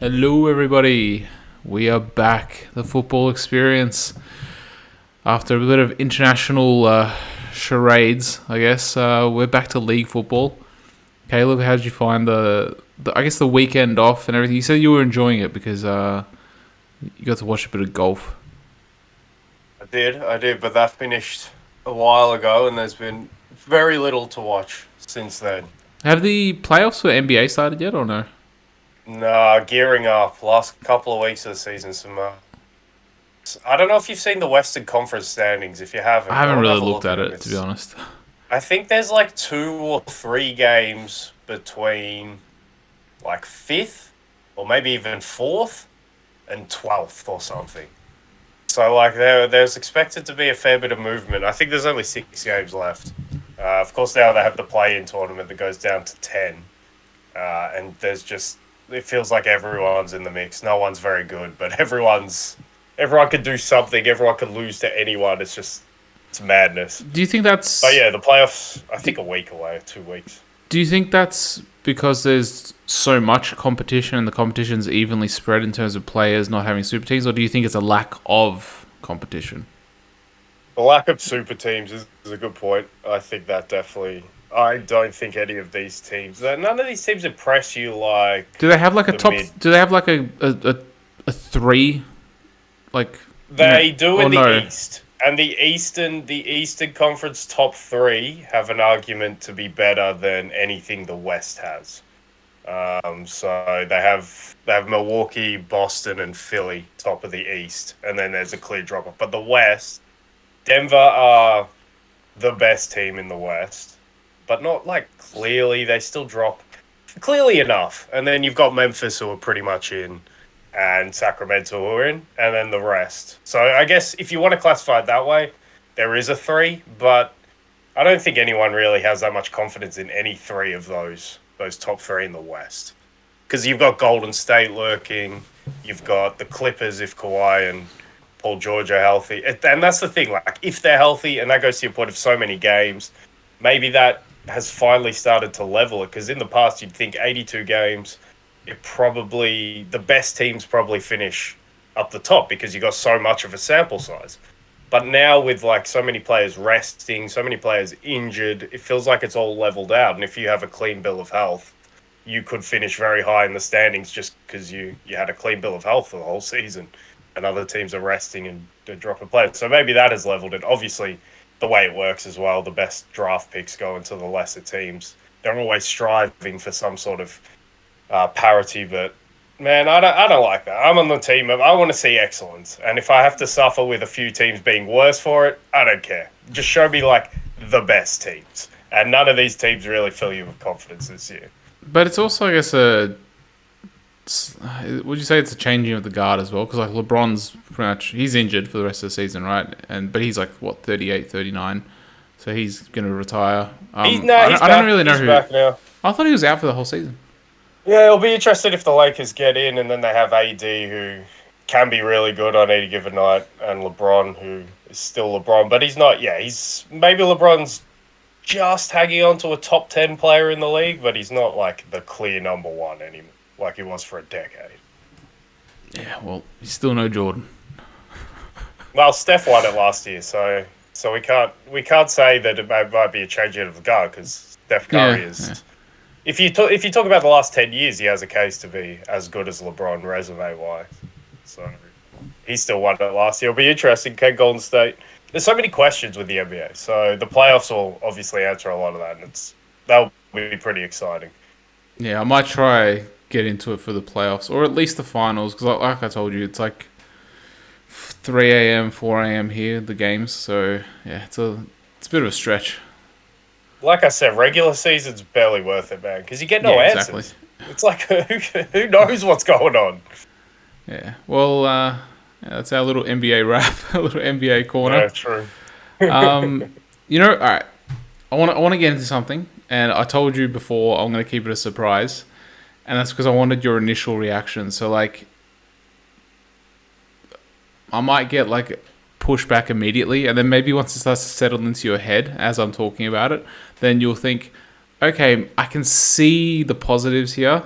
Hello, everybody. We are back. The football experience. After a bit of international charades, I guess we're back to league football. Caleb, how did you find the weekend off and everything? You said you were enjoying it because you got to watch a bit of golf. I did, but that finished a while ago, and there's been very little to watch since then. Have the playoffs for NBA started yet or no? Nah, gearing up. Last couple of weeks of the season, I don't know if you've seen the Western Conference standings. If you I haven't, haven't go and really have a looked look at at them. it, to be honest. I think there's like 2 or 3 games between like fifth, or maybe even fourth and 12th or something. So like there's expected to be a fair bit of movement. I think there's only 6 games left. Of course, now they have the play-in tournament that goes down to 10, and it feels like everyone's in the mix. No one's very good, but everyone could do something. Everyone could lose to anyone. It's madness. Do you think But that's yeah, the playoffs. I think a week away, 2 weeks. Do you think that's because there's so much competition and the competition's evenly spread in terms of players not having super teams, or do you think it's a lack of competition? The lack of super teams is a good point. I think that definitely. I don't think any of these teams. None of these teams impress you like Do they have like a the top? mid. Do they have like a three? Like They do or in the no? East, and the Eastern Conference top three have an argument to be better than anything the West has. So they have Milwaukee, Boston, and Philly top of the East, and then there's a clear drop off. But the West, Denver are the best team in the West, but not like clearly. They still drop clearly enough, and then you've got Memphis who are pretty much in, and Sacramento who are in, and then the rest. So I guess if you want to classify it that way, there is a three, but I don't think anyone really has that much confidence in any three of those top three in the West. Because you've got Golden State lurking, you've got the Clippers if Kawhi and Paul George are healthy, and that's the thing. Like if they're healthy, and that goes to your point of so many games, maybe that has finally started to level it. Because in the past, you'd think 82 games, the best teams probably finish up the top because you got so much of a sample size. But now with like so many players resting, so many players injured, it feels like it's all leveled out. And if you have a clean bill of health, you could finish very high in the standings just because you had a clean bill of health for the whole season, and other teams are resting and dropping players. So maybe that has leveled it. Obviously, the way it works as well, the best draft picks go into the lesser teams. They're always striving for some sort of parity, but man, I don't like that. I'm on the team of I want to see excellence, and if I have to suffer with a few teams being worse for it, I don't care. Just show me like the best teams, and none of these teams really fill you with confidence this year. But it's also, I guess, would you say it's a changing of the guard as well? Because like LeBron's pretty much he's injured for the rest of the season, right? But he's like what 38, 39, so he's gonna retire. He's I don't back. really know He's who. back now. I thought he was out for the whole season. Yeah, it'll be interesting if the Lakers get in, and then they have AD who can be really good on any given night, and LeBron who is still LeBron, but he's not. Yeah, he's maybe LeBron's just hanging on to a top 10 player in the league, but he's not like the clear number one anymore, like he was for a decade. Yeah, well, he's still no Jordan. Well, Steph won it last year, so we can't say that it might be a change of the guard because Steph Curry Yeah, is. yeah. If you talk about the last 10 years, he has a case to be as good as LeBron resume wise. So he still won it last year. It'll be interesting. Can Golden State? There's so many questions with the NBA, so the playoffs will obviously answer a lot of that, and that'll be pretty exciting. Yeah, I might try get into it for the playoffs or at least the finals because, like I told you, it's like 3 a.m., 4 a.m. here the games. So yeah, it's a bit of a stretch. Like I said, regular season's barely worth it, man, because you get no Yeah, exactly. answers. It's like who knows what's going on? Yeah. Well, yeah, that's our little NBA wrap, a little NBA Yeah, corner. true. Um, all right. I want to get into something, and I told you before I'm going to keep it a surprise, and that's because I wanted your initial reaction. So like, I might get like pushback immediately, and then maybe once it starts to settle into your head as I'm talking about it, then you'll think, okay, I can see the positives here.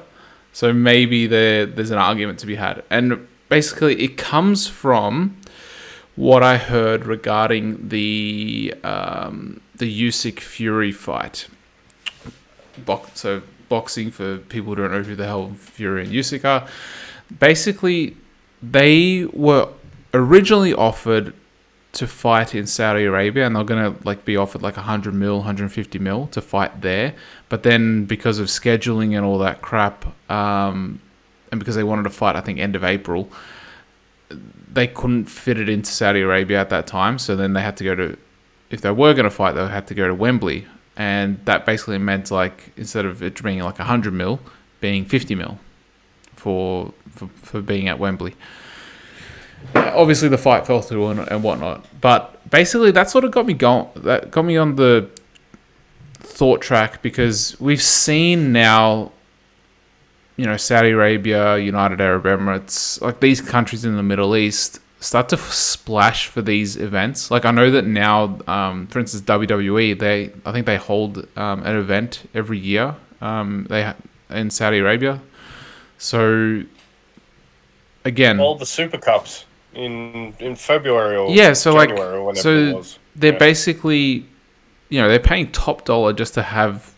So maybe there's an argument to be had. And basically, it comes from what I heard regarding the Usyk Fury fight. So boxing, for people who don't know who the hell Fury and Usyk are. Basically, they were originally offered to fight in Saudi Arabia, and they're gonna be offered 100 mil, 150 mil to fight there. But then because of scheduling and all that crap, and because they wanted to fight, I think end of April, they couldn't fit it into Saudi Arabia at that time. So then they had to go to, if they were gonna fight, they had to go to Wembley, and that basically meant instead of it being 100 mil, being 50 mil for being at Wembley. Obviously, the fight fell through and whatnot, but basically that sort of got me going. That got me on the thought track, because we've seen now, Saudi Arabia, United Arab Emirates, these countries in the Middle East start to splash for these events. I know that now, for instance, WWE, I think they hold an event every year. In Saudi Arabia. So again, all the Super Cups in February or January or whenever it was. They're basically, they're paying top dollar just to have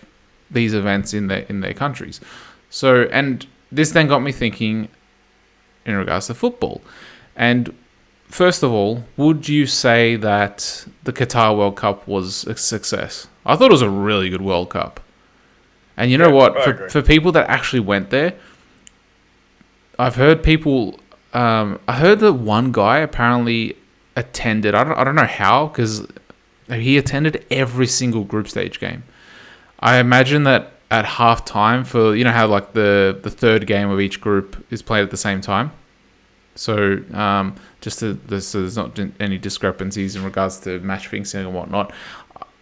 these events in their countries. So, and this then got me thinking in regards to football. And first of all, would you say that the Qatar World Cup was a success? I thought it was a really good World Cup. And you know what? For people that actually went there, I've heard people. I heard that one guy apparently attended. I don't know how, because he attended every single group stage game. I imagine that at halftime, for how the third game of each group is played at the same time. So so there's not any discrepancies in regards to match fixing and whatnot.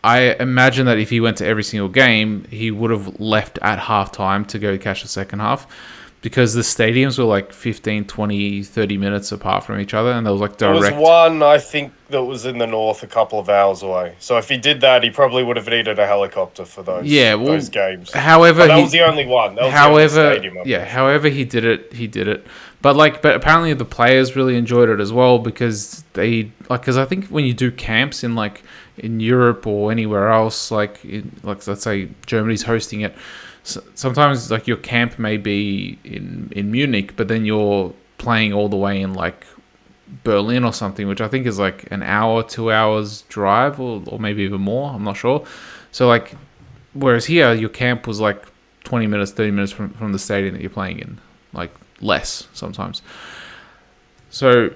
I imagine that if he went to every single game, he would have left at halftime to go catch the second half, because the stadiums were 15, 20, 30 minutes apart from each other, and there was direct... There was one, I think, that was in the north a couple of hours away. So if he did that, he probably would have needed a helicopter for those games. However, that was the only one. That was the only stadium. However he did it. But apparently the players really enjoyed it as well, because because I think when you do camps in Europe or anywhere else, let's say Germany's hosting it, sometimes your camp may be in Munich, but then you're playing all the way in Berlin or something, which I think is an hour, 2 hours drive, or maybe even more. I'm not sure. So whereas here your camp was 20 minutes, 30 minutes from the stadium that you're playing in, less sometimes. So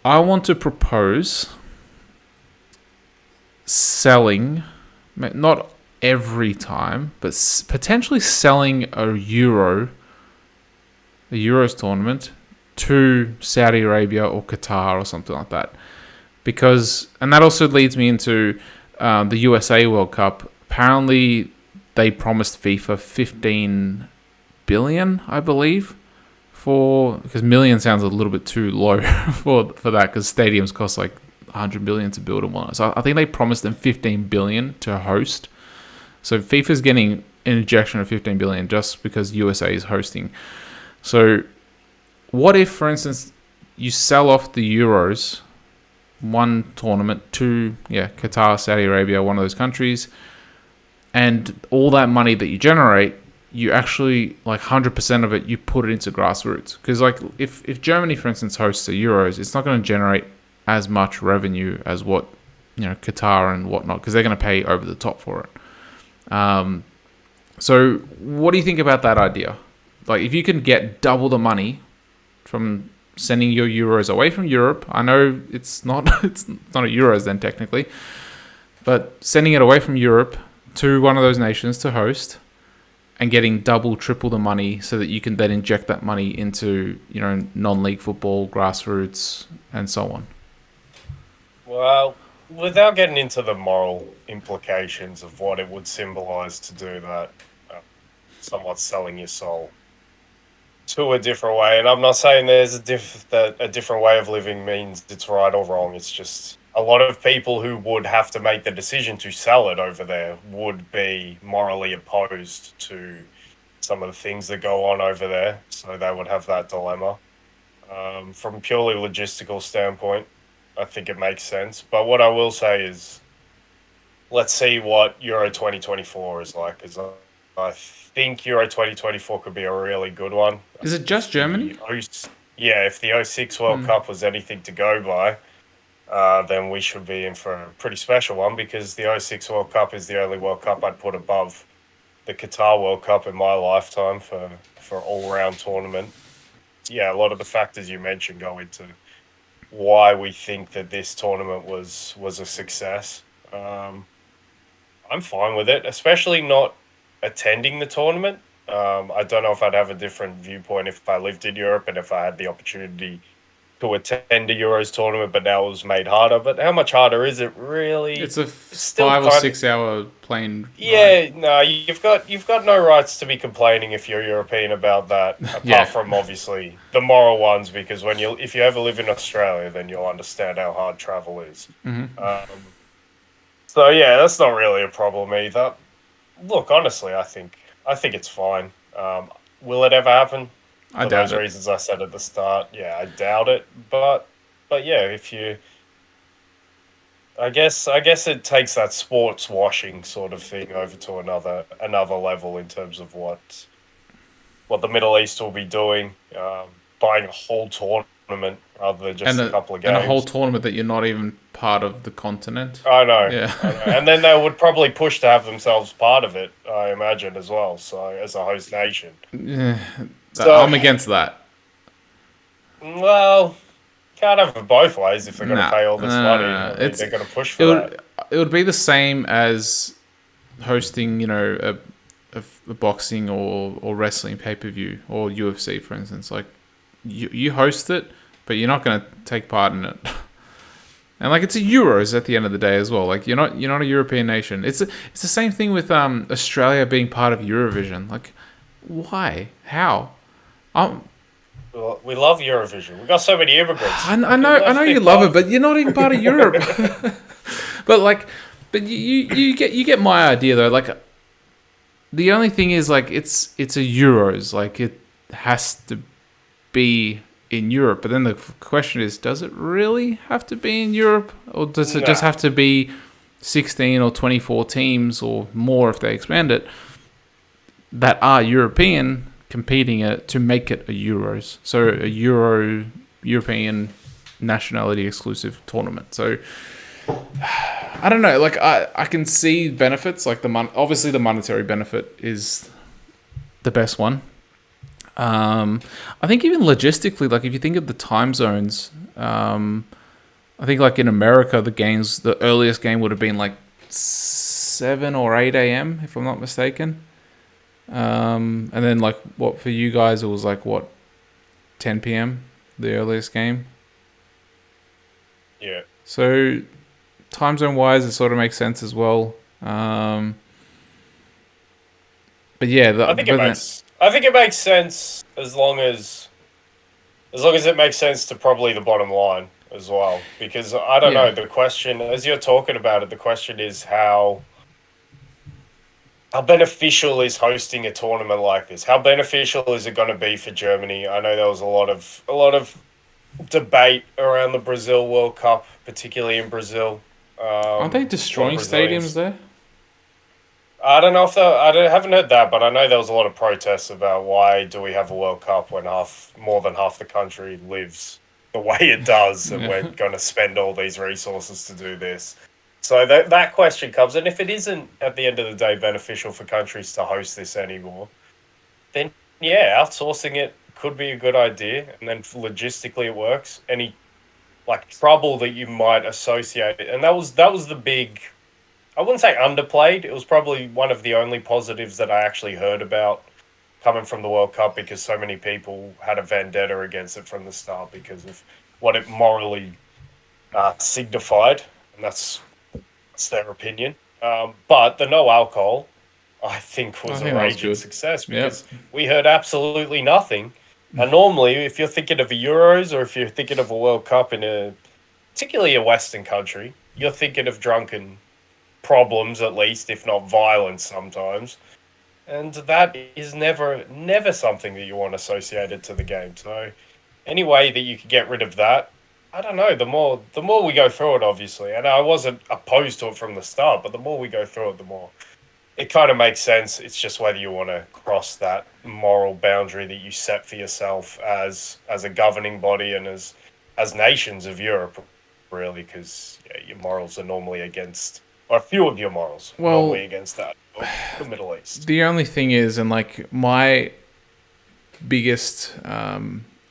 I want to propose selling, not every time, but potentially selling a Euros tournament to Saudi Arabia or Qatar or something like that. And that also leads me into the USA World Cup. Apparently they promised FIFA 15 billion, I believe, because million sounds a little bit too low for that, because stadiums cost 100 billion to build and whatnot. So I think they promised them 15 billion to host. So FIFA's getting an injection of 15 billion just because USA is hosting. So what if, for instance, you sell off the Euros, one tournament, to Qatar, Saudi Arabia, one of those countries, and all that money that you generate, you actually 100% of it, you put it into grassroots. Because if Germany, for instance, hosts the Euros, it's not going to generate as much revenue as what Qatar and whatnot, because they're going to pay over the top for it. So what do you think about that idea? If you can get double the money from sending your Euros away from Europe, I know it's not a Euros then technically, but sending it away from Europe to one of those nations to host, and getting double, triple the money, so that you can then inject that money into non-league football, grassroots, and so on. Well, without getting into the moral implications of what it would symbolize to do that, somewhat selling your soul to a different way. And I'm not saying there's that a different way of living means it's right or wrong. It's just a lot of people who would have to make the decision to sell it over there would be morally opposed to some of the things that go on over there. So they would have that dilemma. From purely logistical standpoint, I think it makes sense. But what I will say is, let's see what Euro 2024 is like. Because I think Euro 2024 could be a really good one. Is it just If Germany? if the '06 World Cup was anything to go by, then we should be in for a pretty special one, because the '06 World Cup is the only World Cup I'd put above the Qatar World Cup in my lifetime for all round tournament. Yeah, a lot of the factors you mentioned go into why we think that this tournament was a success. I'm fine with it, especially not attending the tournament. I don't know if I'd have a different viewpoint if I lived in Europe and if I had the opportunity to attend a Euros tournament, but now it was made harder. But how much harder is it really? It's a It's still 5 or 6 hour plane ride. yeah. No, you've got no rights to be complaining if you're European about that. Apart Yeah. from obviously the moral ones, because if you ever live in Australia, then you'll understand how hard travel is. So yeah, that's not really a problem either. Look, honestly, I think it's fine. Will it ever happen? I For doubt those it. reasons I said at the start, yeah, I doubt it. But yeah, if you, I guess it takes that sports washing sort of thing over to another level in terms of what the Middle East will be doing, buying a whole tournament rather than just And a a couple of and a whole games. tournament that you're not even part of the continent. I know, Yeah. I know, and then they would probably push to have themselves part of it, I imagine as well. So as a host nation, Yeah. so I'm against that. well, can't have it both ways if they're going to Nah, pay all no, this no, money. no, no. I mean, they're going to push It for that. would be the same as hosting, a boxing or wrestling pay per view or UFC, for instance. Like you host it, but you're not going to take part in it. And like it's a Euros at the end of the day as well. Like you're not a European nation. It's the same thing with Australia being part of Eurovision. Like why? How? Um, Well, we love Eurovision. We got so many immigrants. I know Let's be you love it, part. but you're not even part of Europe. But like, but you get my idea though. Like the only thing is like it's a Euros. Like it has to be in Europe. But then the question is, does it really have to be in Europe, or does it just Nah, have to be 16 or 24 teams or more if they expand it that are European competing it to make it a Euros? So a European nationality exclusive tournament. So I don't know. Like I can see benefits. Like obviously the monetary benefit is the best one. I think even logistically, like if you think of the time zones, I think like in America, the earliest game would have been like 7 or 8 a.m. if I'm not mistaken. And then like what for you guys, it was like what 10 p.m. the earliest game. yeah. So time zone wise, it sort of makes sense as well. But yeah, I think it makes. I think it makes sense as long as it makes sense to probably the bottom line as well. Because I don't yeah, know, the question, as you're talking about it, the question is how beneficial is hosting a tournament like this? How beneficial is it going to be for Germany? I know there was a lot of debate around the Brazil World Cup, particularly in Brazil. aren't they A lot of destroying stadiums Brazilians. there? I don't know if haven't heard that, but I know there was a lot of protests about why do we have a World Cup when more than half the country lives the way it does, and Yeah. we're going to spend all these resources to do this. So that question comes, and if it isn't at the end of the day beneficial for countries to host this anymore, then yeah, outsourcing it could be a good idea, and then logistically it works. Any like trouble that you might associate, and that was the big. I wouldn't say underplayed. It was probably one of the only positives that I actually heard about coming from the World Cup, because so many people had a vendetta against it from the start because of what it morally signified, and that's their opinion. But the no alcohol, I think, I was a think that was raging good. success, Yep. because we heard absolutely nothing. And normally, if you're thinking of a Euros or if you're thinking of a World Cup in particularly a Western country, you're thinking of drunken problems, at least, if not violence sometimes. and that is never something that you want associated to the game. So any way that you could get rid of that, I don't know. The more we go through it, obviously, and I wasn't opposed to it from the start, but the more we go through it, the more it kind of makes sense. It's just whether you want to cross that moral boundary that you set for yourself as a governing body and as nations of Europe, really, because your morals are normally against, or a few of your morals are Well, normally against that of the Middle East. the only thing is, and like my biggest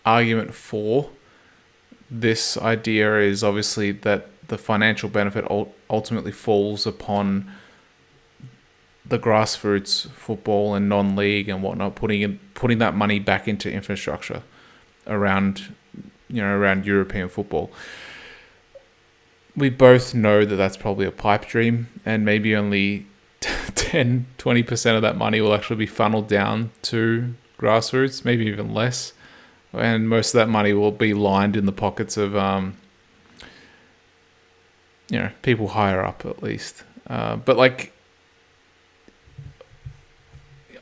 argument for this idea is obviously that the financial benefit ultimately falls upon the grassroots football and non-league and whatnot, putting that money back into infrastructure around European football. We both know that that's probably a pipe dream, and maybe only 10-20% of that money will actually be funneled down to grassroots, maybe even less. And most of that money will be lined in the pockets of, people higher up at least. But like,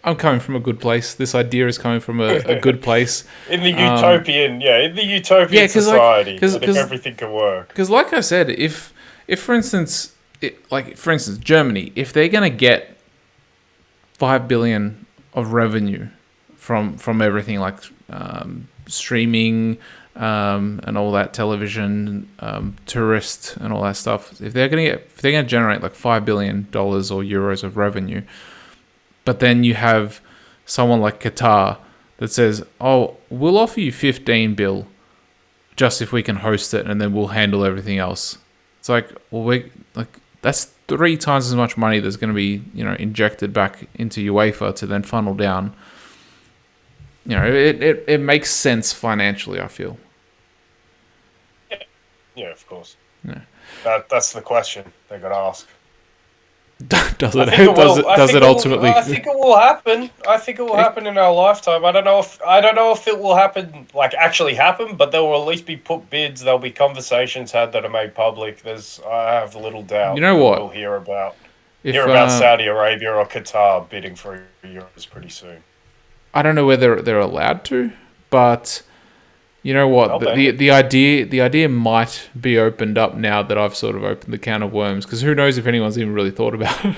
I'm coming from a good place. This idea is coming from a good place. In the utopian society, if everything can work. Because, like I said, if for instance, Germany, if they're gonna get 5 billion of revenue from everything like streaming and all that, television, tourist and all that stuff, if they're gonna generate like $5 billion or euros of revenue, but then you have someone like Qatar that says, "Oh, we'll offer you 15 bill just if we can host it, and then we'll handle everything else." It's like, well, that's 3 times as much money that's going to be, injected back into UEFA to then funnel down. It makes sense financially, I feel. Yeah, of course. Yeah. That's the question they got to ask. Does it ultimately? I think it will happen. I think it will happen in our lifetime. I don't know if it will happen, like actually happen, but there will at least be put bids. There'll be conversations had that are made public. I have little doubt. You know what? We'll hear about Saudi Arabia or Qatar bidding for Euros pretty soon. I don't know whether they're allowed to, but you know what? The idea might be opened up now that I've sort of opened the can of worms, because who knows if anyone's even really thought about it.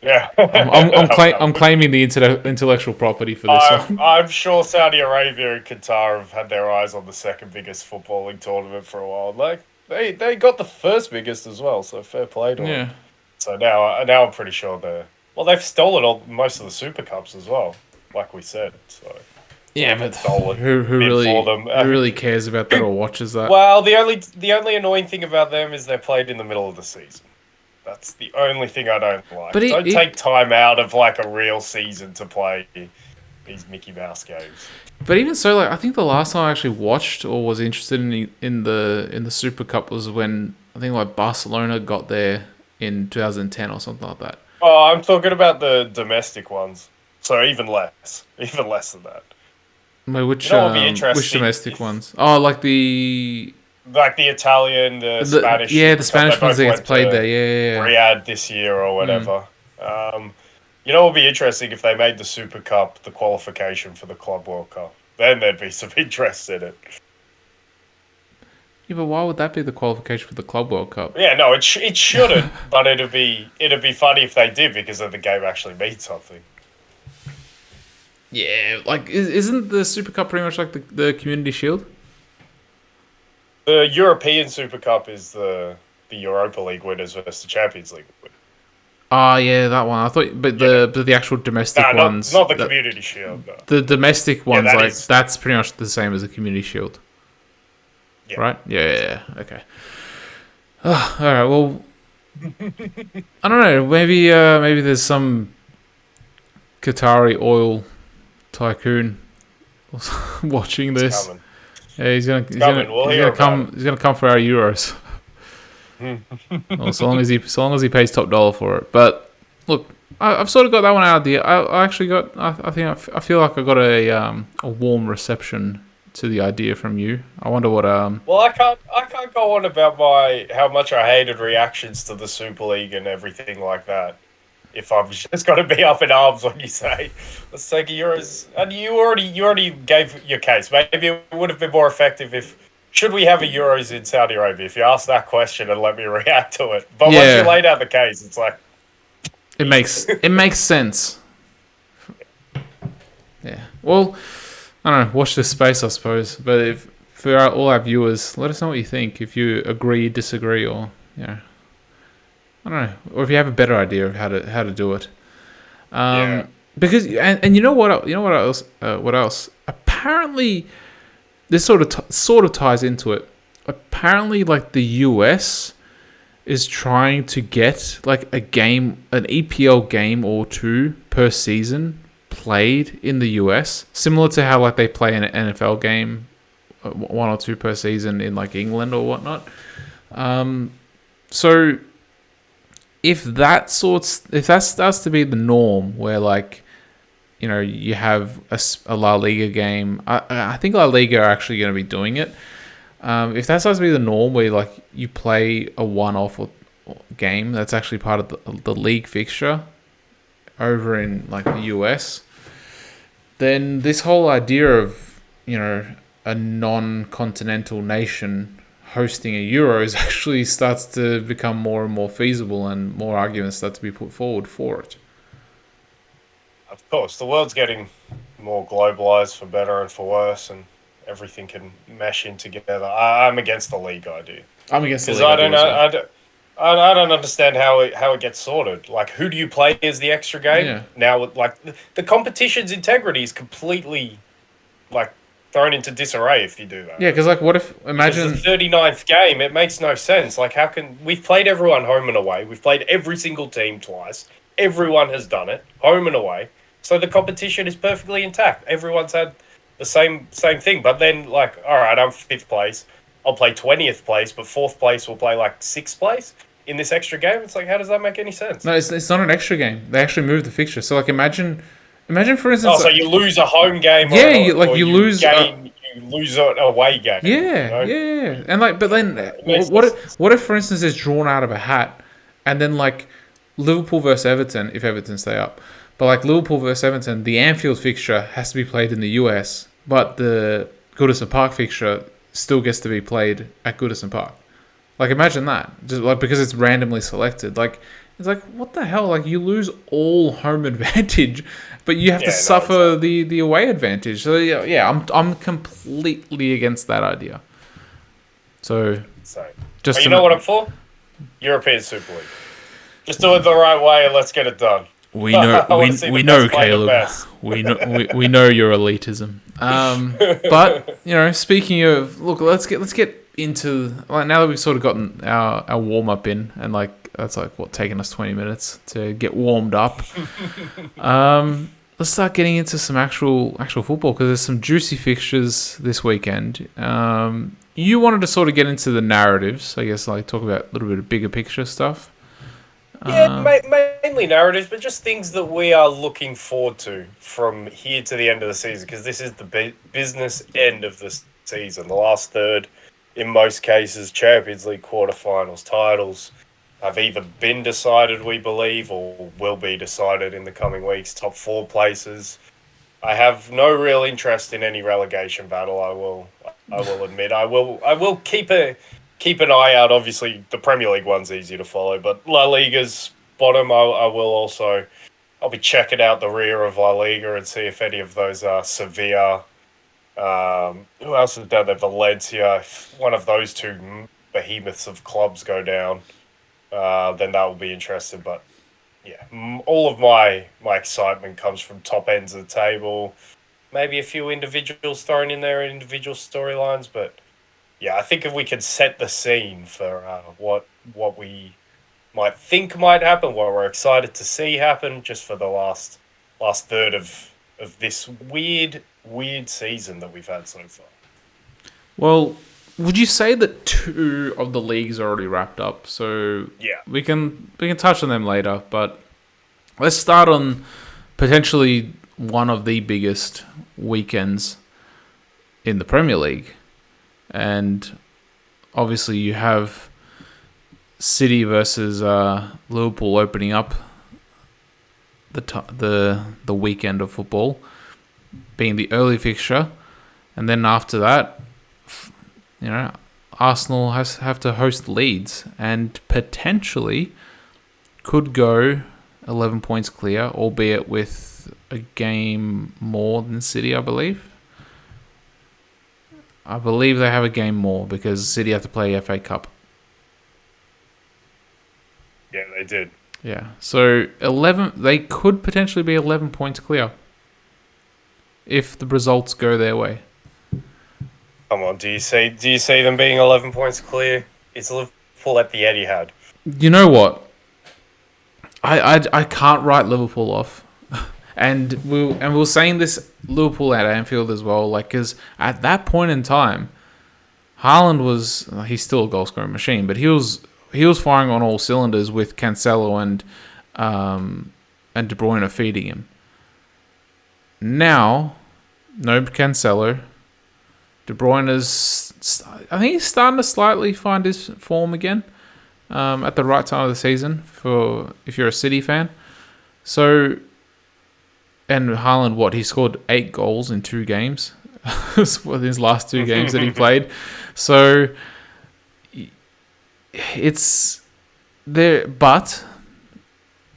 Yeah, I'm claiming the intellectual property for this one. I'm sure Saudi Arabia and Qatar have had their eyes on the second biggest footballing tournament for a while. Like they got the first biggest as well, so fair play to them. So now I'm pretty sure they've stolen most of the Super Cups as well, like we said. So. Yeah, but who really cares about that or watches that? Well, the only annoying thing about them is they're played in the middle of the season. That's the only thing I don't like. But don't take time out of like a real season to play these Mickey Mouse games. But even so, like I think the last time I actually watched or was interested in the Super Cup was when I think like Barcelona got there in 2010 or something like that. Oh, I'm talking about the domestic ones. So even less than that. Which domestic ones? Oh, like the Italian, the Spanish. Yeah, the Spanish ones that gets played there. Yeah. Riyadh this year or whatever. It would be interesting if they made the Super Cup the qualification for the Club World Cup. Then there'd be some interest in it. Yeah, but why would that be the qualification for the Club World Cup? Yeah, no, it shouldn't. But it'd be funny if they did, because then the game actually means something. Yeah, like isn't the Super Cup pretty much like the Community Shield? The European Super Cup is the Europa League winners versus the Champions League winners. Oh yeah, that one. I thought, but the actual domestic ones, not the Community Shield. No. The domestic ones, that's pretty much the same as the Community Shield. Yeah. Right? Yeah. Okay. Oh, all right. Well, I don't know. Maybe there's some Qatari oil tycoon watching this. Yeah, he's gonna come for our Euros. Well, so long as he pays top dollar for it. But look, I've sort of got that one out of the. I feel like I got a warm reception to the idea from you. I wonder what Well, I can't go on about how much I hated reactions to the Super League and everything like that. if I've just got to be up in arms when you say, let's take a Euros. And you already gave your case. Maybe it would have been more effective if, should we have a Euros in Saudi Arabia? If you ask that question and let me react to it. But once you laid out the case, it's like... It makes sense. Yeah. Well, I don't know. Watch this space, I suppose. But if for all our viewers, let us know what you think. If you agree, disagree, or I don't know, or if you have a better idea of how to do it. Because and you know what else? What else? Apparently, this sort of ties into it. Apparently, like the US is trying to get like an EPL game or two per season played in the US, similar to how like they play an NFL game, one or two per season in like England or whatnot. So if that starts to be the norm, where like you have a La Liga game, I think La Liga are actually going to be doing it. If that starts to be the norm, where like you play a one-off game that's actually part of the league fixture over in like the US, then this whole idea of a non-continental nation hosting a Euros actually starts to become more and more feasible, and more arguments start to be put forward for it. Of course, the world's getting more globalized for better and for worse, and everything can mesh in together. I'm against the league idea. I'm against the league idea. I don't understand how it gets sorted. Like, who do you play as the extra game? Yeah. Now, like, the competition's integrity is completely, like, thrown into disarray if you do that. Yeah, because, like, what if... Imagine... It's the 39th game. It makes no sense. Like, how can... We've played everyone home and away. We've played every single team twice. Everyone has done it, home and away. So the competition is perfectly intact. Everyone's had the same thing. But then, like, all right, I'm 5th place. I'll play 20th place, but 4th place will play, like, 6th place in this extra game. It's like, how does that make any sense? No, it's not an extra game. They actually moved the fixture. So, like, imagine for instance... Oh, so you lose a home game, yeah, you lose an away game. Yeah, yeah. And, like, but then, what if, for instance, it's drawn out of a hat, and then, like, Liverpool versus Everton, if Everton stay up, but, like, Liverpool versus Everton, the Anfield fixture has to be played in the US, but the Goodison Park fixture still gets to be played at Goodison Park. Like, imagine that. Just, like, because it's randomly selected. Like, it's like, what the hell? Like, you lose all home advantage, but you have to suffer the away advantage. So, yeah, I'm completely against that idea. So, just... But you know what I'm for? European Super League. Just do it the right way and let's get it done. We know, Caleb. We know your elitism. But speaking of, look, let's get into, like, now that we've sort of gotten our warm up in, and like that's like taken us 20 minutes to get warmed up. Let's start getting into some actual football, because there's some juicy fixtures this weekend. You wanted to sort of get into the narratives, I guess, like talk about a little bit of bigger picture stuff. Yeah, mainly narratives, but just things that we are looking forward to from here to the end of the season, because this is the business end of the season. The last third, in most cases, Champions League quarterfinals titles have either been decided, we believe, or will be decided in the coming weeks. Top 4 places. I have no real interest in any relegation battle. I will admit. I will keep an eye out. Obviously, the Premier League one's easy to follow, but La Liga's bottom, I'll be checking out the rear of La Liga and see if any of those are Sevilla. Who else is down there? Valencia. If one of those two behemoths of clubs go down, then that will be interesting. But yeah, all of my excitement comes from top ends of the table. Maybe a few individuals thrown in there, individual storylines, but yeah, I think if we could set the scene for what we might think might happen, what we're excited to see happen, just for the last third of this weird season that we've had so far. Well, would you say that 2 of the leagues are already wrapped up? So yeah, we can touch on them later, but let's start on potentially one of the biggest weekends in the Premier League. And obviously you have City versus Liverpool opening up the weekend of football being the early fixture, and then after that, you know, Arsenal have to host Leeds and potentially could go 11 points clear, albeit with a game more than City, I believe. I believe they have a game more because City have to play FA Cup. Yeah, they did. Yeah, so 11. They could potentially be 11 points clear if the results go their way. Come on, do you see them being 11 points clear? It's Liverpool at the Etihad. You know what? I can't write Liverpool off, and we were saying this Liverpool at Anfield as well. Like, because at that point in time, Haaland he's still a goal scoring machine, but he was firing on all cylinders with Cancelo and De Bruyne feeding him. Now, no Cancelo. De Bruyne I think he's starting to slightly find his form again at the right time of the season for if you're a City fan. So, and Haaland, he scored 8 goals in 2 games with his last 2 games that he played. So, it's there, but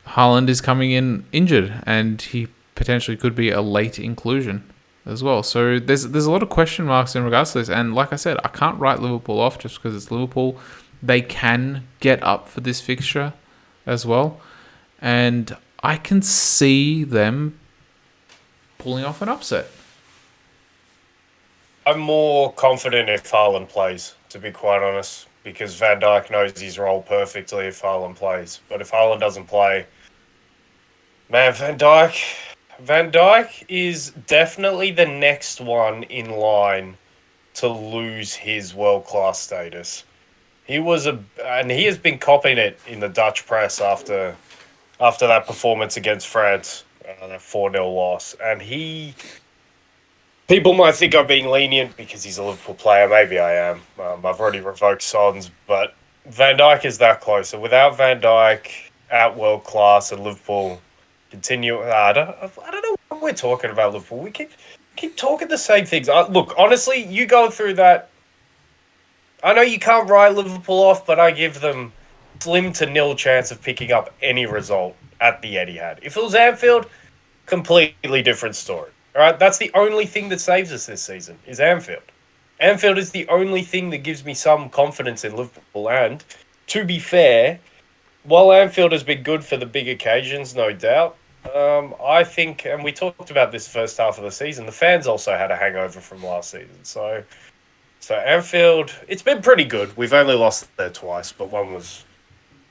Haaland is coming in injured, and he potentially could be a late inclusion as well. So there's a lot of question marks in regards to this, and like I said, I can't write Liverpool off just because it's Liverpool. They can get up for this fixture as well, and I can see them pulling off an upset. I'm more confident if Haaland plays, to be quite honest, because Van Dijk knows his role perfectly if Haaland plays. But if Haaland doesn't play, man, Van Dijk is definitely the next one in line to lose his world-class status. He has been copying it in the Dutch press after that performance against France, that 4-0 loss. And people might think I'm being lenient because he's a Liverpool player. Maybe I am. I've already revoked Sons, but Van Dijk is that close. And without Van Dijk at world class and Liverpool continue, I don't know what we're talking about. Liverpool. We keep talking the same things. Look, honestly, you go through that. I know you can't write Liverpool off, but I give them slim to nil chance of picking up any result at the Etihad. If it was Anfield, completely different story. All right, that's the only thing that saves us this season is Anfield. Anfield is the only thing that gives me some confidence in Liverpool. And to be fair, while Anfield has been good for the big occasions, no doubt, I think, and we talked about this first half of the season, the fans also had a hangover from last season. So Anfield, it's been pretty good. We've only lost there twice, but one was,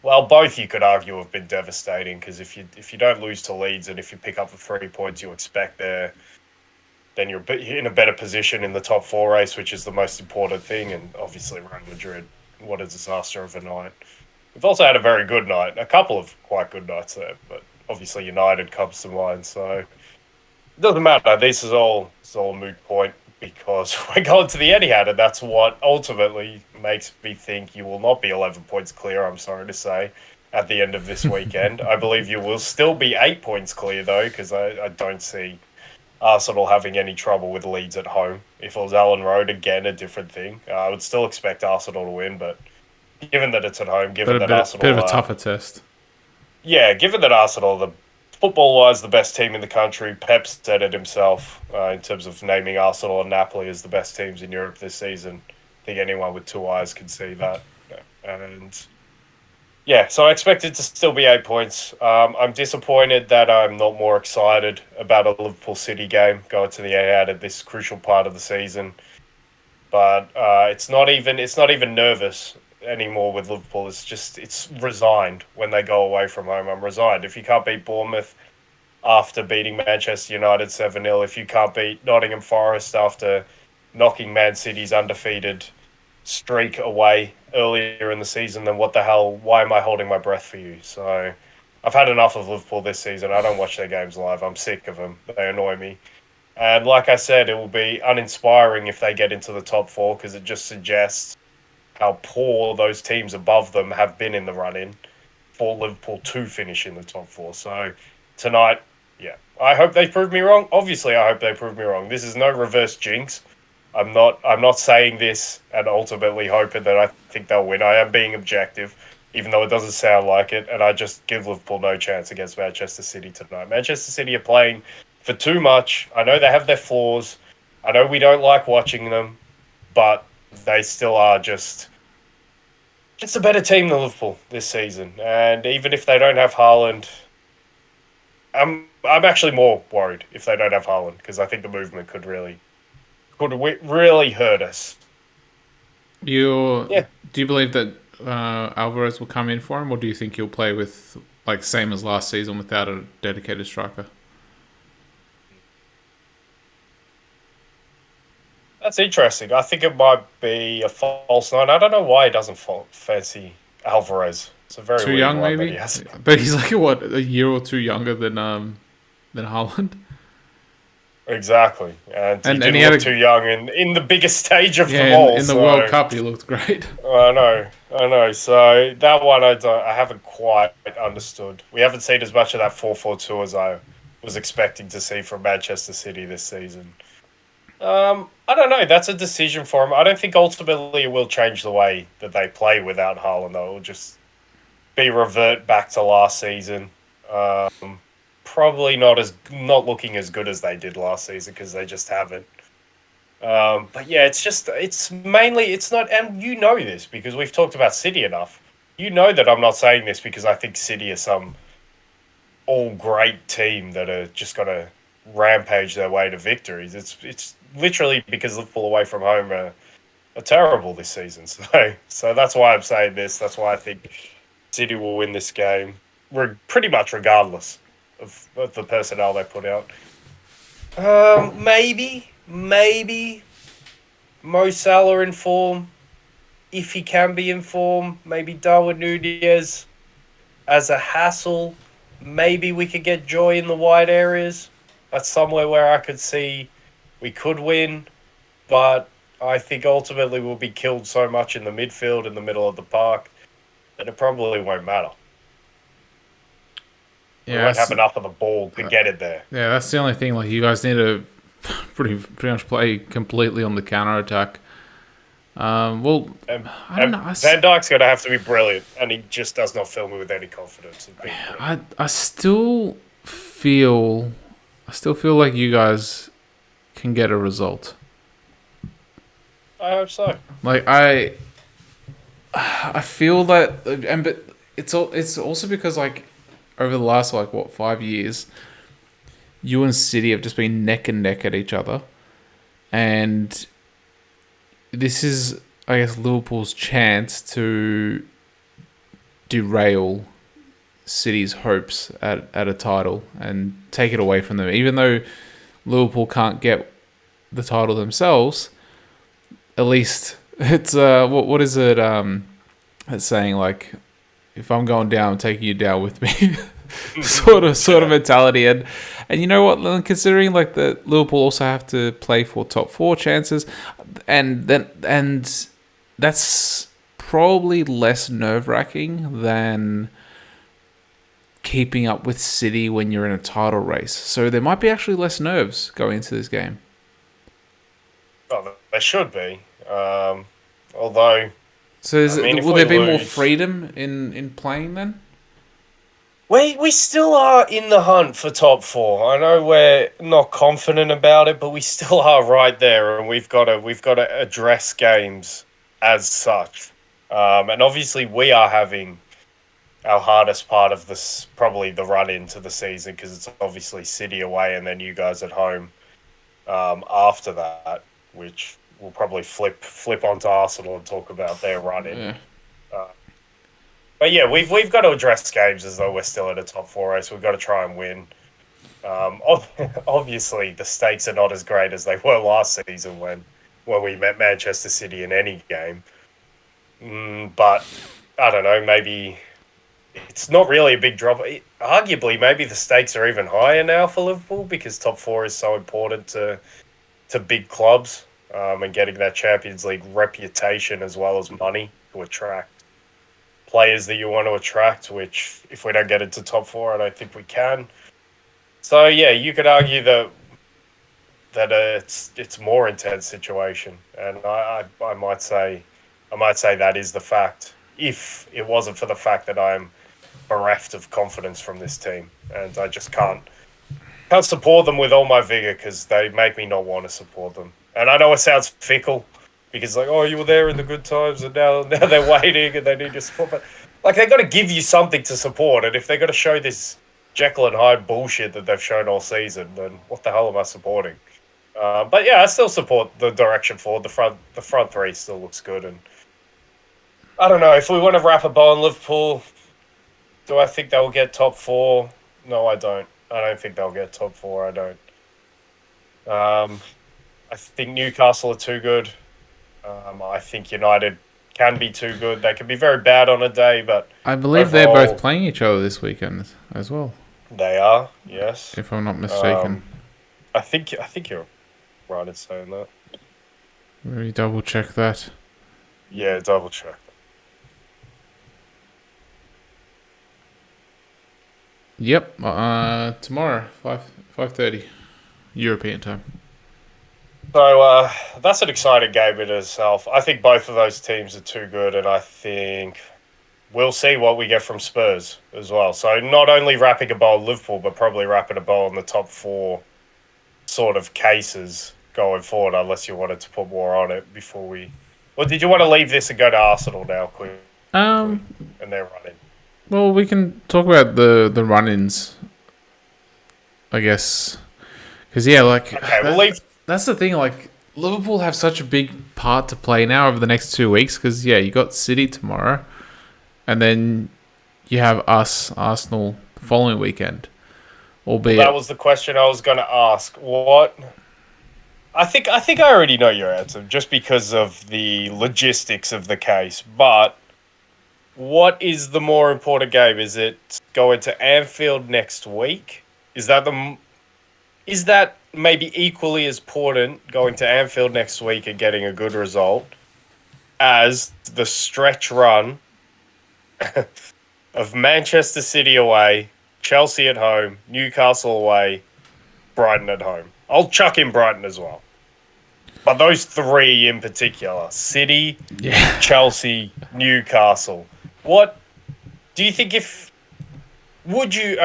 well, both you could argue have been devastating because if you don't lose to Leeds and if you pick up the 3 points you expect there, then you're in a better position in the top 4 race, which is the most important thing. And obviously Real Madrid, what a disaster of a night. We've also had a very good night, a couple of quite good nights there, but obviously United comes to mind. So it doesn't matter. This is all a moot point because we're going to the Etihad, and that's what ultimately makes me think you will not be 11 points clear, I'm sorry to say, at the end of this weekend. I believe you will still be 8 points clear, though, because I don't see Arsenal having any trouble with Leeds at home. If it was Allen Road, again, a different thing. I would still expect Arsenal to win, but given that it's at home, Arsenal... bit of a tougher test. Yeah, given that Arsenal, the football-wise, the best team in the country, Pep said it himself in terms of naming Arsenal and Napoli as the best teams in Europe this season. I think anyone with 2 eyes can see that. And yeah, so I expect it to still be 8 points. I'm disappointed that I'm not more excited about a Liverpool City game going to the Etihad at this crucial part of the season. But it's not even nervous anymore with Liverpool. It's resigned when they go away from home. I'm resigned. If you can't beat Bournemouth after beating Manchester United 7-0, if you can't beat Nottingham Forest after knocking Man City's undefeated streak away earlier in the season, then what the hell? Why am I holding my breath for you? So I've had enough of Liverpool this season. I don't watch their games live. I'm sick of them. They annoy me. And like I said, it will be uninspiring if they get into the top 4 because it just suggests how poor those teams above them have been in the run-in for Liverpool to finish in the top 4. So tonight, yeah. I hope they prove me wrong. Obviously, I hope they prove me wrong. This is no reverse jinx. I'm not saying this and ultimately hoping that I think they'll win. I am being objective, even though it doesn't sound like it, and I just give Liverpool no chance against Manchester City tonight. Manchester City are playing for too much. I know they have their flaws. I know we don't like watching them, but they still are just a better team than Liverpool this season. And even if they don't have Haaland, I'm actually more worried if they don't have Haaland because I think the movement could really hurt us. You Yeah. do you believe that Alvarez will come in for him, or do you think he'll play with like same as last season without a dedicated striker? That's interesting. I think it might be a false nine. I don't know why he doesn't fancy Alvarez. It's a very Too weird young, one that he maybe. has. But he's like what, a year or two younger than Haaland. Exactly. And he And didn't he had look a too young in the biggest stage of yeah them in, all. in the World So Cup he looked great. I know. So that one I haven't quite understood. We haven't seen as much of that 4-4-2 as I was expecting to see from Manchester City this season. I don't know. That's a decision for him. I don't think ultimately it will change the way that they play without Haaland. Though it will just be revert back to last season. Probably not looking as good as they did last season because they just haven't. But yeah, it's mainly it's not, and you know this because we've talked about City enough. You know that I'm not saying this because I think City are some all great team that are just gonna rampage their way to victories. It's literally because Liverpool away from home are terrible this season. So that's why I'm saying this. That's why I think City will win this game. We're pretty much regardless of the personnel they put out. Maybe Mo Salah in form, if he can be in form. Maybe Darwin Nunez as a hassle. Maybe we could get joy in the wide areas. That's somewhere where I could see we could win, but I think ultimately we'll be killed so much in the midfield, in the middle of the park, that it probably won't matter. We Yeah, won't have enough of the ball to get it there. yeah. That's the only thing. Like you guys need to pretty much play completely on the counter attack. Well, I don't And know. Van Dijk's going to have to be brilliant, and he just does not fill me with any confidence in being brilliant. I feel I still feel like you guys can get a result. I hope so. Like I feel that, and but it's also because like over the last like what 5 years, you and City have just been neck and neck at each other, and this is I guess Liverpool's chance to derail City's hopes at a title and take it away from them. Even though Liverpool can't get the title themselves, at least it's what is it it's saying like if I'm going down, I'm taking you down with me. sort of mentality, and you know what, considering like the Liverpool also have to play for top four chances, and that's probably less nerve-wracking than keeping up with City when you're in a title race. So there might be actually less nerves going into this game. Well, they should be. Although, So will there be more freedom in playing then? we still are in the hunt for top four. I know we're not confident about it, but we still are right there, and we've got to address games as such. And obviously, we are having our hardest part of this, probably the run into the season, because it's obviously City away and then you guys at home after that, which we'll probably flip onto Arsenal and talk about their run in. Yeah. But yeah, we've got to address games as though we're still in a top four race. We've got to try and win. Obviously, the stakes are not as great as they were last season when we met Manchester City in any game. But I don't know, maybe it's not really a big drop. Arguably, maybe the stakes are even higher now for Liverpool because top four is so important to big clubs and getting that Champions League reputation as well as money to attract players that you want to attract, which if we don't get into top four, I don't think we can. So yeah, you could argue that it's more intense situation, and I might say that is the fact. If it wasn't for the fact that I'm bereft of confidence from this team, and I just can't support them with all my vigor because they make me not want to support them. And I know it sounds fickle because like, oh, you were there in the good times, and now they're waiting and they need your support. But like, they got to give you something to support, and if they're going to show this Jekyll and Hyde bullshit that they've shown all season, then what the hell am I supporting? But yeah, I still support the direction forward. The front three still looks good, and I don't know if we want to wrap a bow on Liverpool. Do I think they'll get top four? No, I don't. I don't think they'll get top four. I don't. I think Newcastle are too good. I think United can be too good. They can be very bad on a day, but I believe they're both playing each other this weekend as well. They are, yes. If I'm not mistaken. I think you're right in saying that. Let me double check that. Yeah, double check. Yep. Tomorrow, 5:30 European time. So that's an exciting game in itself. I think both of those teams are too good, and I think we'll see what we get from Spurs as well. So not only wrapping a bow on Liverpool, but probably wrapping a bow on the top four sort of cases going forward, unless you wanted to put more on it before we... Or did you want to leave this and go to Arsenal now, quick? And they're running. Well, we can talk about the run-ins, I guess. Because, yeah, like... Okay, we'll leave... That's the thing, like, Liverpool have such a big part to play now over the next 2 weeks, because, yeah, you got City tomorrow, and then you have Arsenal, the following weekend. Albeit... Well, that was the question I was going to ask. What... I think I already know your answer, just because of the logistics of the case, but what is the more important game? Is it going to Anfield next week? Is that maybe equally as important going to Anfield next week and getting a good result as the stretch run of Manchester City away, Chelsea at home, Newcastle away, Brighton at home? I'll chuck in Brighton as well. But those three in particular, City, Chelsea, Newcastle. What do you think would you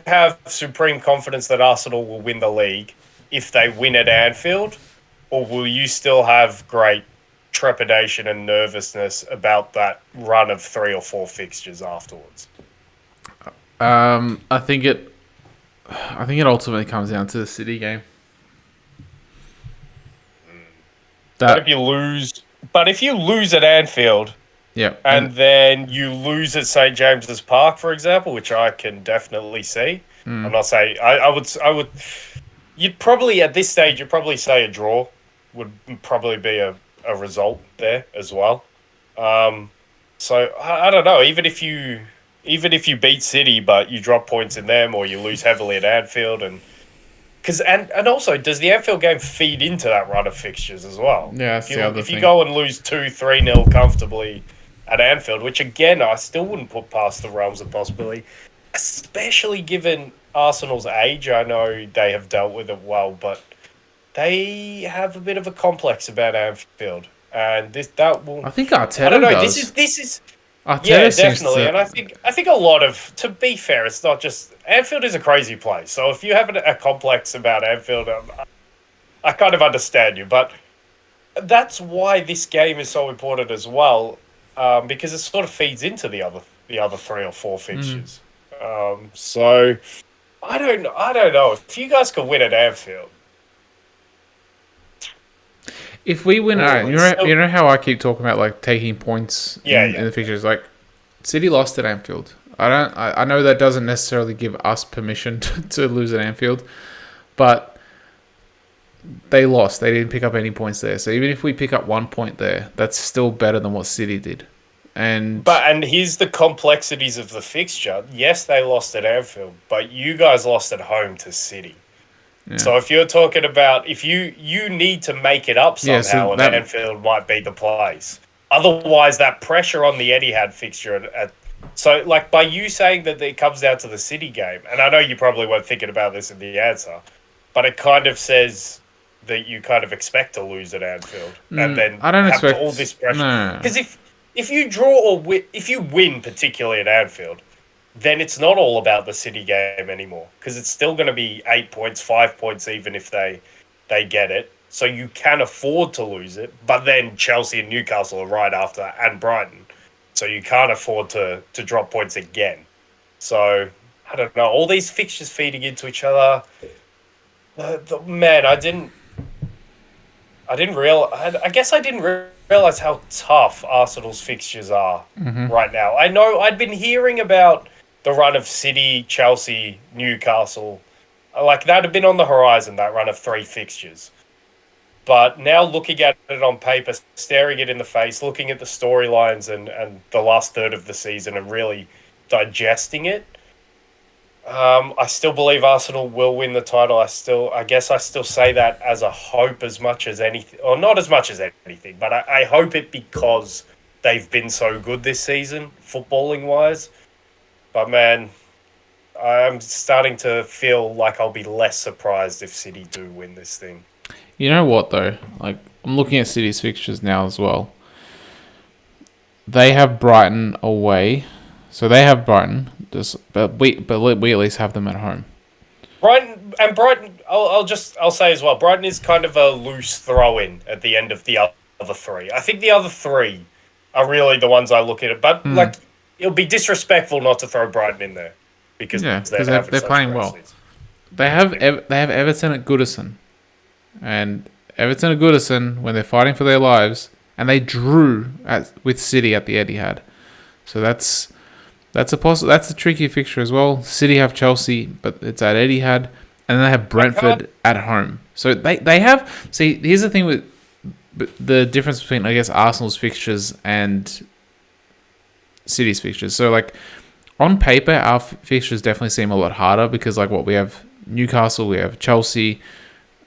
have supreme confidence that Arsenal will win the league if they win at Anfield? Or will you still have great trepidation and nervousness about that run of 3 or 4 fixtures afterwards? I think it ultimately comes down to the City game. But if you lose at Anfield, yeah, and then you lose at St. James's Park, for example, which I can definitely see. I'm not saying I would. You'd probably at this stage say a draw would probably be a result there as well. So I don't know. Even if you beat City, but you drop points in them, or you lose heavily at Anfield, and also, does the Anfield game feed into that run of fixtures as well? Yeah, that's the other thing. If you go and lose 2-3-0 comfortably at Anfield, which again I still wouldn't put past the realms of possibility, especially given Arsenal's age. I know they have dealt with it well, but they have a bit of a complex about Anfield, and that will. I think Arteta I don't know. does. This is. Arteta Yeah, definitely, and I think a lot of, to be fair, it's not just Anfield is a crazy place. So if you have a complex about Anfield, I kind of understand you, but that's why this game is so important as well, because it sort of feeds into the other 3 or 4 fixtures. So I don't know if you guys could win at Anfield. If we win, you know how I keep talking about like taking points in the fixtures. Like City lost at Anfield. I know that doesn't necessarily give us permission to lose at Anfield, but they lost. They didn't pick up any points there. So even if we pick up 1 point there, that's still better than what City did. And here's the complexities of the fixture. Yes, they lost at Anfield, but you guys lost at home to City. Yeah. So if you're talking about if you need to make it up somehow, and Anfield might be the place. Otherwise, that pressure on the Etihad fixture at So, like, by you saying that it comes down to the City game, and I know you probably weren't thinking about this in the answer, but it kind of says that you kind of expect to lose at Anfield and then I don't have all expect. this pressure. No. Because if you draw or if you win, particularly at Anfield, then it's not all about the City game anymore. Because it's still going to be 8 points, 5 points, even if they get it. So you can afford to lose it. But then Chelsea and Newcastle are right after that, and Brighton. So you can't afford to drop points again. So I don't know. All these fixtures feeding into each other. Man, I didn't realize. I guess I didn't realize how tough Arsenal's fixtures are right now. I know I'd been hearing about the run of City, Chelsea, Newcastle. Like that had been on the horizon. That run of 3 fixtures. But now looking at it on paper, staring it in the face, looking at the storylines and the last third of the season and really digesting it, I still believe Arsenal will win the title. I guess I still say that as a hope as much as anything, or not as much as anything, but I hope it because they've been so good this season, footballing wise. But man, I'm starting to feel like I'll be less surprised if City do win this thing. You know what though? Like I'm looking at City's fixtures now as well. They have Brighton away, so they have Brighton. But we at least have them at home. Brighton, I'll say as well. Brighton is kind of a loose throw-in at the end of the other 3. I think the other 3 are really the ones I look at. But like, it'll be disrespectful not to throw Brighton in there because they're playing well. Season. They have Everton at Goodison, and Everton at Goodison when they're fighting for their lives, and they drew with City at the Etihad. So that's a tricky fixture as well. City have Chelsea, but it's at Etihad, and then they have Brentford at home. So they have. See, here's the thing with the difference between I guess Arsenal's fixtures and City's fixtures. So like on paper, our fixtures definitely seem a lot harder because like what we have Newcastle, we have Chelsea,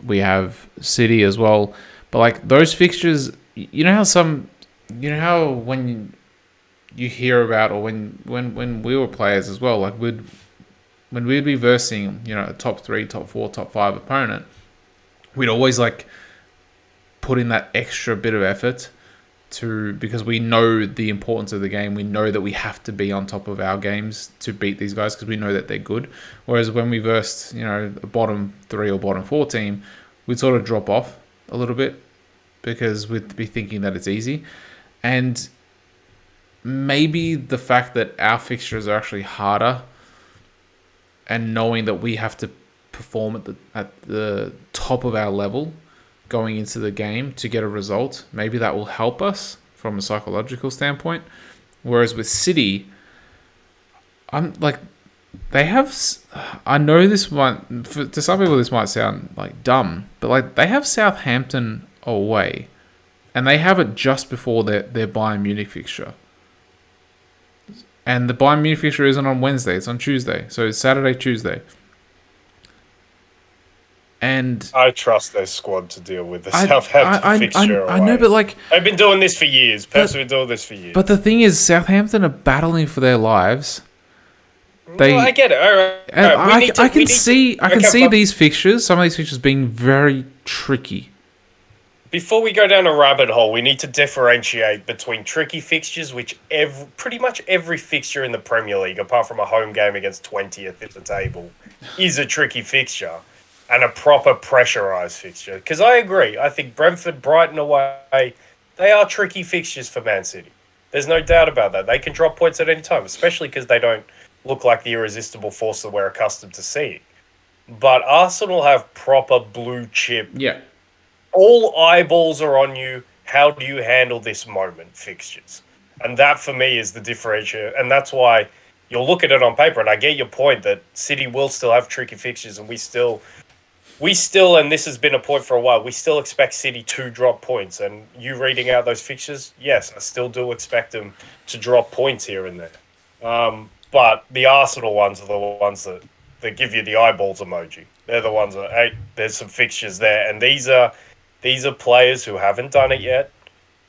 we have City as well. But like those fixtures, you know how when you hear about, or when we were players as well, like when we'd be versing, a top 3, top 4, top 5 opponent, we'd always like put in that extra bit of effort because we know the importance of the game. We know that we have to be on top of our games to beat these guys because we know that they're good. Whereas when we versed, a bottom 3 or bottom 4 team, we'd sort of drop off a little bit because we'd be thinking that it's easy. And maybe the fact that our fixtures are actually harder and knowing that we have to perform at the top of our level going into the game to get a result, maybe that will help us from a psychological standpoint. Whereas with City, I'm like, they have, I know this might, to some people this might sound like dumb, but like they have Southampton away and they have it just before their Bayern Munich fixture. And the Bayern Munich fixture isn't on Wednesday, it's on Tuesday. So it's Saturday, Tuesday. And I trust their squad to deal with the Southampton fixture. I know, but like they've been doing this for years. Pep's been doing this for years. But the thing is, Southampton are battling for their lives. I get it. All right. And I can see these fixtures, some of these fixtures being very tricky. Before we go down a rabbit hole, we need to differentiate between tricky fixtures, which pretty much every fixture in the Premier League, apart from a home game against 20th at the table, is a tricky fixture, and a proper pressurised fixture. Because I agree. I think Brentford, Brighton away, they are tricky fixtures for Man City. There's no doubt about that. They can drop points at any time, especially because they don't look like the irresistible force that we're accustomed to seeing. But Arsenal have proper blue chip. Yeah. All eyeballs are on you. How do you handle this moment fixtures? And that for me is the differentiator. And that's why you'll look at it on paper. And I get your point that City will still have tricky fixtures. And we still, and this has been a point for a while, we still expect City to drop points. And you reading out those fixtures, yes, I still do expect them to drop points here and there. But the Arsenal ones are the ones that give you the eyeballs emoji. They're the ones that, hey, there's some fixtures there. And these are players who haven't done it yet.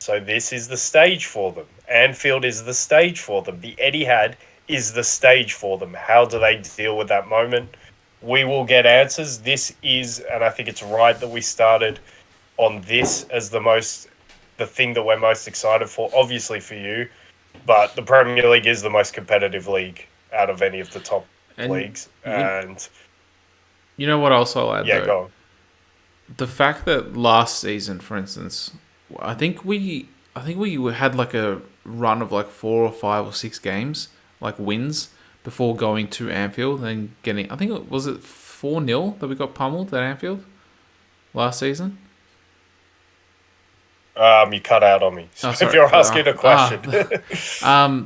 So this is the stage for them. Anfield is the stage for them. The Etihad is the stage for them. How do they deal with that moment? We will get answers. This is, and I think it's right that we started on this as the thing that we're most excited for, obviously for you, but the Premier League is the most competitive league out of any of the top And leagues. you, And you know what else I'll add yeah, though? go on. The fact that last season, for instance, I think we had like a run of like 4 or 5 or 6 games, like wins, before going to Anfield and getting. I think was it 4-0 that we got pummeled at Anfield last season. You cut out on me. Oh, So if sorry. you're asking a question,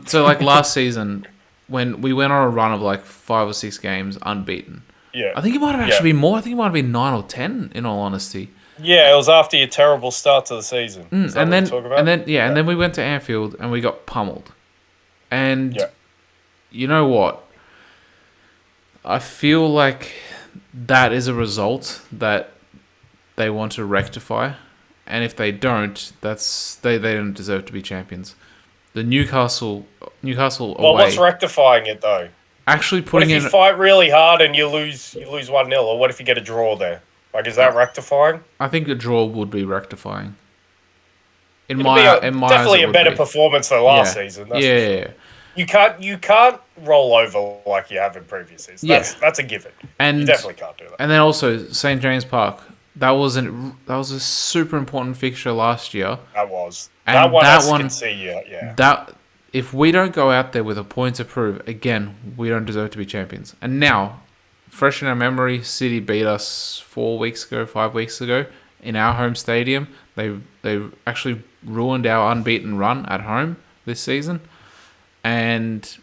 So like last season, when we went on a run of like 5 or 6 games unbeaten, yeah, I think it might have yeah, actually been more. I think it might have been 9 or 10. In all honesty, yeah. It was after your terrible start to the season. Is that and what you're then talking and about? then yeah, and Yeah, then we went to Anfield and we got pummeled. And yeah. you know what? I feel like that is a result that they want to rectify, and if they don't, they don't deserve to be champions. The Newcastle Well, what's away rectifying it though? actually What putting if you in. fight really hard and you lose 1-0, or what if you get a draw there? Like, is that rectifying? I think a draw would be rectifying. In It'll be my eyes, definitely it a would better be. performance than last Yeah, season. That's yeah, for yeah, sure. yeah. You can't roll over like you have in previous seasons. Yeah. That's a given. You And definitely can't do that. and then also St James Park. That was a super important fixture last year, That and one I that can one see. Yeah, yeah. that if we don't go out there with a point to prove, again, we don't deserve to be champions. And now, fresh in our memory, City beat us 4 weeks ago, 5 weeks ago, in our home stadium. They actually ruined our unbeaten run at home this season, and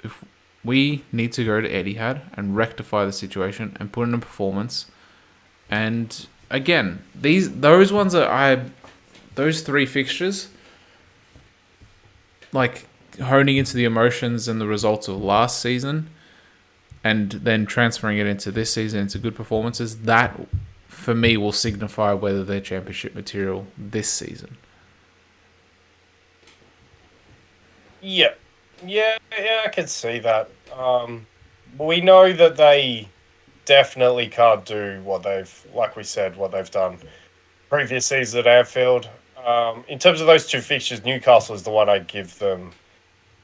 if we need to go to Etihad and rectify the situation and put in a performance. And again, those three fixtures, like honing into the emotions and the results of last season, and then transferring it into this season into good performances, that for me will signify whether they're championship material this season. Yeah, yeah. I can see that. We know that they definitely can't do like we said, what they've done previous season at Anfield. In terms of those two fixtures, Newcastle is the one I give them.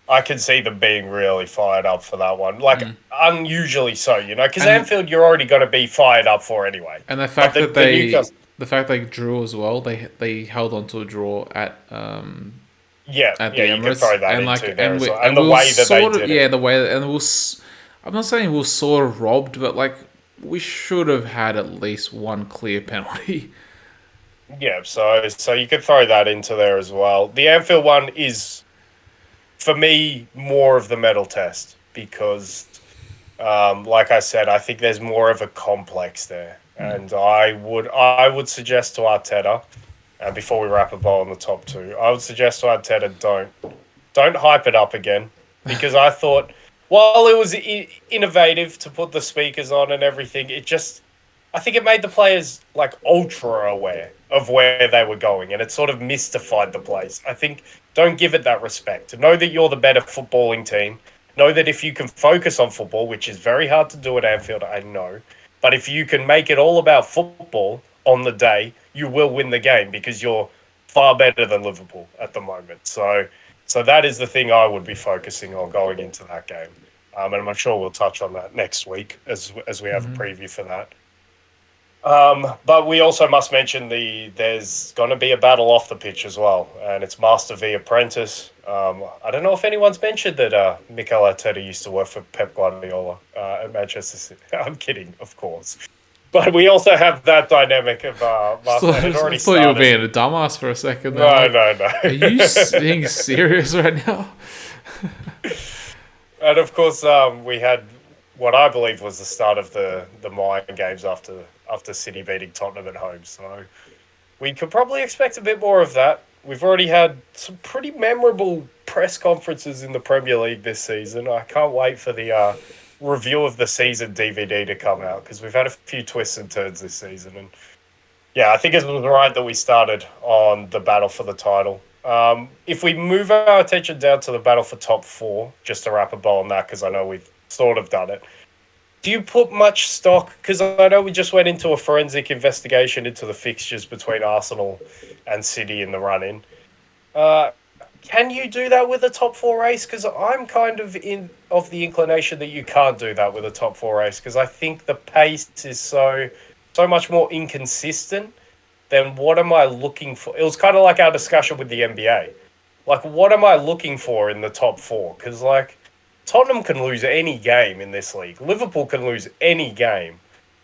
I can see them being really fired up for that one, like unusually so, because And Anfield you're already going to be fired up for anyway. and the But fact that the Newcastle, the fact they drew as well, they held on to a draw yeah, at yeah, the you can Emirates, throw that and into like there as well, and we the were way that they sort of, did it. yeah, the way, and I'm not saying we were sort of robbed, but like we should have had at least one clear penalty. Yeah, so you could throw that into there as well. The Anfield one is, for me, more of the medal test because, like I said, I think there's more of a complex there, and I would suggest to Arteta, before we wrap up on the top two, I would suggest to Arteta don't hype it up again because I thought while it was innovative to put the speakers on and everything, I think it made the players like ultra aware of where they were going, and it sort of mystified the place. I think don't give it that respect. Know that you're the better footballing team. Know that if you can focus on football, which is very hard to do at Anfield, I know, but if you can make it all about football on the day, you will win the game because you're far better than Liverpool at the moment. So that is the thing I would be focusing on going into that game. And I'm sure we'll touch on that next week as we have a preview for that. But we also must mention there's going to be a battle off the pitch as well, and it's Master v Apprentice. I don't know if anyone's mentioned that Mikel Arteta used to work for Pep Guardiola at Manchester City. I'm kidding, of course. But we also have that dynamic of Master, and it I already thought you were started. being a dumbass for a second. There, No, like, no, no. are you being serious right now? And of course, we had what I believe was the start of the mind games after City beating Tottenham at home. So we could probably expect a bit more of that. We've already had some pretty memorable press conferences in the Premier League this season. I can't wait for the review of the season DVD to come out because we've had a few twists and turns this season, and Yeah, I think it was right that we started on the battle for the title. If we move our attention down to the battle for top four, just to wrap a bow on that, because I know we've sort of done it. Do you put much stock? Because I know we just went into a forensic investigation into the fixtures between Arsenal and City in the run-in. Uh, can you do that with a top four race? Because I'm kind of the inclination that you can't do that with a top four race because I think the pace is so much more inconsistent. Then what am I looking for? It was kind of like our discussion with the NBA. Like, what am I looking for in the top four? Because like Tottenham can lose any game in this league. Liverpool can lose any game.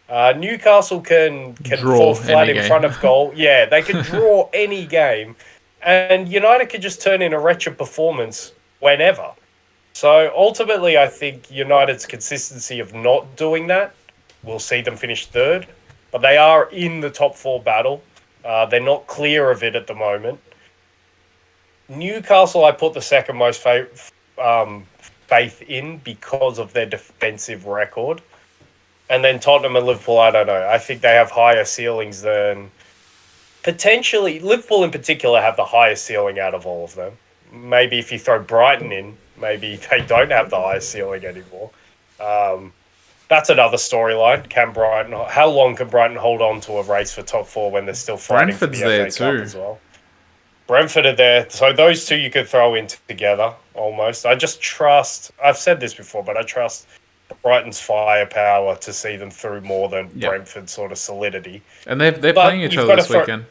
Newcastle can fall Draw flat any in front game. of goal. Yeah, they could draw any game, and United could just turn in a wretched performance whenever. So ultimately, I think United's consistency of not doing that will see them finish third, but they are in the top four battle. They're not clear of it at the moment. Newcastle, I put the second most faith in because of their defensive record. And then Tottenham and Liverpool, I don't know. I think they have higher ceilings than potentially Liverpool in particular have the highest ceiling out of all of them. Maybe if you throw Brighton in, maybe they don't have the highest ceiling anymore. That's another storyline. How long can Brighton hold on to a race for top four when they're still fighting for the Brentford's there FA Cup too. as well? Brentford are there. So those two you could throw in together almost. I just trust, I've said this before, but I trust Brighton's firepower to see them through more than Yep. Brentford's sort of solidity. And they're But playing each you've other got this to throw, weekend.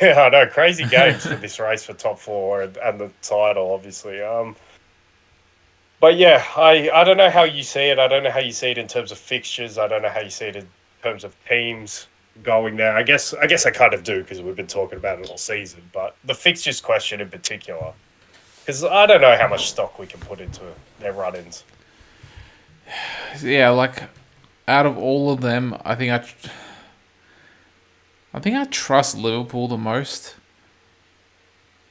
yeah, I know, crazy games for this race for top four and the title, obviously. But yeah, I don't know how you see it. I don't know how you see it in terms of fixtures. I don't know how you see it in terms of teams going there. I guess I kind of do because we've been talking about it all season. But the fixtures question in particular, because I don't know how much stock we can put into their run-ins. Yeah, like out of all of them, I think I trust Liverpool the most.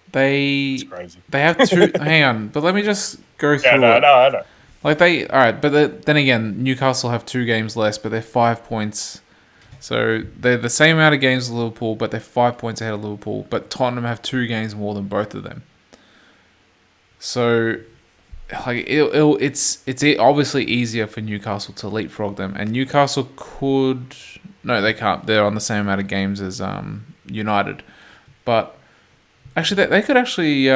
It's They crazy. they have two. Hang on, but let me just go Yeah, through no, it. no, I know. Like all right, but then again, Newcastle have 2 games less, but they're 5 points. So they're the same amount of games as Liverpool, but they're 5 points ahead of Liverpool. But Tottenham have 2 games more than both of them. So like it's obviously easier for Newcastle to leapfrog them, and Newcastle could no, they can't. They're on the same amount of games as United, but actually they could actually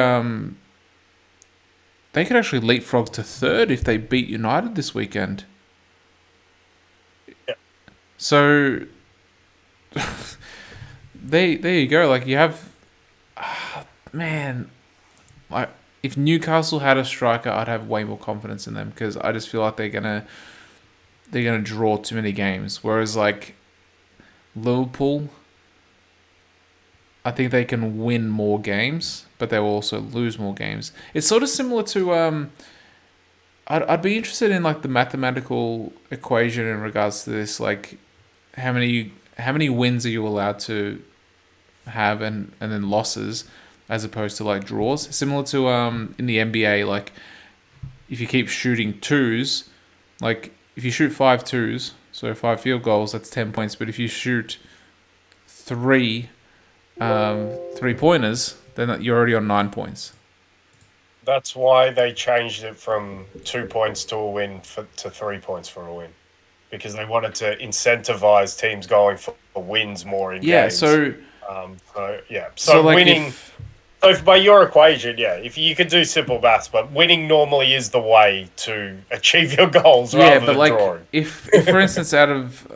leapfrog to third if they beat United this weekend. Yeah. So there you go. Like you have, man, like if Newcastle had a striker, I'd have way more confidence in them because I just feel like they're gonna draw too many games. Whereas like Liverpool, I think they can win more games, but they will also lose more games. It's sort of similar to I'd be interested in like the mathematical equation in regards to this, like how many wins are you allowed to have and then losses as opposed to like draws. Similar to in the NBA, like if you keep shooting twos, like if you shoot 5 twos, so 5 field goals, that's 10 points. But if you shoot three 3 pointers, then you're already on 9 points. That's why they changed it from 2 points to a win to 3 points for a win. Because they wanted to incentivize teams going for wins more in Yeah, games. so Yeah. so like winning. So by your equation, yeah, if you could do simple maths, but winning normally is the way to achieve your goals yeah, rather but than like drawing. if for instance out of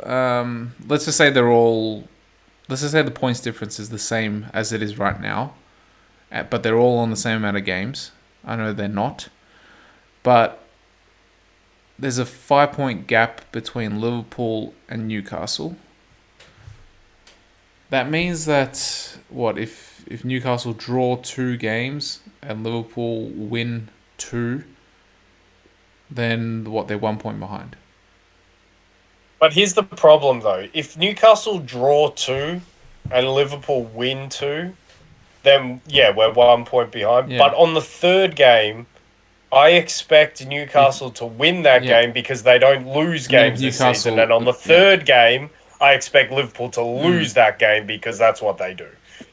let's just say the points difference is the same as it is right now, but they're all on the same amount of games. I know they're not, but there's a 5 point gap between Liverpool and Newcastle. That means that if Newcastle draw 2 games and Liverpool win 2, then they're 1 point behind. But here's the problem, though. If Newcastle draw 2 and Liverpool win 2, then, yeah, we're 1 point behind. Yeah. But on the third game, I expect Newcastle to win that game because they don't lose games this season. And on the third game, I expect Liverpool to lose that game because that's what they do.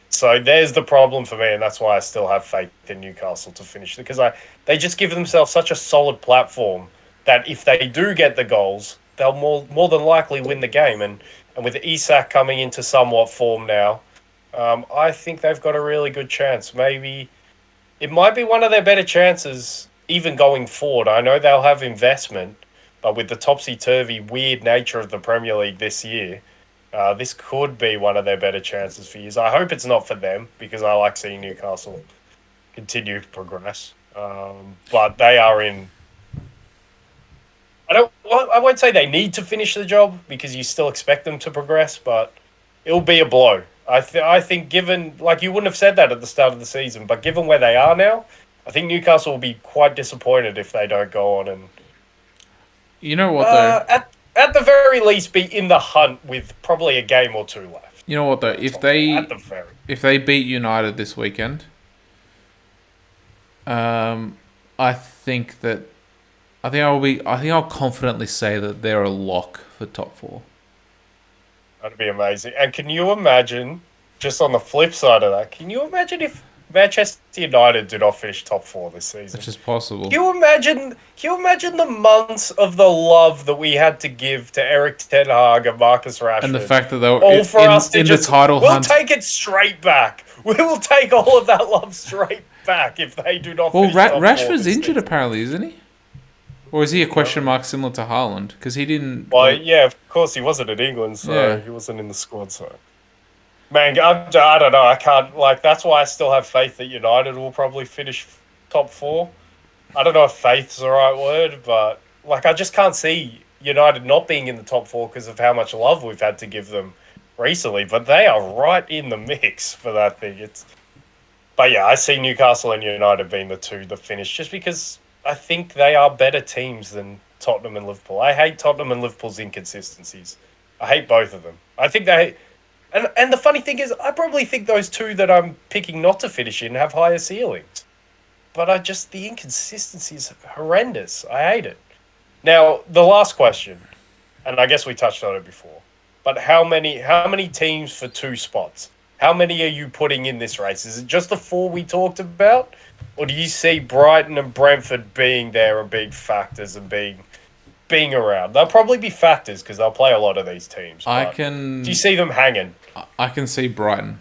So there's the problem for me, and that's why I still have faith in Newcastle to finish, because they just give themselves such a solid platform that if they do get the goals, they'll more than likely win the game. And with Isak coming into somewhat form now, I think they've got a really good chance. Maybe it might be one of their better chances even going forward. I know they'll have investment, but with the topsy-turvy, weird nature of the Premier League this year, this could be one of their better chances for years. I hope it's not for them, because I like seeing Newcastle continue to progress. But they are in... I won't say they need to finish the job, because you still expect them to progress, but it'll be a blow. I think given... Like, you wouldn't have said that at the start of the season, but given where they are now, I think Newcastle will be quite disappointed if they don't go on and... You know what, though? At the very least, be in the hunt with probably a game or two left. You know what, though? If they beat United this weekend, I think I'll confidently say that they're a lock for top 4. That'd be amazing. And can you imagine, just on the flip side of that, can you imagine if Manchester United do not finish top 4 this season? Which is possible. Can you imagine the months of the love that we had to give to Eric Ten Hag and Marcus Rashford? And the fact that they were all for us to in just, the title we'll hunt. We'll take it straight back. We will take all of that love straight back if they do not finish top 4 Rashford's injured season. apparently, isn't he? Or is he a question mark similar to Haaland? Because he didn't... Well, yeah, of course he wasn't in England, so he wasn't in the squad, so... Man, I don't know. I can't... Like, that's why I still have faith that United will probably finish top 4. I don't know if faith's the right word, but... Like, I just can't see United not being in the top 4 because of how much love we've had to give them recently. But they are right in the mix for that thing. But yeah, I see Newcastle and United being the two that finish, just because I think they are better teams than Tottenham and Liverpool. I hate Tottenham and Liverpool's inconsistencies. I hate both of them. I think they... And the funny thing is, I probably think those two that I'm picking not to finish in have higher ceilings. But the inconsistency is horrendous. I hate it. Now, the last question, and I guess we touched on it before, but how many teams for 2 spots? How many are you putting in this race? Is it just the 4 we talked about? Or do you see Brighton and Brentford being there and being factors and being around? They'll probably be factors because they'll play a lot of these teams. Do you see them hanging? I can see Brighton.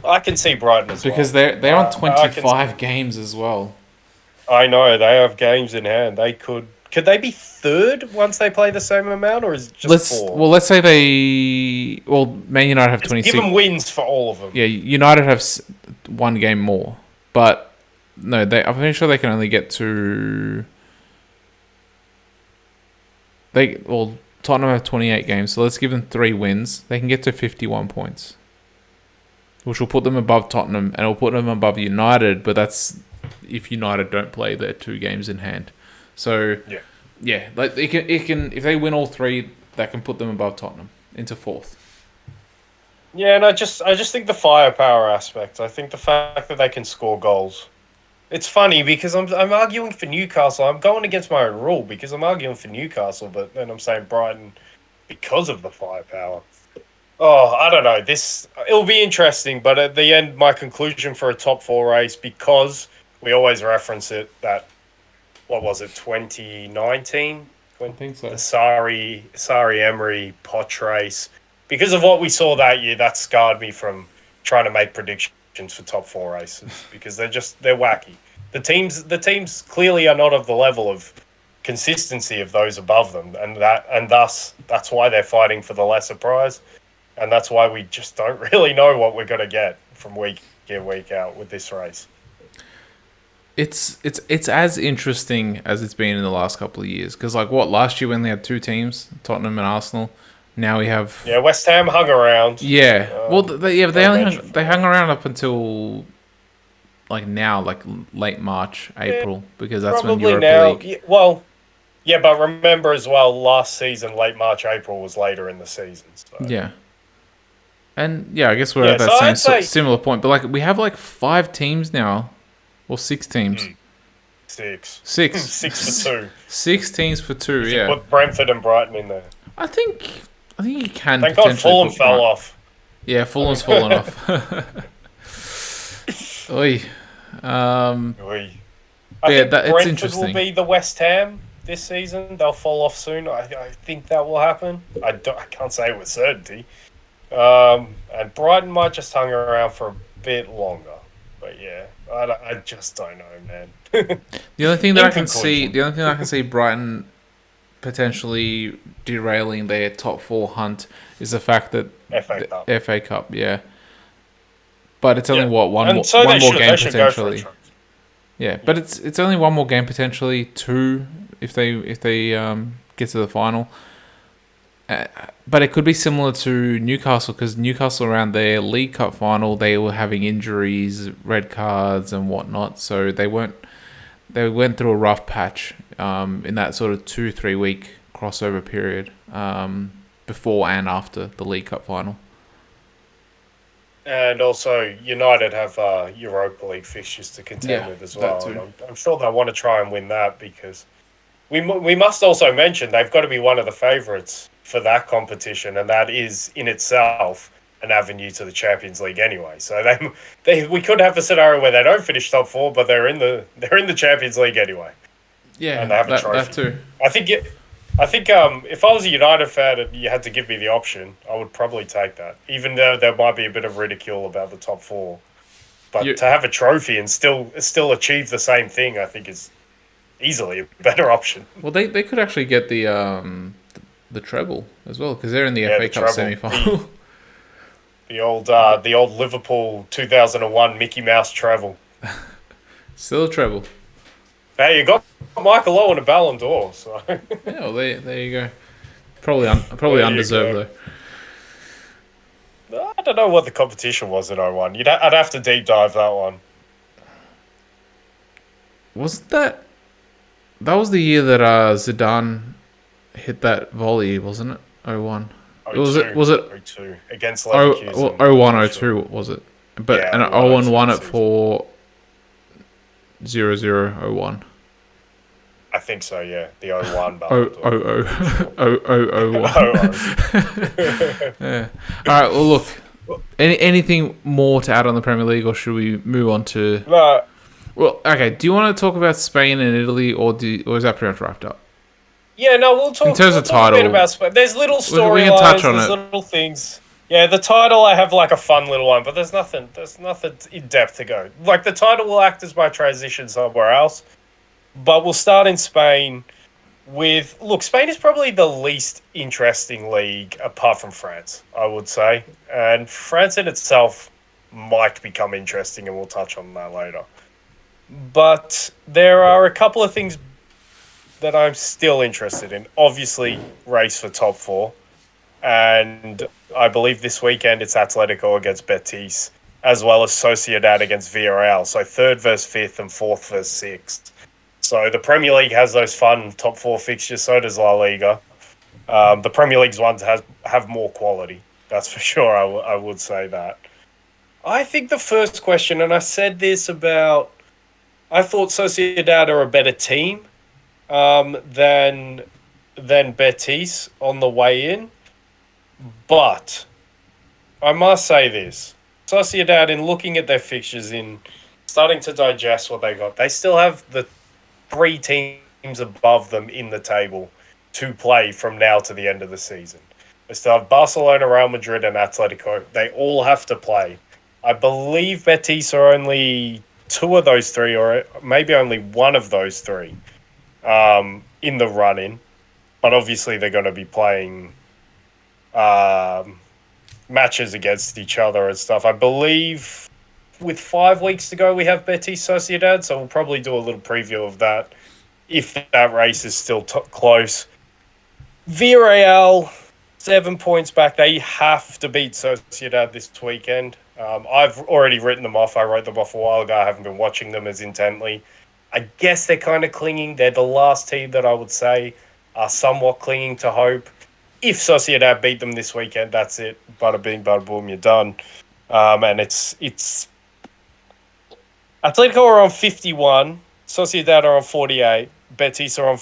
I can see Brighton as well. Because they're on 25 games as well. I know, they have games in hand. They could they be third once they play the same amount, or is it just 4? Well, let's say Man United have 26. Give them wins for all of them. Yeah, United have 1 game more. But, no, I'm pretty sure they can only get to... Tottenham have 28 games, so let's give them 3 wins. They can get to 51 points, which will put them above Tottenham, and it'll put them above United, but that's if United don't play their 2 games in hand. So, like it can if they win all 3, that can put them above Tottenham into 4th. Yeah, and I just think the firepower aspect. I think the fact that they can score goals. It's funny because I'm arguing for Newcastle. I'm going against my own rule because I'm arguing for Newcastle, but then I'm saying Brighton because of the firepower. Oh, I don't know. It'll be interesting, but at the end, my conclusion for a top 4 race, because we always reference it, that, what was it, 2019? I think so. The Sarri Emery Poch race. Because of what we saw that year, that scarred me from trying to make predictions for top 4 races, because they're wacky. The teams clearly are not of the level of consistency of those above them, and thus that's why they're fighting for the lesser prize, and that's why we just don't really know what we're going to get from week in, week out with this race. It's as interesting as it's been in the last couple of years, because last year when they had 2 teams, Tottenham and Arsenal. Now we have... Yeah, West Ham hung around. Yeah. They hung around up until now, late March, April, because that's when Europa League... Yeah, well, yeah, but remember as well, last season, late March, April was later in the season. So. Yeah. And, I guess we're at that similar point. But, we have, 5 teams now. Or 6 teams. 6. 6. 6 for 2. 6 teams for 2, you put Brentford and Brighton in there. I think I think you can Thank God potentially Fulham put fell Brighton. off. Yeah, Fulham's fallen off. Oi. Oi. But I yeah, think it's Brentford will interesting. be the West Ham this season. They'll fall off soon. I think that will happen. I can't say it with certainty. And Brighton might just hang around for a bit longer. But yeah, I just don't know, man. The only thing that In I can see, conclusion, the only thing I can see Brighton potentially derailing their top four hunt is the fact that FA the Cup. FA Cup, yeah. But it's only Yeah, what and so one they more should. game They should go for a potentially. trophy. Yeah, but it's only one more game potentially, two if they get to the final. But it could be similar to Newcastle because Newcastle around their League Cup final they were having injuries, red cards, and whatnot. So they went through a rough patch in that sort of 2-3 week crossover period before and after the League Cup final. And also, United have Europa League fixtures to contend Yeah, with as that well. too. And I'm sure they want to try and win that because we must also mention they've got to be one of the favourites for that competition, and that is in itself an avenue to the Champions League anyway. So we could have a scenario where they don't finish top four, but they're in the Champions League anyway, and Yeah, they have a that trophy. too. I think if I was a United fan and you had to give me the option, I would probably take that. Even though there might be a bit of ridicule about the top four, but You, to have a trophy and still achieve the same thing, I think is easily a better option. well, they could actually get the treble as well because they're in the Yeah, FA the Cup treble, semi final. the old Liverpool 2001 Mickey Mouse treble. Still a treble. Hey, you got Michael Owen a Ballon d'Or, so Yeah, well, there you go. Probably there you undeserved go. though. I don't know what the competition was in 01. I'd have to deep dive that one. Wasn't that? That was the year that Zidane hit that volley, wasn't it? 01. Was it? 02, Was it? 02 against Oh, Leverkusen. well, I'm 01, pretty 02 sure. was it? But Yeah, and 01, 01 won it season. for 0001. I think so. Yeah, the 01 Oh, Ballon d'Or. 0001. Yeah. All right. Well, look. Anything more to add on the Premier League, or should we move on to? No, Well, okay. Do you want to talk about Spain and Italy, or is that pretty much wrapped up? yeah, no, we'll talk. In terms We'll of talk a bit title, about Spain. There's little we can touch storylines. on There's it. little things. Yeah, the title I have like a fun little one, but there's nothing. There's nothing in depth to go. Like the title will act as my transition somewhere else, but we'll start in Spain. Spain is probably the least interesting league apart from France, I would say, and France in itself might become interesting, and we'll touch on that later. But there are a couple of things that I'm still interested in. Obviously, race for top four. And I believe this weekend it's Atletico against Betis, as well as Sociedad against Villarreal. So third versus fifth and fourth versus sixth. So the Premier League has those fun top four fixtures. So does La Liga. The Premier League's ones have more quality. That's for sure. I would say that. I think the first question, and I said this about, I thought Sociedad are a better team than Betis on the way in. But I must say this. Sociedad, in looking at their fixtures, in starting to digest what they got, they still have the three teams above them in the table to play from now to the end of the season. They still have Barcelona, Real Madrid, and Atletico. They all have to play. I believe Betis are only two of those three, or maybe only one of those three in the run-in. But obviously they're going to be playing matches against each other and stuff. I believe with 5 weeks to go, we have Betis Sociedad, so we'll probably do a little preview of that if that race is still close. Villarreal, 7 points back. They have to beat Sociedad this weekend. I've already written them off. I wrote them off a while ago. I haven't been watching them as intently. I guess they're kind of clinging. They're the last team that I would say are somewhat clinging to hope. If Sociedad beat them this weekend, that's it. Bada bing, bada boom, you're done. And it's Atletico are on 51, Sociedad are on 48, Betis are on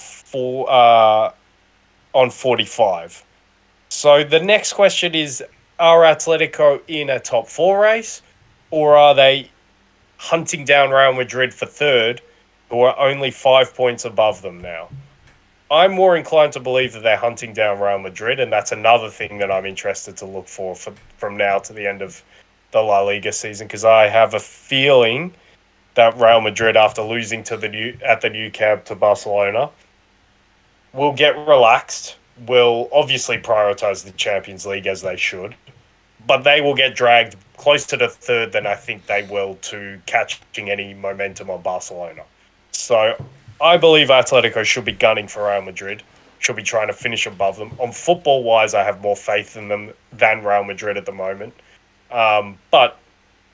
45. So the next question is, are Atletico in a top four race, or are they hunting down Real Madrid for third, who are only 5 points above them now? I'm more inclined to believe that they're hunting down Real Madrid, and that's another thing that I'm interested to look for from now to the end of the La Liga season, because I have a feeling that Real Madrid, after losing to the new camp to Barcelona, will get relaxed, will obviously prioritise the Champions League as they should, but they will get dragged closer to third than I think they will to catching any momentum on Barcelona. So I believe Atletico should be gunning for Real Madrid, should be trying to finish above them. On football-wise, I have more faith in them than Real Madrid at the moment. But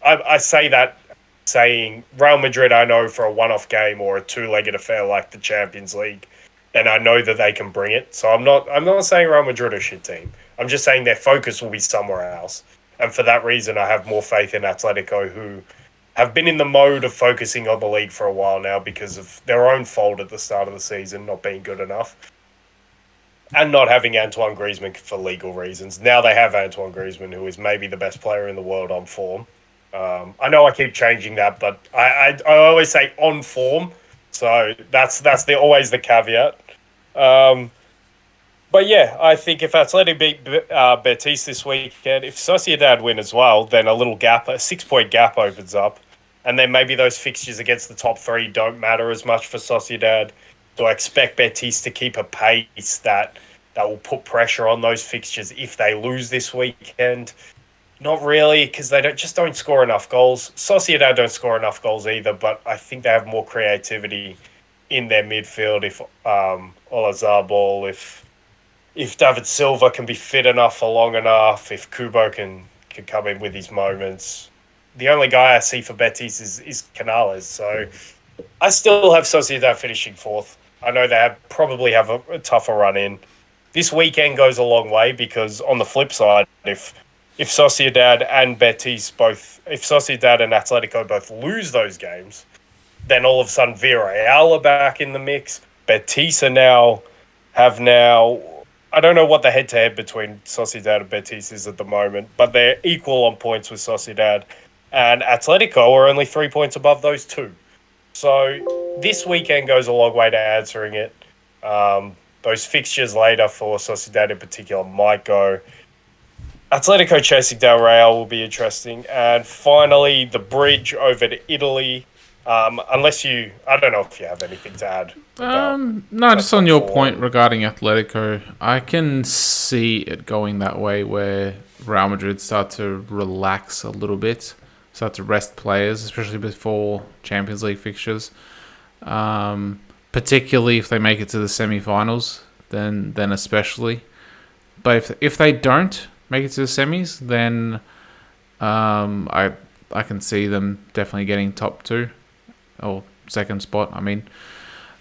I say that saying Real Madrid, I know for a one-off game or a two-legged affair like the Champions League, and I know that they can bring it. So I'm not saying Real Madrid are a shit team. I'm just saying their focus will be somewhere else. And for that reason, I have more faith in Atletico, who have been in the mode of focusing on the league for a while now because of their own fault at the start of the season, not being good enough, and not having Antoine Griezmann for legal reasons. Now they have Antoine Griezmann, who is maybe the best player in the world on form. I know I keep changing that, but I always say on form, so that's always the caveat. But yeah, I think if Atleti beat Betis this weekend, if Sociedad win as well, then a 6-point gap opens up. And then maybe those fixtures against the top three don't matter as much for Sociedad. So I expect Betis to keep a pace that will put pressure on those fixtures if they lose this weekend. Not really, because they don't score enough goals. Sociedad don't score enough goals either, but I think they have more creativity in their midfield if Olazabal, if David Silva can be fit enough for long enough, if Kubo can come in with his moments. The only guy I see for Betis is Canales, so I still have Sociedad finishing fourth. I know they probably have a tougher run in. This weekend goes a long way because on the flip side, if Sociedad and Atletico both lose those games, then all of a sudden Villarreal are back in the mix. Betis have now. I don't know what the head-to-head between Sociedad and Betis is at the moment, but they're equal on points with Sociedad, and Atletico are only 3 points above those two. So this weekend goes a long way to answering it. Those fixtures later for Sociedad in particular might go. Atletico chasing down Real will be interesting. And finally, the bridge over to Italy. I don't know if you have anything to add. No, just on your point regarding Atletico, I can see it going that way where Real Madrid start to relax a little bit, start to rest players, especially before Champions League fixtures. Particularly if they make it to the semi-finals, then especially. But if they don't make it to the semis, then I can see them definitely getting top two. Or second spot, I mean.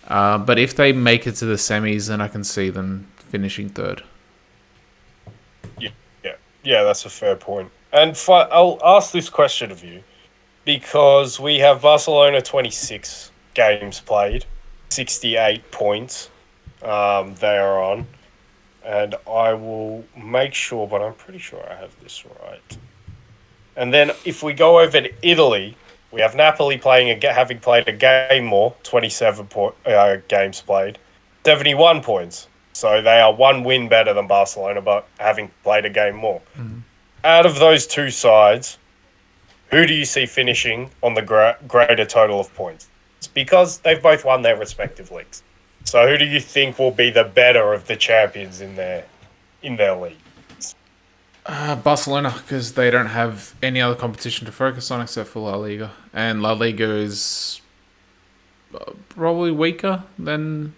But if they make it to the semis, then I can see them finishing third. Yeah, that's a fair point. And I'll ask this question of you, because we have Barcelona 26 games played, 68 points they are on. And I will make sure, but I'm pretty sure I have this right. And then if we go over to Italy, we have Napoli having played a game more, 27 games played, 71 points. So they are one win better than Barcelona, but having played a game more. Mm-hmm. Out of those two sides, who do you see finishing on the greater total of points? It's because they've both won their respective leagues. So who do you think will be the better of the champions in their league? Barcelona, because they don't have any other competition to focus on except for La Liga. And La Liga is probably weaker than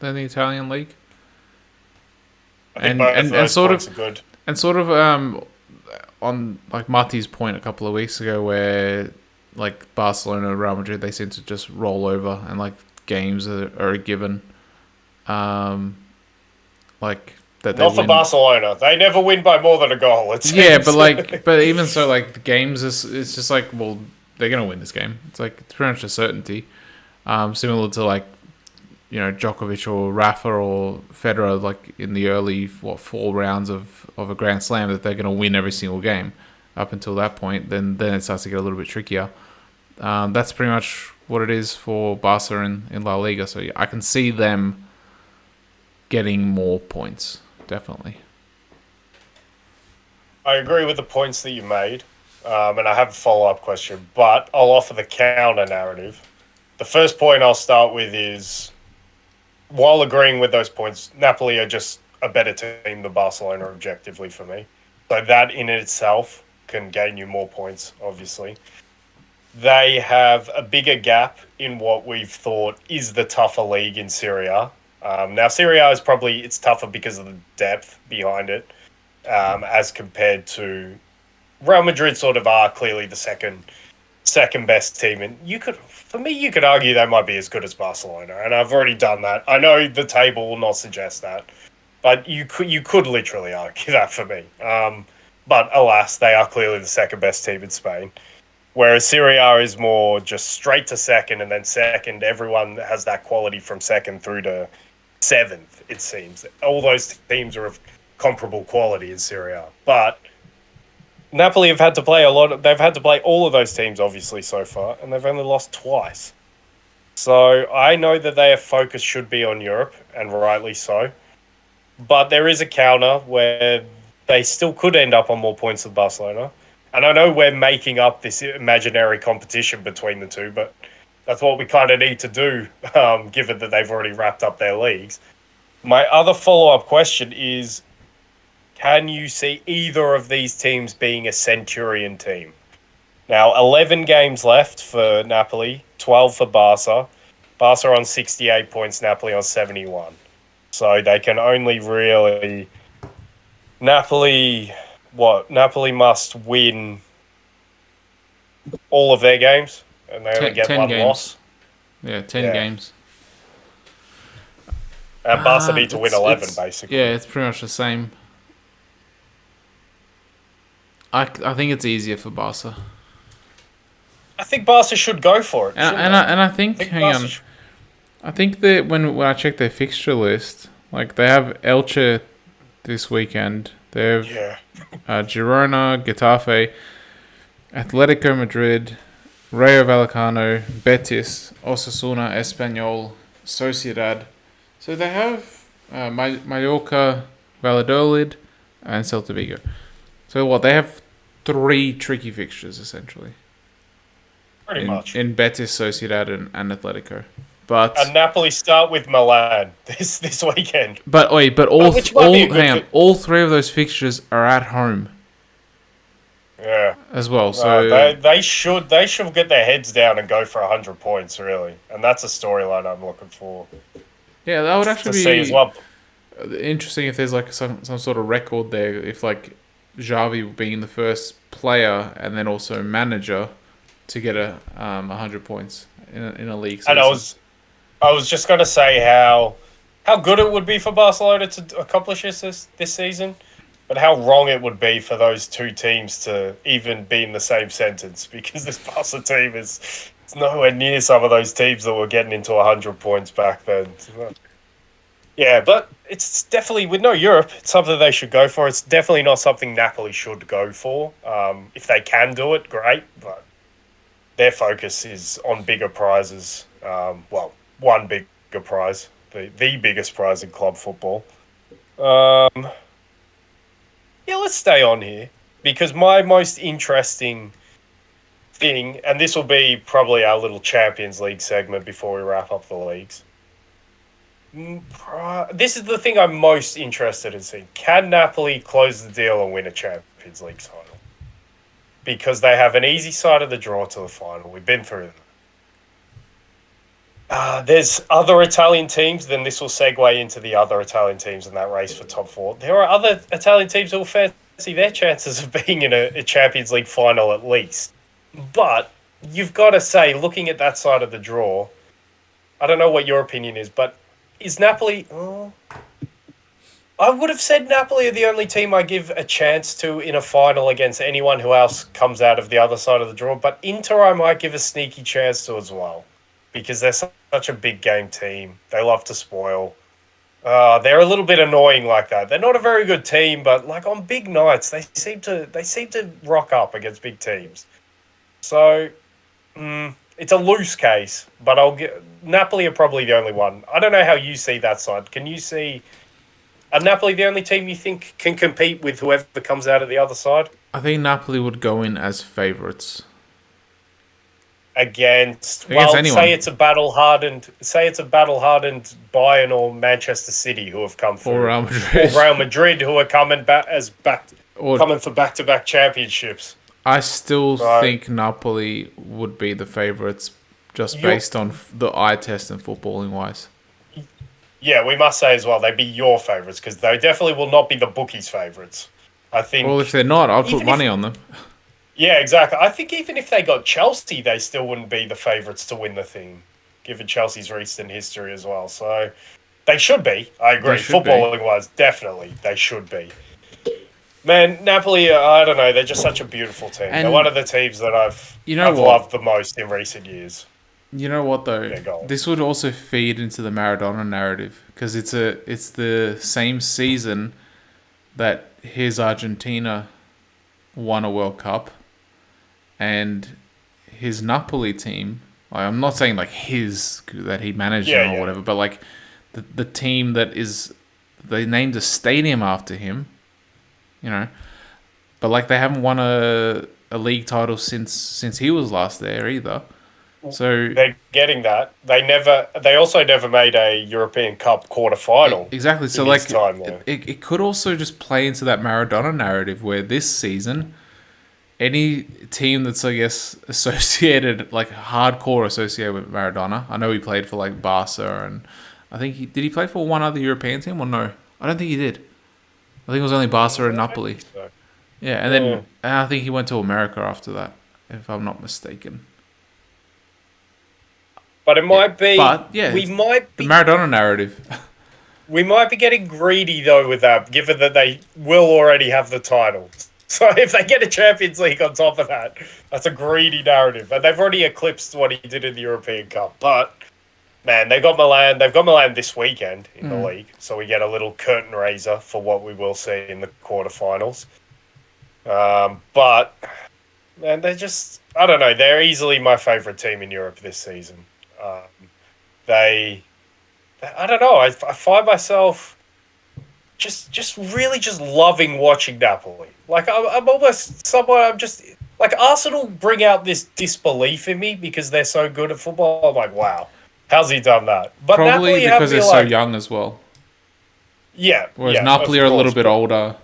the Italian league. And sort of good. And sort of on like Marty's point a couple of weeks ago, where like Barcelona and Real Madrid, they seem to just roll over and like games are a given. Like that they not for win. Barcelona. They never win by more than a goal. It seems. but even so, like the games it's just like, well, they're gonna win this game. It's like it's pretty much a certainty. Similar to like Djokovic or Rafa or Federer, like in the early 4 rounds of a Grand Slam, that they're going to win every single game. Up until that point, then it starts to get a little bit trickier. That's pretty much what it is for Barca in La Liga. So yeah, I can see them getting more points, definitely. I agree with the points that you made, and I have a follow-up question, but I'll offer the counter narrative. The first point I'll start with is, while agreeing with those points, Napoli are just a better team than Barcelona objectively for me. So that in itself can gain you more points, obviously. They have a bigger gap in what we've thought is the tougher league in Serie A. Now, Serie A is it's tougher because of the depth behind it, as compared to Real Madrid sort of are clearly the second best team. And you could argue they might be as good as Barcelona, and I've already done that. I know the table will not suggest that, but you could literally argue that for me. But alas, they are clearly the second best team in Spain. Whereas Serie A is more just straight to second, and then second, everyone has that quality from second through to seventh, it seems. All those teams are of comparable quality in Serie A. But Napoli have had to play they've had to play all of those teams, obviously, so far, and they've only lost twice. So I know that their focus should be on Europe, and rightly so. But there is a counter where they still could end up on more points than Barcelona. And I know we're making up this imaginary competition between the two, but that's what we kind of need to do, given that they've already wrapped up their leagues. My other follow-up question is, can you see either of these teams being a Centurion team? Now, 11 games left for Napoli, 12 for Barca. Barca on 68 points, Napoli on 71. So they can only really... Napoli must win all of their games, and they only get 1 loss. Yeah, 10 games. And Barca need to win 11, basically. Yeah, it's pretty much the same. I think it's easier for Barca. I think Barca should go for it. I think I think that when I check their fixture list, like they have Elche this weekend. They have Girona, Getafe, Atletico Madrid, Rayo Vallecano, Betis, Osasuna, Espanyol, Sociedad. So they have Mallorca, Valladolid, and Celta Vigo. So they have 3 tricky fixtures, essentially. Pretty much. In Betis, Sociedad, and Atletico. And Napoli start with Milan this weekend. But all 3 of those fixtures are at home. Yeah. As well. So they should get their heads down and go for 100 points, really. And that's a storyline I'm looking for. Yeah, that would actually be as well. Interesting if there's like some sort of record there. If like Xavi being the first player and then also manager to get 100 points in a league season. And I was just going to say how good it would be for Barcelona to accomplish this season, but how wrong it would be for those two teams to even be in the same sentence, because this Barca team it's nowhere near some of those teams that were getting into 100 points back then. Yeah, but it's definitely, with no Europe, it's something they should go for. It's definitely not something Napoli should go for. If they can do it, great, but their focus is on bigger prizes. One bigger prize, the biggest prize in club football. Let's stay on here, because my most interesting thing, and this will be probably our little Champions League segment before we wrap up the leagues. This is the thing I'm most interested in seeing. Can Napoli close the deal and win a Champions League title? Because they have an easy side of the draw to the final. We've been through them. There's other Italian teams, then this will segue into the other Italian teams in that race for top 4. There are other Italian teams who will fancy their chances of being in a Champions League final at least. But you've got to say, looking at that side of the draw, I don't know what your opinion is, but is Napoli... I would have said Napoli are the only team I give a chance to in a final against anyone who else comes out of the other side of the draw, but Inter I might give a sneaky chance to as well, because they're such a big game team. They love to spoil. They're a little bit annoying like that. They're not a very good team, but like on big nights, they seem to rock up against big teams. So it's a loose case, but I'll get Napoli are probably the only one. I don't know how you see that side. Can you see are Napoli the only team you think can compete with whoever comes out of the other side? I think Napoli would go in as favourites Against against well, anyone, say it's a battle hardened Bayern or Manchester City who have come or through, Real or Madrid. Real Madrid who are Or coming for back to back championships. I still So think Napoli would be the favourites, just you based on the eye test and footballing wise. yeah, we must say as well they'd be your favourites because they definitely will not be the bookies' favourites. I Well, if think they're not, I'll put even if money on them. yeah, exactly. I think even if they got Chelsea, they still wouldn't be the favourites to win the thing, given Chelsea's recent history as well. So they should be. I They agree. should be. Footballing wise, definitely they should be. Man, Napoli, I don't know. They're just such a beautiful team. They're one And of the teams that I've you know I've what? loved the most in recent years. You know what though? Their goal. This would also feed into the Maradona narrative because it's the same season that his Argentina won a World Cup and his Napoli team. Like, I'm not saying like his that he managed Yeah, them or yeah. whatever, but like the team that is they named a stadium after him. You know, but like they haven't won a league title since he was last there either. So They're getting that. They also never made a European Cup quarter final exactly. So in his like time there. it could also just play into that Maradona narrative where this season any team that's I guess associated like hardcore associated with Maradona. I know he played for like Barca and I think he play for one other European team or no? I don't think he did. I think it was only Barca and I don't Napoli. think so. Yeah, and Yeah. then I think he went to America after that, if I'm not mistaken. But it Yeah, might be but yeah, we it's might the be Maradona narrative. we might be getting greedy though with that, given that they will already have the title. So if they get a Champions League on top of that, that's a greedy narrative. And they've already eclipsed what he did in the European Cup. But man, they got Milan. They've got Milan this weekend in the league, so we get a little curtain raiser for what we will see in the quarterfinals. But man, they're just—I don't know. They're easily my favorite team in Europe this season. Um, they, I don't know. I find myself just really just loving watching Napoli. Like I'm almost someone. I'm just like Arsenal bring out this disbelief in me because they're so good at football. I'm like, wow, how's he done that? But Probably Napoli have because me they're so like, young as well. yeah, Whereas yeah, Napoli of are a little course, bit but older, a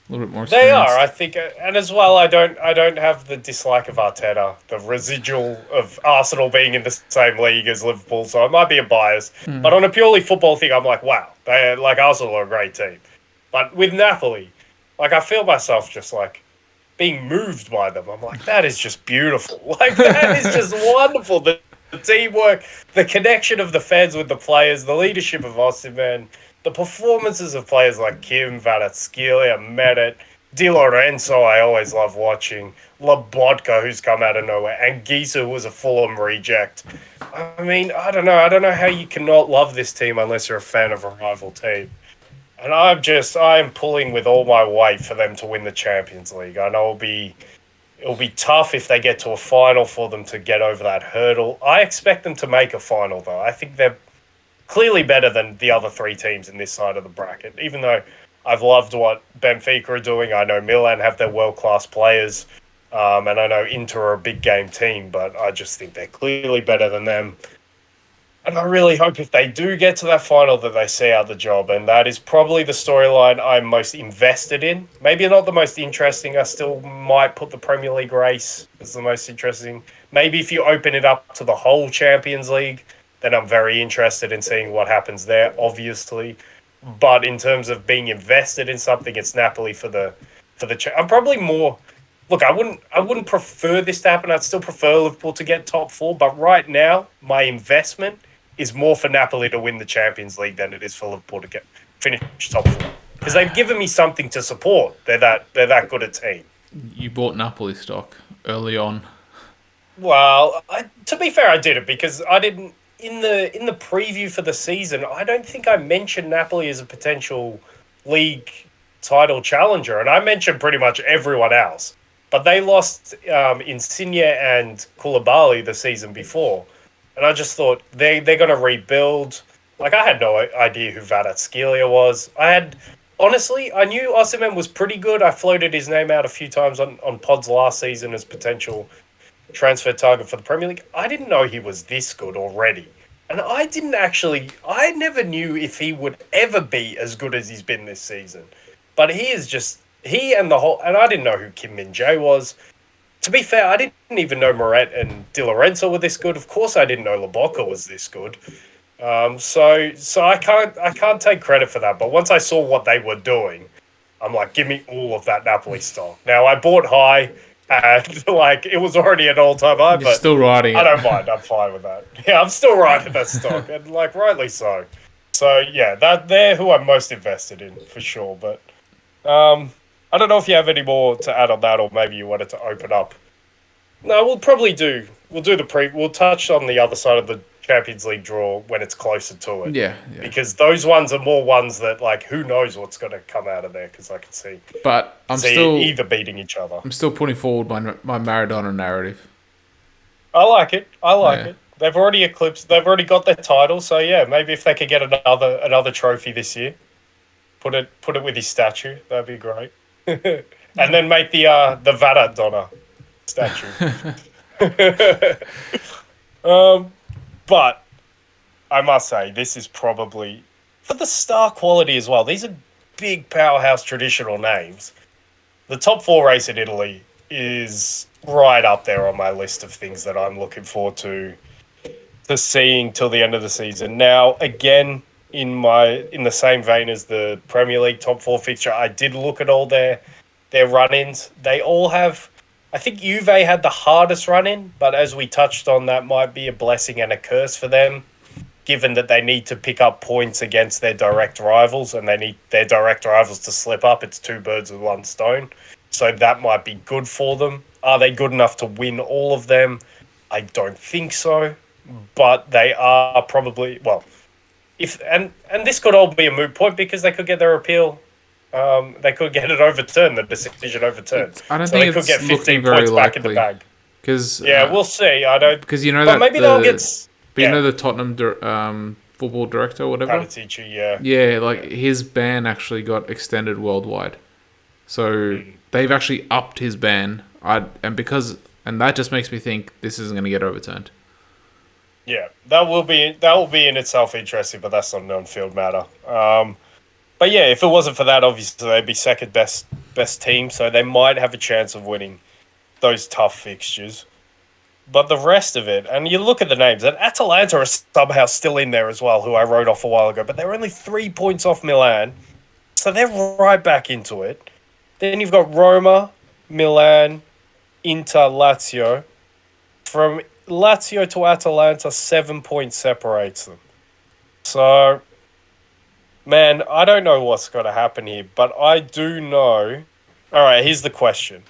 little bit more they are, I experienced. think, and as well, I don't have the dislike of Arteta, the residual of Arsenal being in the same league as Liverpool, so it might be a bias. But on a purely football thing, I'm like, wow, they like Arsenal are a great team. But with Napoli, like I feel myself just like being moved by them. I'm like, that is just beautiful. Like that is just wonderful. The teamwork, the connection of the fans with the players, the leadership of Osimhen, the performances of players like Kim, Varatskhelia, Merit, Di Lorenzo, I always love watching. Lobotka, who's come out of nowhere, and Gisa, who was a Fulham reject. I mean, I don't know. I don't know how you cannot love this team unless you're a fan of a rival team. And I am pulling with all my weight for them to win the Champions League. I know it'll be tough if they get to a final for them to get over that hurdle. I expect them to make a final though. I think they're clearly better than the other three teams in this side of the bracket. Even though I've loved what Benfica are doing, I know Milan have their world class players, and I know Inter are a big game team, but I just think they're clearly better than them. And I really hope if they do get to that final that they see out the job. And that is probably the storyline I'm most invested in. Maybe not the most interesting. I still might put the Premier League race as the most interesting. Maybe if you open it up to the whole Champions League, then I'm very interested in seeing what happens there, obviously. But in terms of being invested in something, it's Napoli I'm probably more. Look, I wouldn't prefer this to happen. I'd still prefer Liverpool to get top four. But right now, my investment is more for Napoli to win the Champions League than it is for Liverpool to get finish top four because they've given me something to support. They're that good a team. You bought Napoli stock early on. Well, to be fair, I did it because I didn't. in the preview for the season, I don't think I mentioned Napoli as a potential league title challenger, and I mentioned pretty much everyone else. But they lost Insigne and Koulibaly the season before, and I just thought they're going to rebuild. Like, I had no idea who Kvaratskhelia was. Honestly, I knew Osimhen was pretty good. I floated his name out a few times on pods last season as potential transfer target for the Premier League. I didn't know he was this good already. And I never knew if he would ever be as good as he's been this season. But he and I didn't know who Kim Min Jae was. To be fair, I didn't even know Moret and Di Lorenzo were this good. Of course, I didn't know Lobotka was this good. So I can't take credit for that. But once I saw what they were doing, I'm like, give me all of that Napoli stock. Now, I bought high, and like it was already an all-time high, but still riding it. I don't mind. I'm fine with that. Yeah, I'm still riding that stock, and like rightly so. So yeah, they're who I'm most invested in for sure. But I don't know if you have any more to add on that, or maybe you wanted to open up. No, we'll probably do. We'll touch on the other side of the Champions League draw when it's closer to it. Yeah. Because those ones are more ones that, like, who knows what's going to come out of there, because I can see. But I'm still either beating each other. I'm still putting forward my Maradona narrative. I like it. it. They've already got their title, so yeah, maybe if they could get another trophy this year, put it with his statue, that'd be great. And then make the Maradona statue. But I must say, this is probably, for the star quality as well, these are big powerhouse traditional names. The top four race in Italy is right up there on my list of things that I'm looking forward to seeing till the end of the season. Now, again, in the same vein as the Premier League top four fixture, I did look at all their run-ins. They all have, I think Juve had the hardest run-in, but as we touched on, that might be a blessing and a curse for them, given that they need to pick up points against their direct rivals, and they need their direct rivals to slip up. It's two birds with one stone. So that might be good for them. Are they good enough to win all of them? I don't think so, but they are probably, well, and this could all be a moot point because they could get their appeal. They could get it overturned, the decision overturned. I don't think they could get 15 points back in the bag. We'll see. I don't. Because you know that maybe they'll get. But you know the Tottenham football director or whatever? Teacher, yeah. Yeah, like his ban actually got extended worldwide. So they've actually upped his ban. And that just makes me think this isn't going to get overturned. Yeah, that will be in itself interesting, but that's not an on-field matter. But yeah, if it wasn't for that, obviously they'd be second best team, so they might have a chance of winning those tough fixtures. But the rest of it, and you look at the names, and Atalanta are somehow still in there as well, who I wrote off a while ago, but they're only 3 points off Milan, so they're right back into it. Then you've got Roma, Milan, Inter, Lazio. From Lazio to Atalanta, 7 points separates them. So, man, I don't know what's going to happen here, but I do know. All right, here's the question.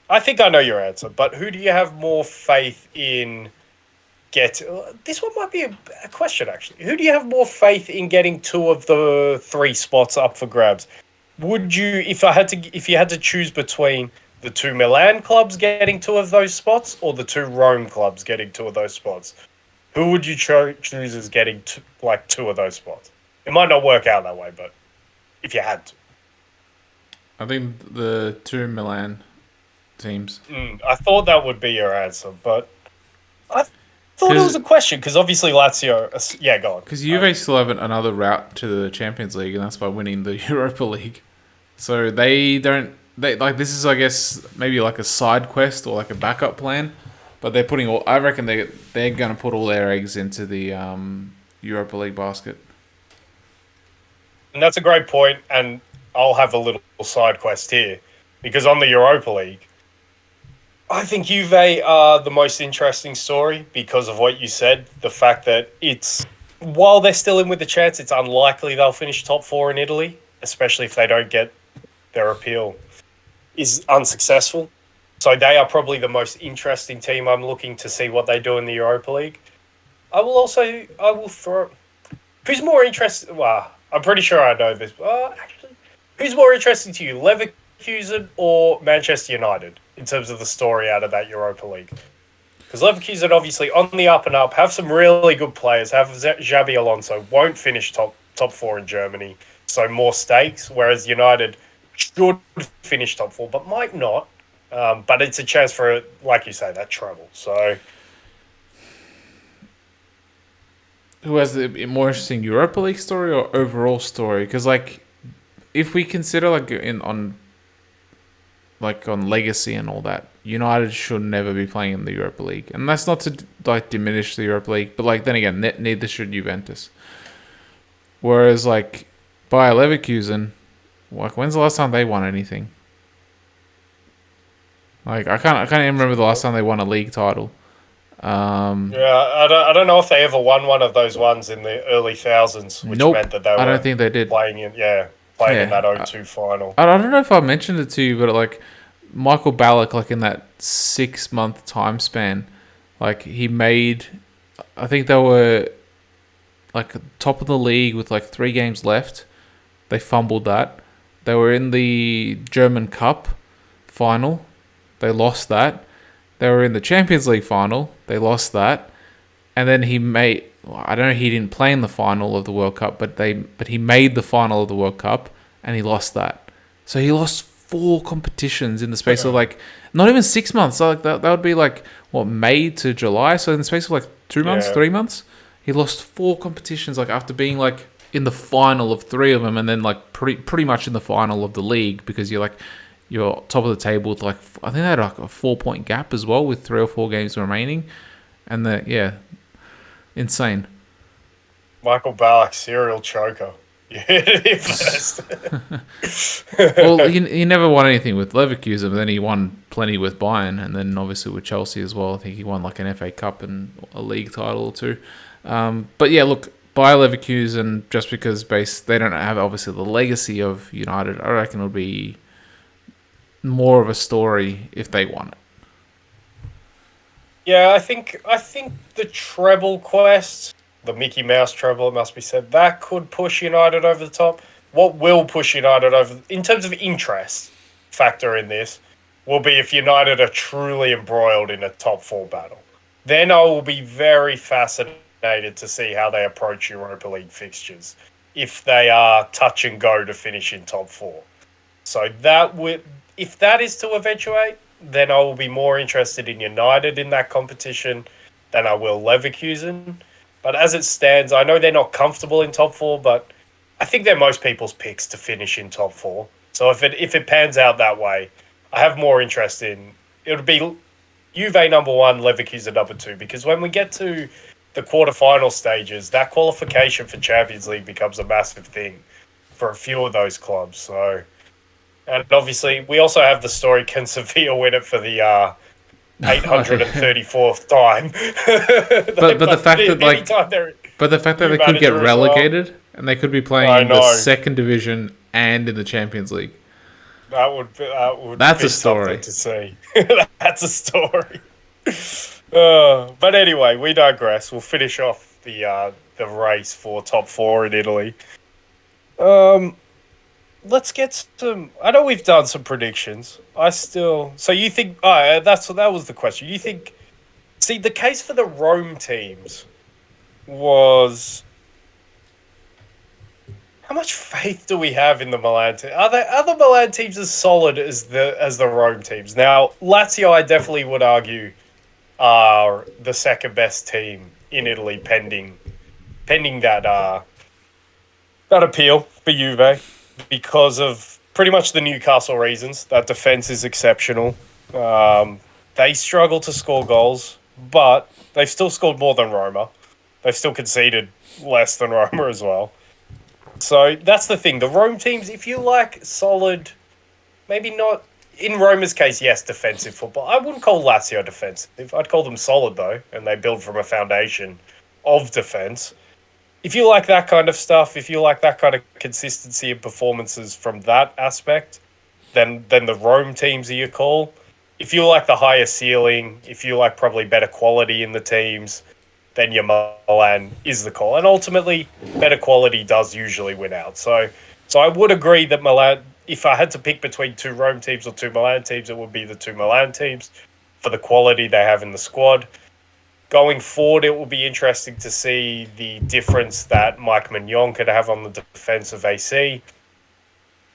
I think I know your answer, but who do you have more faith in this one might be a question, actually. Who do you have more faith in getting 2 of the 3 spots up for grabs? Would you, if you had to choose between the 2 Milan clubs getting 2 of those spots or the 2 Rome clubs getting 2 of those spots, who would you choose as getting 2 of those spots? It might not work out that way, but if you had to. I think the 2 Milan teams. I thought that would be your answer, but I thought it was a question because obviously Lazio. Yeah, go on. Because Juve still have another route to the Champions League, and that's by winning the Europa League. So they don't. This is, I guess, maybe like a side quest or like a backup plan, but they're putting all. I reckon they're going to put all their eggs into the Europa League basket. And that's a great point, and I'll have a little side quest here because on the Europa League, I think Juve are the most interesting story because of what you said. The fact that while they're still in with the chance, it's unlikely they'll finish top 4 in Italy, especially if they don't get their appeal is unsuccessful. So they are probably the most interesting team. I'm looking to see what they do in the Europa League. I will throw. Who's more interested? Well, I'm pretty sure I know this. Actually, who's more interesting to you, Leverkusen or Manchester United, in terms of the story out of that Europa League? Because Leverkusen obviously on the up and up, have some really good players, have Xabi Alonso, won't finish top four in Germany, so more stakes. Whereas United should finish top four, but might not. But it's a chance for, like you say, that treble. So Who has the more interesting Europa League story or overall story? Because like, if we consider on legacy and all that, United should never be playing in the Europa League, and that's not to like diminish the Europa League, but like then again, neither should Juventus. Whereas like Bayer Leverkusen, like when's the last time they won anything? Like I can't even remember the last time they won a league title. yeah, I don't know if they ever won one of those ones in the early thousands, which Nope, meant that they I don't were think they did. playing in Yeah, that 0-2 final. I don't know if I mentioned it to you, but like Michael Ballack, like in that 6 month time span, like he made, I think they were like top of the league with like 3 games left. They fumbled that. They were in the German Cup final. They lost that. They were in the Champions League final. They lost that. And then he made. I don't know. He didn't play in the final of the World Cup, but he made the final of the World Cup, and he lost that. So he lost 4 competitions in the space of like not even 6 months. So like that would be like what, May to July. So in the space of like 2 months, Yeah. 3 months, he lost 4 competitions. Like after being like in the final of 3 of them, and then like pretty much in the final of the league, because you're top of the table with like, I think they had like a 4 point gap as well with 3 or 4 games remaining, and insane. Michael Ballack, serial choker. You heard it here first. Well, he never won anything with Leverkusen, but then he won plenty with Bayern, and then obviously with Chelsea as well. I think he won like an FA Cup and a league title or two. But yeah, look, Bayer Leverkusen, just because they don't have obviously the legacy of United, I reckon it'll be more of a story if they won it. Yeah, I think the treble quest, the Mickey Mouse treble, it must be said, that could push United over the top. What will push United over, in terms of interest factor in this, will be if United are truly embroiled in a top four battle. Then I will be very fascinated to see how they approach Europa League fixtures if they are touch and go to finish in top four. So if that is to eventuate, then I will be more interested in United in that competition than I will Leverkusen. But as it stands, I know they're not comfortable in top four, but I think they're most people's picks to finish in top four. So if it pans out that way, I have more interest in it would be Juve number one, Leverkusen number two, because when we get to the quarterfinal stages, that qualification for Champions League becomes a massive thing for a few of those clubs. So. And obviously, we also have the story: can Sevilla win it for the 834th time? But the fact that they could get relegated and they could be playing in the second division and in the Champions League. That's a story to see. That's a story. But anyway, we digress. We'll finish off the race for top four in Italy. Let's get some. I know we've done some predictions. So you think? Oh, that was the question. You think? See, the case for the Rome teams was. How much faith do we have in the Milan team? Are the Milan teams as solid as the Rome teams? Now, Lazio, I definitely would argue, are the second best team in Italy, pending that appeal for Juve, because of pretty much the Newcastle reasons. That defense is exceptional. They struggle to score goals, but they've still scored more than Roma. They've still conceded less than Roma as well. So that's the thing. The Rome teams, if you like solid, maybe not, in Roma's case, yes, defensive football. I wouldn't call Lazio defensive. I'd call them solid, though, and they build from a foundation of defense. If you like that kind of stuff, if you like that kind of consistency of performances from that aspect, then the Rome teams are your call. If you like the higher ceiling, if you like probably better quality in the teams, then your Milan is the call. And ultimately, better quality does usually win out. So I would agree that Milan, if I had to pick between two Rome teams or two Milan teams, it would be the two Milan teams for the quality they have in the squad. Going forward, it will be interesting to see the difference that Mike Mignon could have on the defense of AC.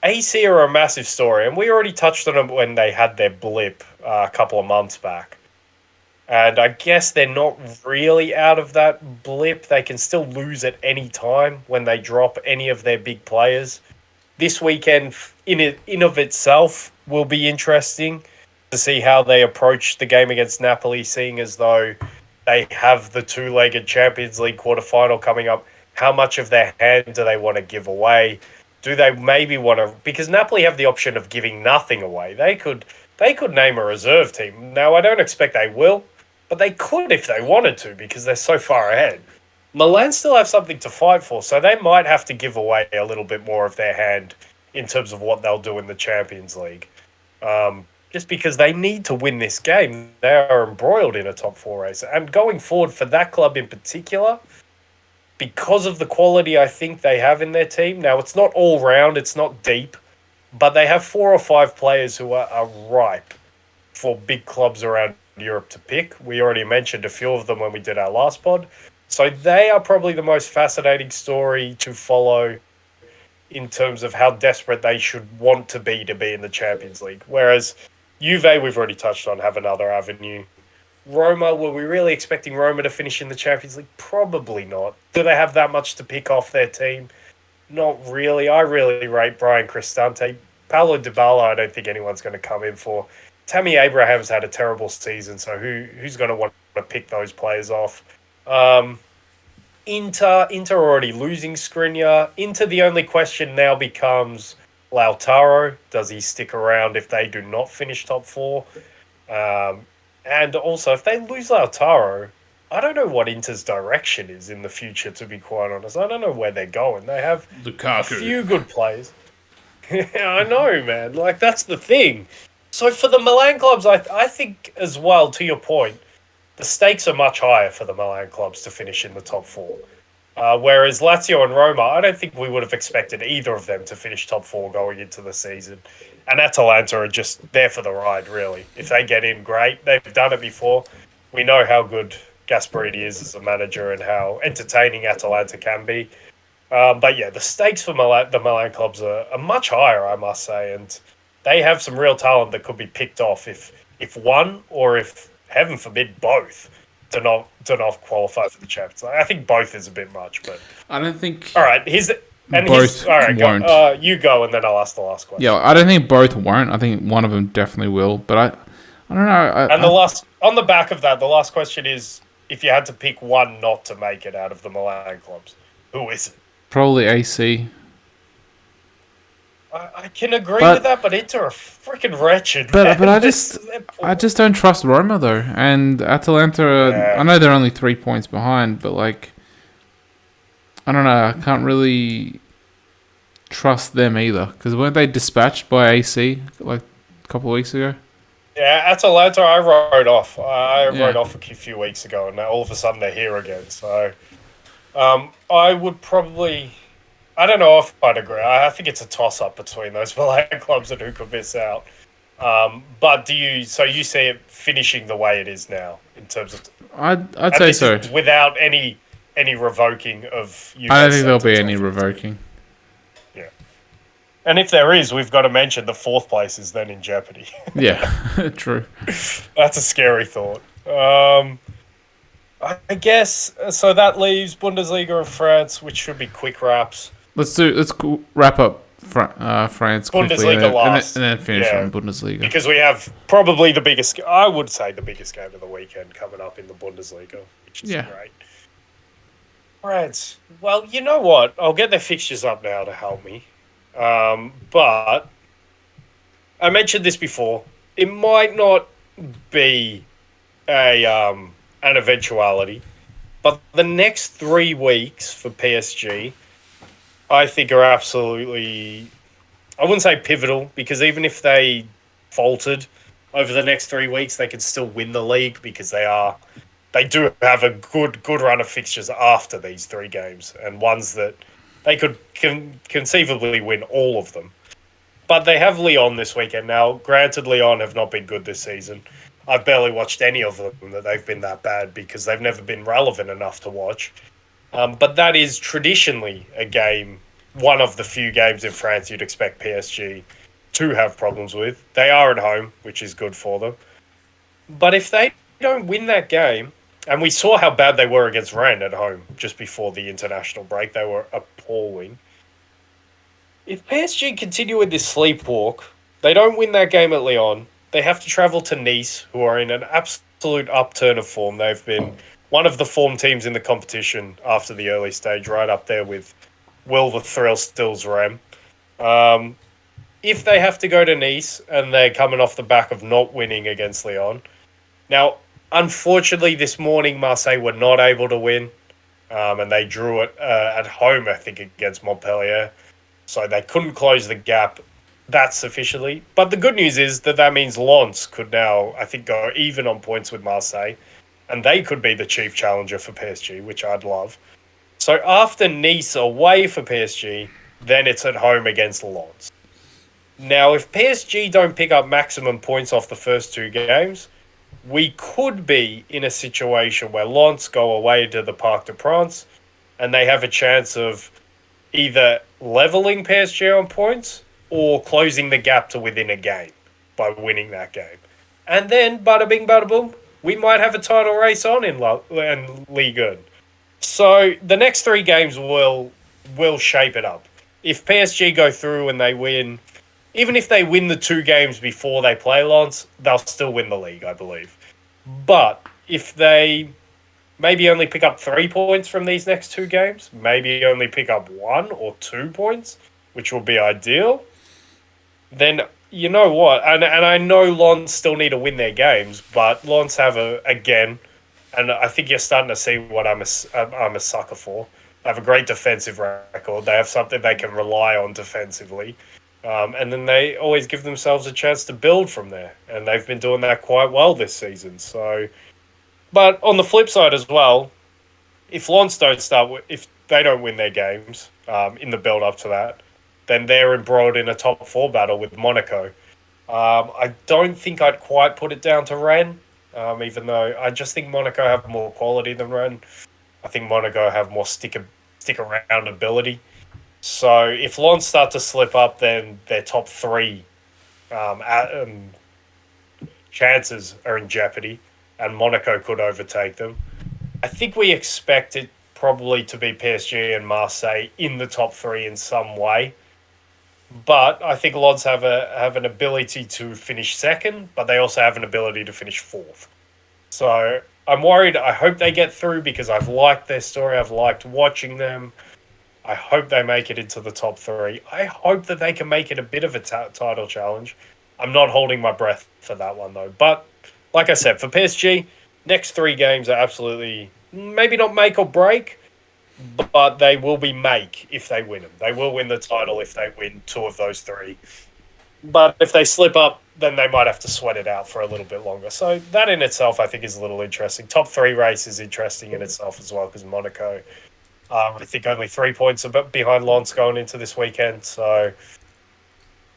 AC are a massive story, and we already touched on them when they had their blip a couple of months back. And I guess they're not really out of that blip. They can still lose at any time when they drop any of their big players. This weekend, in of itself, will be interesting to see how they approach the game against Napoli, seeing as though they have the two-legged Champions League quarterfinal coming up. How much of their hand do they want to give away? Do they maybe want to... Because Napoli have the option of giving nothing away. They could name a reserve team. Now, I don't expect they will, but they could if they wanted to because they're so far ahead. Milan still have something to fight for, so they might have to give away a little bit more of their hand in terms of what they'll do in the Champions League. Just because they need to win this game. They are embroiled in a top four race. And going forward for that club in particular, because of the quality I think they have in their team, now it's not all round, it's not deep, but they have 4 or 5 players who are ripe for big clubs around Europe to pick. We already mentioned a few of them when we did our last pod. So they are probably the most fascinating story to follow in terms of how desperate they should want to be in the Champions League. Whereas Juve, we've already touched on, have another avenue. Roma, were we really expecting Roma to finish in the Champions League? Probably not. Do they have that much to pick off their team? Not really. I really rate Brian Cristante. Paulo Dybala, I don't think anyone's going to come in for. Tammy Abraham's had a terrible season, so who's going to want to pick those players off? Inter already losing Skriniar. Inter, the only question now becomes Lautaro. Does he stick around if they do not finish top 4? And also, if they lose Lautaro, I don't know what Inter's direction is in the future, to be quite honest. I don't know where they're going. They have a few good players. I know, man. Like, that's the thing. So for the Milan clubs, I think as well, to your point, the stakes are much higher for the Milan clubs to finish in the top 4. Whereas Lazio and Roma, I don't think we would have expected either of them to finish top 4 going into the season. And Atalanta are just there for the ride, really. If they get in, great. They've done it before. We know how good Gasperini is as a manager and how entertaining Atalanta can be. But yeah, the stakes for the Milan clubs are much higher, I must say. And they have some real talent that could be picked off if one or if, heaven forbid, both do not qualify for the Champions League. I think both is a bit much, but I don't think. All right, both all right. won't. You go, and then I'll ask the last question. Yeah, I don't think both won't. I think one of them definitely will, but I don't know. On the back of that, the last question is: if you had to pick one not to make it out of the Milan clubs, who is it? Probably AC. I can agree with that, but Inter are freaking wretched. But I just don't trust Roma though, and Atalanta. I know they're only 3 points behind, but like, I don't know. I can't really trust them either because weren't they dispatched by AC like a couple of weeks ago? Yeah, Atalanta, I wrote off. I wrote off a few weeks ago, and now all of a sudden they're here again. So, I would probably. I don't know if I'd agree. I think it's a toss-up between those Milan clubs and who could miss out. But you see it finishing the way it is now in terms of? I'd say so. Without any revoking of. I don't think there'll be any revoking. Yeah, and if there is, we've got to mention the 4th place is then in jeopardy. Yeah, true. That's a scary thought. I guess so. That leaves Bundesliga and France, which should be quick wraps. Let's wrap up France quickly Bundesliga last. And then finish on Bundesliga. Because we have probably the biggest, I would say the biggest game of the weekend coming up in the Bundesliga, which is great. France. Well, you know what? I'll get their fixtures up now to help me. But I mentioned this before. It might not be an eventuality, but the next 3 weeks for PSG, I think are absolutely, I wouldn't say pivotal, because even if they faltered over the next 3 weeks, they could still win the league because they they do have a good run of fixtures after these 3 games, and ones that they could conceivably win all of them. But they have Lyon this weekend. Now, granted, Lyon have not been good this season. I've barely watched any of them that they've been that bad because they've never been relevant enough to watch. But that is traditionally a game, one of the few games in France you'd expect PSG to have problems with. They are at home, which is good for them. But if they don't win that game, and we saw how bad they were against Rennes at home just before the international break, they were appalling. If PSG continue with this sleepwalk, they don't win that game at Lyon, they have to travel to Nice, who are in an absolute upturn of form. They've been one of the form teams in the competition after the early stage, right up there with Will the Thrill Stills Rem. If they have to go to Nice and they're coming off the back of not winning against Lyon. Now, unfortunately, this morning Marseille were not able to win, and they drew it at home, I think, against Montpellier. So they couldn't close the gap that sufficiently. But the good news is that means Lens could now, I think, go even on points with Marseille, and they could be the chief challenger for PSG, which I'd love. So after Nice away for PSG, then it's at home against Lens. Now, if PSG don't pick up maximum points off the first 2 games, we could be in a situation where Lens go away to the Parc des Princes and they have a chance of either leveling PSG on points or closing the gap to within a game by winning that game. And then, bada bing, bada boom, we might have a title race on in Ligue. So the next 3 games will shape it up. If PSG go through and they win, even if they win the 2 games before they play Lens, they'll still win the league, I believe. But if they maybe only pick up 3 points from these next 2 games, maybe only pick up 1 or 2 points, which will be ideal, then you know what? And I know Lens still need to win their games, but Lens have again, and I think you're starting to see what I'm a sucker for. They have a great defensive record. They have something they can rely on defensively. And then they always give themselves a chance to build from there. And they've been doing that quite well this season. So, but on the flip side as well, if Lens if they don't win their games in the build up to that, then they're embroiled in a top 4 battle with Monaco. I don't think I'd quite put it down to Rennes, even though I just think Monaco have more quality than Rennes. I think Monaco have more stick around ability. So if Lens start to slip up, then their top 3 chances are in jeopardy, and Monaco could overtake them. I think we expect it probably to be PSG and Marseille in the top 3 in some way. But I think Lens have an ability to finish second, but they also have an ability to finish 4th. So I'm worried. I hope they get through because I've liked their story. I've liked watching them. I hope they make it into the top 3. I hope that they can make it a bit of a title challenge. I'm not holding my breath for that one, though. But, like I said, for PSG, next 3 games are absolutely, maybe not make or break, but they will be make if they win them. They will win the title if they win 2 of those 3. But if they slip up, then they might have to sweat it out for a little bit longer. So that in itself, I think, is a little interesting. Top 3 race is interesting in itself as well because Monaco... I think only 3 points behind Lens going into this weekend. So,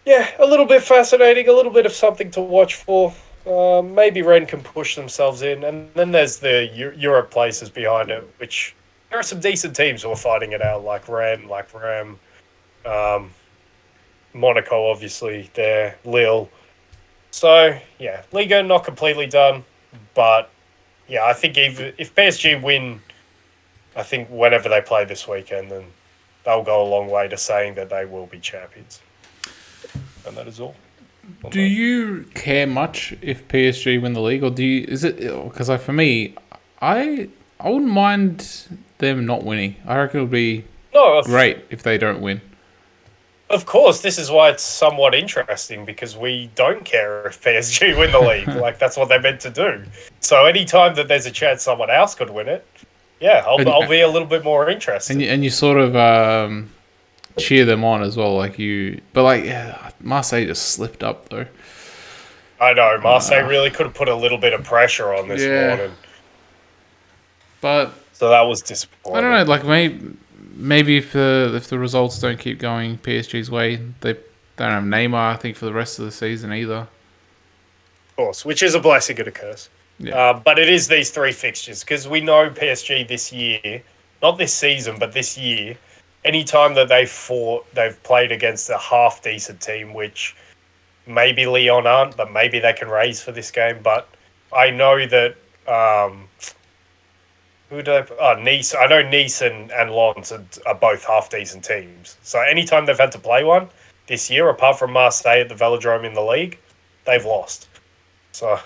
yeah, a little bit fascinating, a little bit of something to watch for. Maybe Rennes can push themselves in. And then there's the Europe places behind it, which there are some decent teams who are fighting it out, like Rennes, like Rem, Monaco, obviously, there, Lille. So, yeah, Liga not completely done. But, yeah, I think if PSG win... I think whenever they play this weekend, then they'll go a long way to saying that they will be champions. And that is all. Do you care much if PSG win the league, or is it because for me, I wouldn't mind them not winning. I reckon it would be great if they don't win. Of course, this is why it's somewhat interesting because we don't care if PSG win the league. Like that's what they're meant to do. So anytime that there's a chance someone else could win it. Yeah, I'll be a little bit more interested. And you sort of cheer them on as well, Marseille just slipped up though. I know Marseille really could have put a little bit of pressure on this morning. But So that was I don't disappointing. know. Like maybe if the results don't keep going PSG's way, they don't have Neymar. I think for the rest of the season either. Of course, which is a blessing and a curse. Yeah. But it is these three fixtures because we know PSG this year, not this season, but this year, anytime that they've played against a half decent team, which maybe Lyon aren't, but maybe they can raise for this game. But I know that Nice. I know Nice and Lens are both half decent teams. So anytime they've had to play one this year, apart from Marseille at the Velodrome in the league, they've lost. So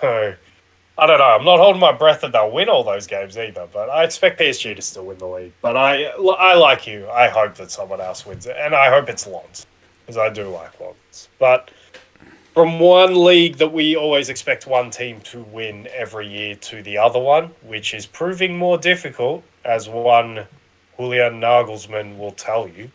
I don't know. I'm not holding my breath that they'll win all those games either, but I expect PSG to still win the league. But I like you. I hope that someone else wins it, and I hope it's Lens because I do like Lens. But from one league that we always expect one team to win every year to the other one, which is proving more difficult, as one Julian Nagelsmann will tell you.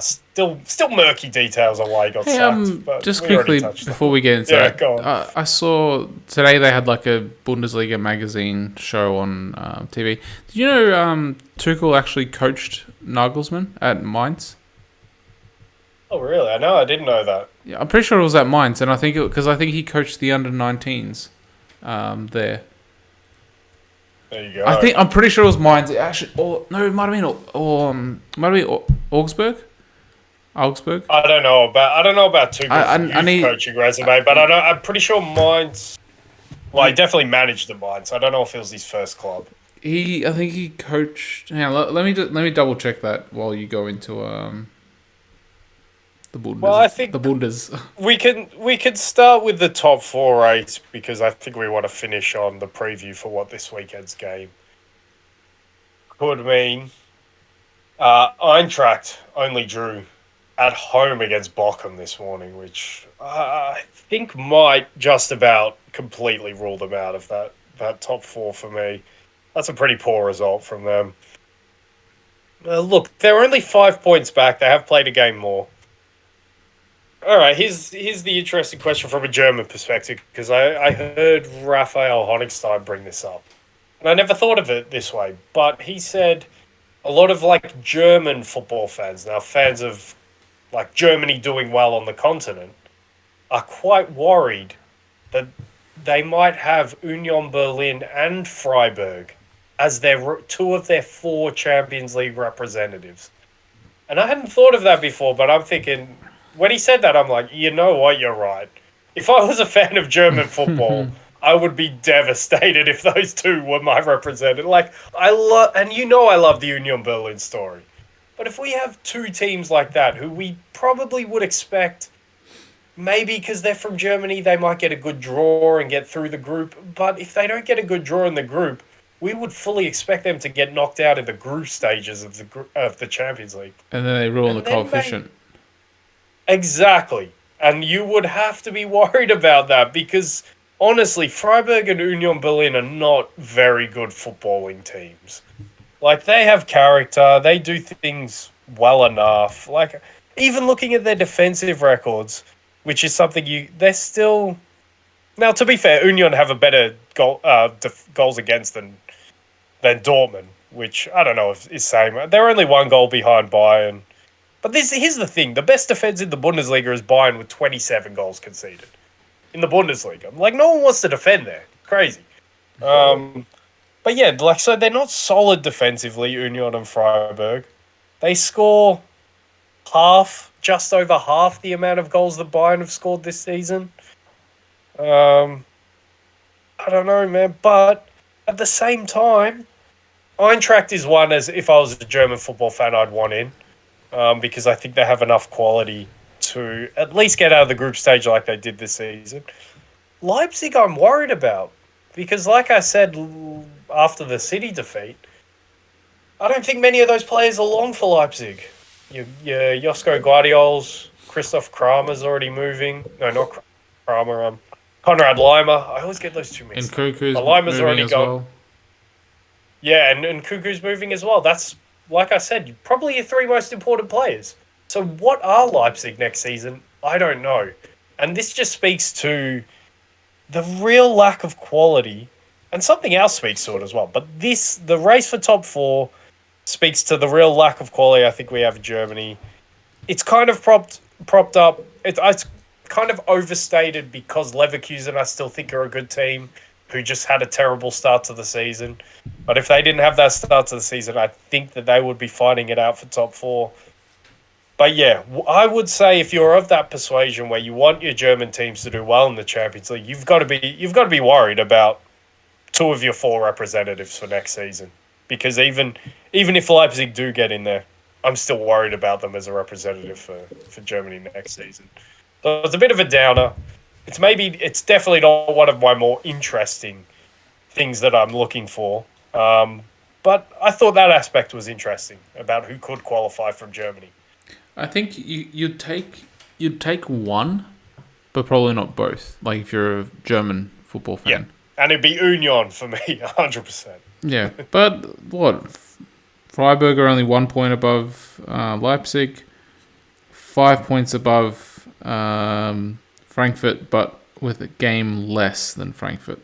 Still murky details on why he got Hey, sacked. But just we already quickly touched on before it. we get into Yeah, that, go on. I saw today they had like a Bundesliga magazine show on TV. Did you know Tuchel actually coached Nagelsmann at Mainz? Oh, really? I didn't know that. Yeah, I'm pretty sure it was at Mainz, and I think I think he coached the under-19s there. There you go. I'm pretty sure it was Mainz. It actually, no, it might have been Augsburg. Augsburg. I don't know about Tuchel's I need coaching resume, but I'm pretty sure Mainz. Well, he definitely managed the Mainz. I don't know if it was his first club. I think he coached. Hang on, let me double check that while you go into the Bundes. Well, I think the Bundes. we can start with the top 4 because I think we want to finish on the preview for what this weekend's game could mean. Eintracht only drew at home against Bochum this morning, which I think might just about completely rule them out of that top 4 for me. That's a pretty poor result from them. Look, they're only 5 points back. They have played a game more. All right, here's the interesting question from a German perspective, because I heard Raphael Honigstein bring this up. And I never thought of it this way, but he said a lot of like German football fans, now fans of like Germany doing well on the continent, are quite worried that they might have Union Berlin and Freiburg as two of their 4 Champions League representatives. And I hadn't thought of that before, but I'm thinking, when he said that, I'm like, you know what, you're right. If I was a fan of German football, I would be devastated if those 2 were my representative. Like, I love the Union Berlin story. But if we have 2 teams like that, who we probably would expect, maybe because they're from Germany, they might get a good draw and get through the group. But if they don't get a good draw in the group, we would fully expect them to get knocked out in the group stages of the Champions League. And then they rule the coefficient. Exactly. And you would have to be worried about that because, honestly, Freiburg and Union Berlin are not very good footballing teams. Like, they have character. They do things well enough. Like, even looking at their defensive records, which is something they're still... Now, to be fair, Union have a better goals against than Dortmund, which I don't know if is same. They're only 1 goal behind Bayern. But here's the thing. The best defense in the Bundesliga is Bayern with 27 goals conceded. In the Bundesliga. Like, no one wants to defend there. Crazy. But yeah, like, so they're not solid defensively, Union and Freiburg. They score just over half the amount of goals that Bayern have scored this season. I don't know, man. But at the same time, Eintracht is one as if I was a German football fan I'd want in. Because I think they have enough quality to at least get out of the group stage like they did this season. Leipzig I'm worried about because, like I said after the City defeat, I don't think many of those players are long for Leipzig. Your Josko Guardiols, Christoph Kramer's already moving. No, not Kramer. Konrad Leimer. I always get those 2 mixed. And Cuckoo's Leimer's moving already as gone. well. Yeah, and Cuckoo's moving as well. That's, like I said, probably your 3 most important players. So what are Leipzig next season? I don't know. And this just speaks to the real lack of quality and something else speaks to it as well. But the race for top four speaks to the real lack of quality I think we have in Germany. It's kind of propped up. It's kind of overstated because Leverkusen I still think are a good team who just had a terrible start to the season. But if they didn't have that start to the season, I think that they would be fighting it out for top four. But yeah, I would say if you're of that persuasion where you want your German teams to do well in the Champions League, you've got to be worried about two of your four representatives for next season. Because even if Leipzig do get in there, I'm still worried about them as a representative for Germany next season. So it's a bit of a downer. It's definitely not one of my more interesting things that I'm looking for. But I thought that aspect was interesting about who could qualify from Germany. I think you'd take one, but probably not both. Like if you're a German football fan. Yeah, and it'd be Union for me, 100%. Yeah, but what? Freiburg are only 1 point above Leipzig, 5 points above Frankfurt, but with a game less than Frankfurt.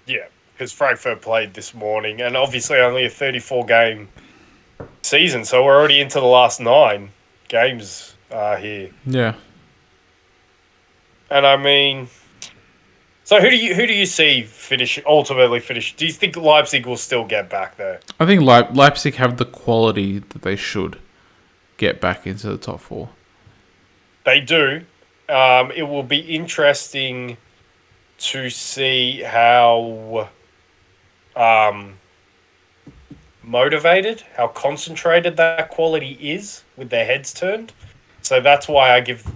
Yeah, because Frankfurt played this morning, and obviously only a 34-game season, so we're already into the last 9 games here. Yeah. And I mean, so who do you see ultimately finish? Do you think Leipzig will still get back there? I think Leipzig have the quality that they should get back into the top 4. They do. It will be interesting to see how motivated, how concentrated that quality is with their heads turned. So that's why I give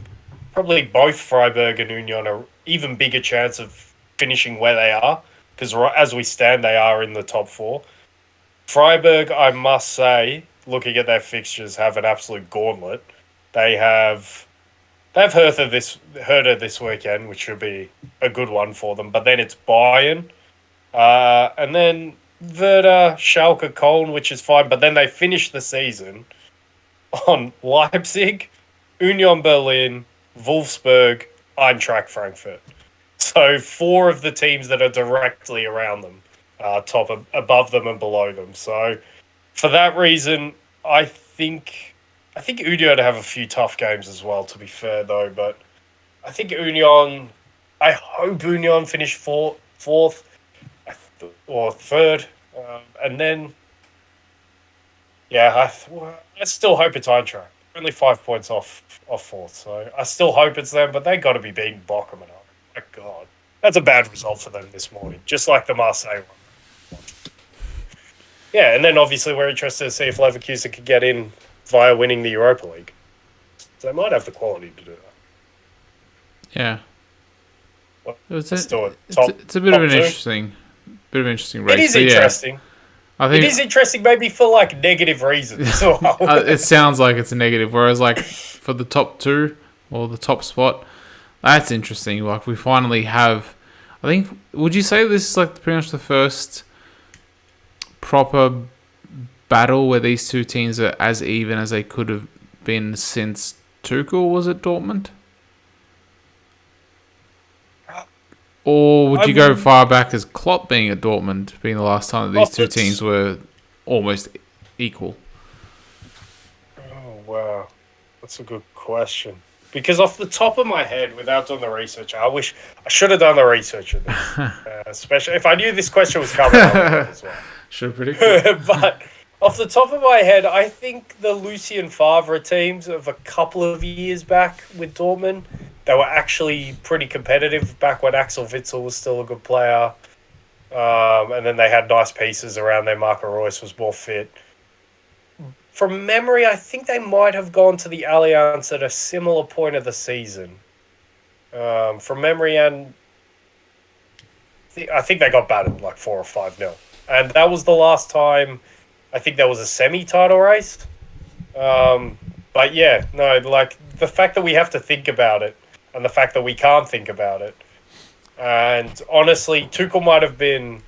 probably both Freiburg and Union an even bigger chance of finishing where they are, because as we stand, they are in the top 4. Freiburg, I must say, looking at their fixtures, have an absolute gauntlet. They have Hertha this weekend, which should be a good one for them. But then it's Bayern, and then Werder, Schalke, Köln, which is fine. But then they finish the season on Leipzig, Union Berlin, Wolfsburg, Eintracht Frankfurt. So 4 of the teams that are directly around them, above them and below them. So for that reason, I think Union have a few tough games as well, to be fair, though. But I think I hope Union finish fourth or third. And then, yeah, I still hope it's Eintracht. Only 5 points off fourth. So I still hope it's them, but they got to be beating Bochum and all. My God. That's a bad result for them this morning, just like the Marseille one. Yeah, and then obviously we're interested to see if Leverkusen could get in via winning the Europa League. So they might have the quality to do that. Yeah. Well, it's a bit of an interesting race. It is interesting. Yeah, I think it is interesting, maybe for like negative reasons. It sounds like it's a negative, whereas like for the top 2 or the top spot, that's interesting. Like we finally have. I think. Would you say this is like pretty much the first proper battle where these two teams are as even as they could have been since Tuchel was at Dortmund? Or would you go far back as Klopp being at Dortmund, being the last time that these two teams were almost equal? Oh, wow. That's a good question. Because off the top of my head, without doing the research, I should have done the research of this. Especially if I knew this question was coming as well. Should have predicted. But off the top of my head, I think the Lucien Favre teams of a couple of years back with Dortmund, they were actually pretty competitive back when Axel Witsel was still a good player. And then they had nice pieces around there. Marco Reus was more fit. From memory, I think they might have gone to the Allianz at a similar point of the season. From memory, and I think they got battered like 4 or 5-0. And that was the last time I think there was a semi-title race. But yeah, no, like the fact that we have to think about it and the fact that we can't think about it. And honestly, Tuchel might have been...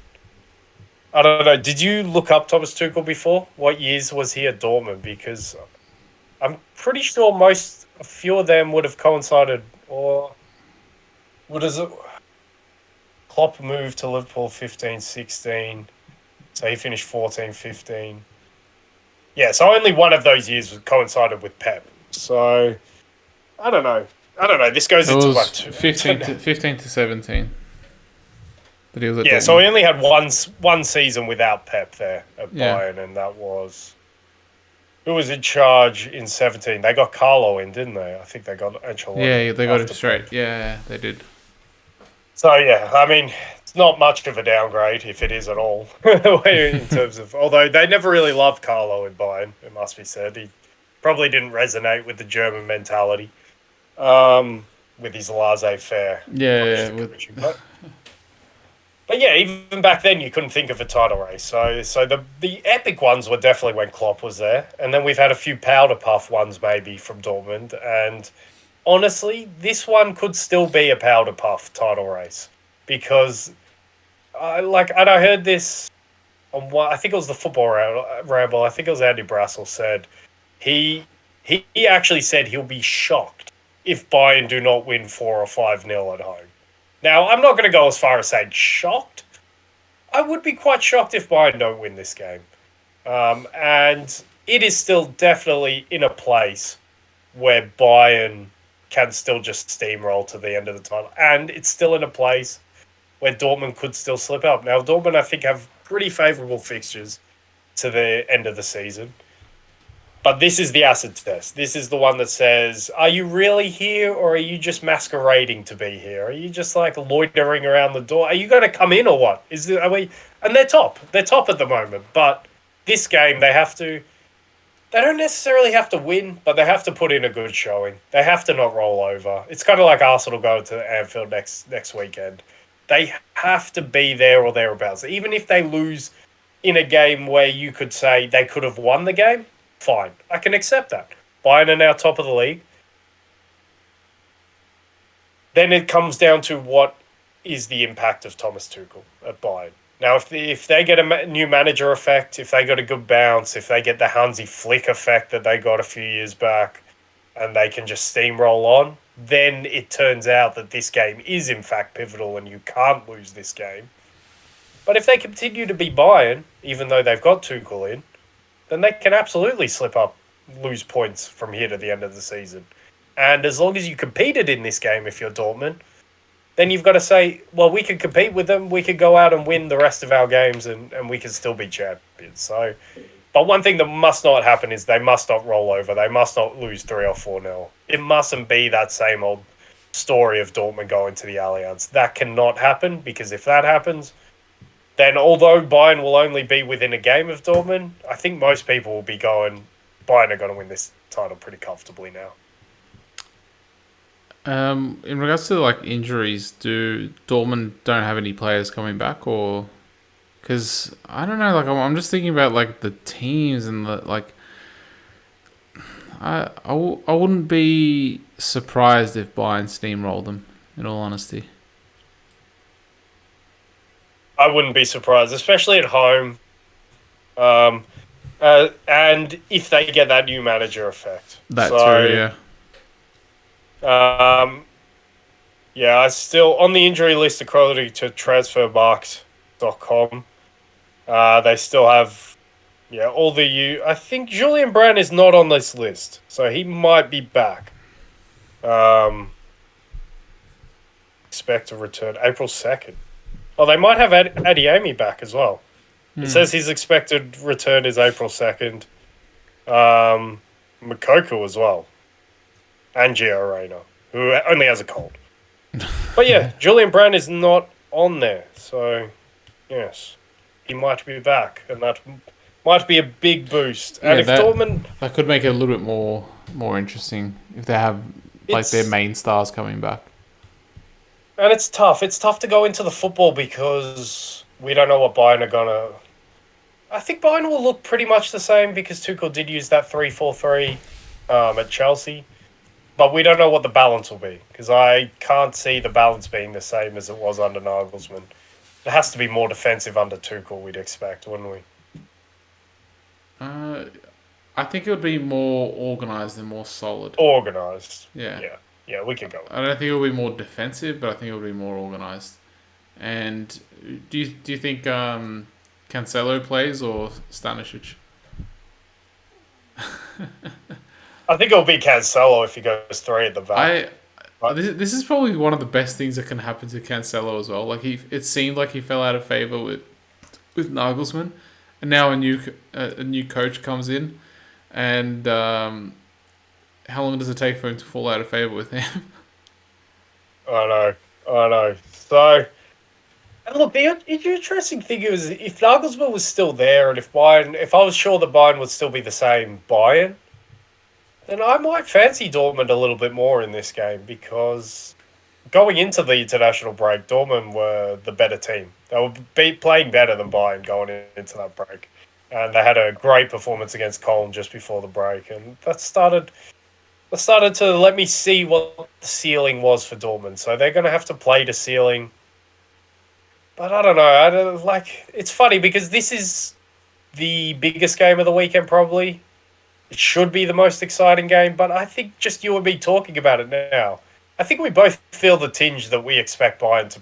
I don't know. Did you look up Thomas Tuchel before? What years was he at Dortmund? Because I'm pretty sure a few of them would have coincided, or what is it? Klopp moved to Liverpool 15-16. So he finished 14-15. Yeah, so only one of those years coincided with Pep. So I don't know. This goes It into was what? 15 to 17 that he was at Yeah, so Dortmund. we only had one season without Pep there at Yeah. Bayern, and that was who was in charge in 17. They got Carlo in, didn't they? I think they got Ancelotti Yeah, they got it after straight. Pep. Yeah, they did. So yeah, I mean, it's not much of a downgrade if it is at all in terms of. Although they never really loved Carlo in Bayern, it must be said. He probably didn't resonate with the German mentality, with his laissez-faire approach Yeah, to coaching. But yeah, even back then you couldn't think of a title race. So the epic ones were definitely when Klopp was there, and then we've had a few powder puff ones maybe from Dortmund. And honestly, this one could still be a powder puff title race because and I heard this on I think it was the football ramble. I think it was Andy Brassel said he he actually said he'll be shocked if Bayern do not win 4 or 5-0 at home. Now, I'm not going to go as far as saying shocked. I would be quite shocked if Bayern don't win this game. And it is still definitely in a place where Bayern can still just steamroll to the end of the title. And it's still in a place where Dortmund could still slip up. Now, Dortmund, I think, have pretty favourable fixtures to the end of the season. But this is the acid test. This is the one that says, are you really here or are you just masquerading to be here? Are you just like loitering around the door? Are you going to come in or what? Are we? And they're top. They're top at the moment. But this game, they don't necessarily have to win, but they have to put in a good showing. They have to not roll over. It's kind of like Arsenal going to Anfield next weekend. They have to be there or thereabouts. Even if they lose in a game where you could say they could have won the game, fine. I can accept that. Bayern are now top of the league. Then it comes down to what is the impact of Thomas Tuchel at Bayern. Now, if they get a new manager effect, if they got a good bounce, if they get the Hansi Flick effect that they got a few years back, and they can just steamroll on, then it turns out that this game is in fact pivotal and you can't lose this game. But if they continue to be Bayern, even though they've got Tuchel in, then they can absolutely slip up, lose points from here to the end of the season. And as long as you competed in this game, if you're Dortmund, then you've got to say, well, we could compete with them. We could go out and win the rest of our games and we could still be champions. So, but one thing that must not happen is they must not roll over. They must not lose 3 or 4-0. It mustn't be that same old story of Dortmund going to the Allianz. That cannot happen because if that happens, then although Bayern will only be within a game of Dortmund, I think most people will be going, Bayern are going to win this title pretty comfortably now. In regards to like injuries, do Dortmund don't have any players coming back, or because I don't know, like I'm just thinking about like the teams and the like. I wouldn't be surprised if Bayern steamrolled them. In all honesty, I wouldn't be surprised, especially at home. And if they get that new manager effect. that too, yeah. Yeah, I still, on the injury list according to transfermarkt.com, they still have, all I think Julian Brand is not on this list, so he might be back. Expect to return April 2nd. Oh, they might have Adiemi back as well. It says his expected return is April 2nd. Makoko as well. And Gio Reyna, who only has a cold. But yeah, Julian Brand is not on there. So, yes, he might be back. And that might be a big boost. And if Dortmund... That could make it a little bit more interesting if they have like their main stars coming back. And it's tough. It's tough to go into the football because we don't know what Bayern are going to... I think Bayern will look pretty much the same because Tuchel did use that 3-4-3 at Chelsea. But we don't know what the balance will be because I can't see the balance being the same as it was under Nagelsmann. It has to be more defensive under Tuchel, we'd expect, wouldn't we? I think it would be more organised and more solid. Organised. Yeah. Yeah, we could go. I don't think it will be more defensive, but I think it will be more organised. And do you think Cancelo plays or Stanisic? I think it'll be Cancelo if he goes three at the back. I this is probably one of the best things that can happen to Cancelo as well. Like it seemed like he fell out of favor with Nagelsmann, and now a new coach comes in, and how long does it take for him to fall out of favor with him? I know. So, and look, the interesting thing is, if Nagelsmann was still there, and if I was sure that Bayern would still be the same Bayern, then I might fancy Dortmund a little bit more in this game because going into the international break, Dortmund were the better team. They were playing better than Bayern going into that break. And they had a great performance against Cologne just before the break. And that started to let me see what the ceiling was for Dortmund. So they're going to have to play to ceiling. But I don't know. It's funny because this is the biggest game of the weekend probably. It should be the most exciting game, but I think just you and me talking about it now, I think we both feel the tinge that we expect Bayern to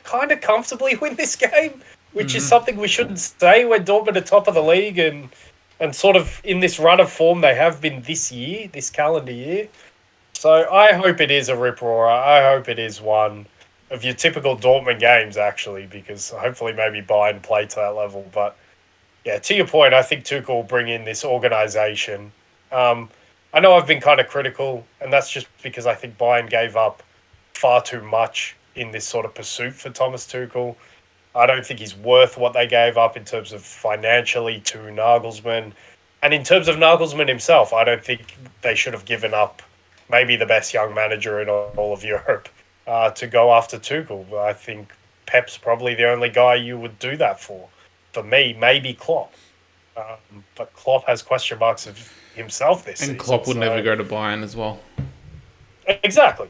kind of comfortably win this game, which is something we shouldn't say when Dortmund are top of the league and sort of in this run of form they have been this calendar year. So I hope it is a rip-roarer. I hope it is one of your typical Dortmund games, actually, because hopefully maybe Bayern play to that level. But yeah, to your point, I think Tuchel will bring in this organisation. I know I've been kind of critical, and that's just because I think Bayern gave up far too much in this sort of pursuit for Thomas Tuchel. I don't think he's worth what they gave up in terms of financially to Nagelsmann. And in terms of Nagelsmann himself, I don't think they should have given up maybe the best young manager in all of Europe to go after Tuchel. I think Pep's probably the only guy you would do that for. For me, maybe Klopp. But Klopp has question marks of himself this season. And Klopp would never go to Bayern as well. Exactly.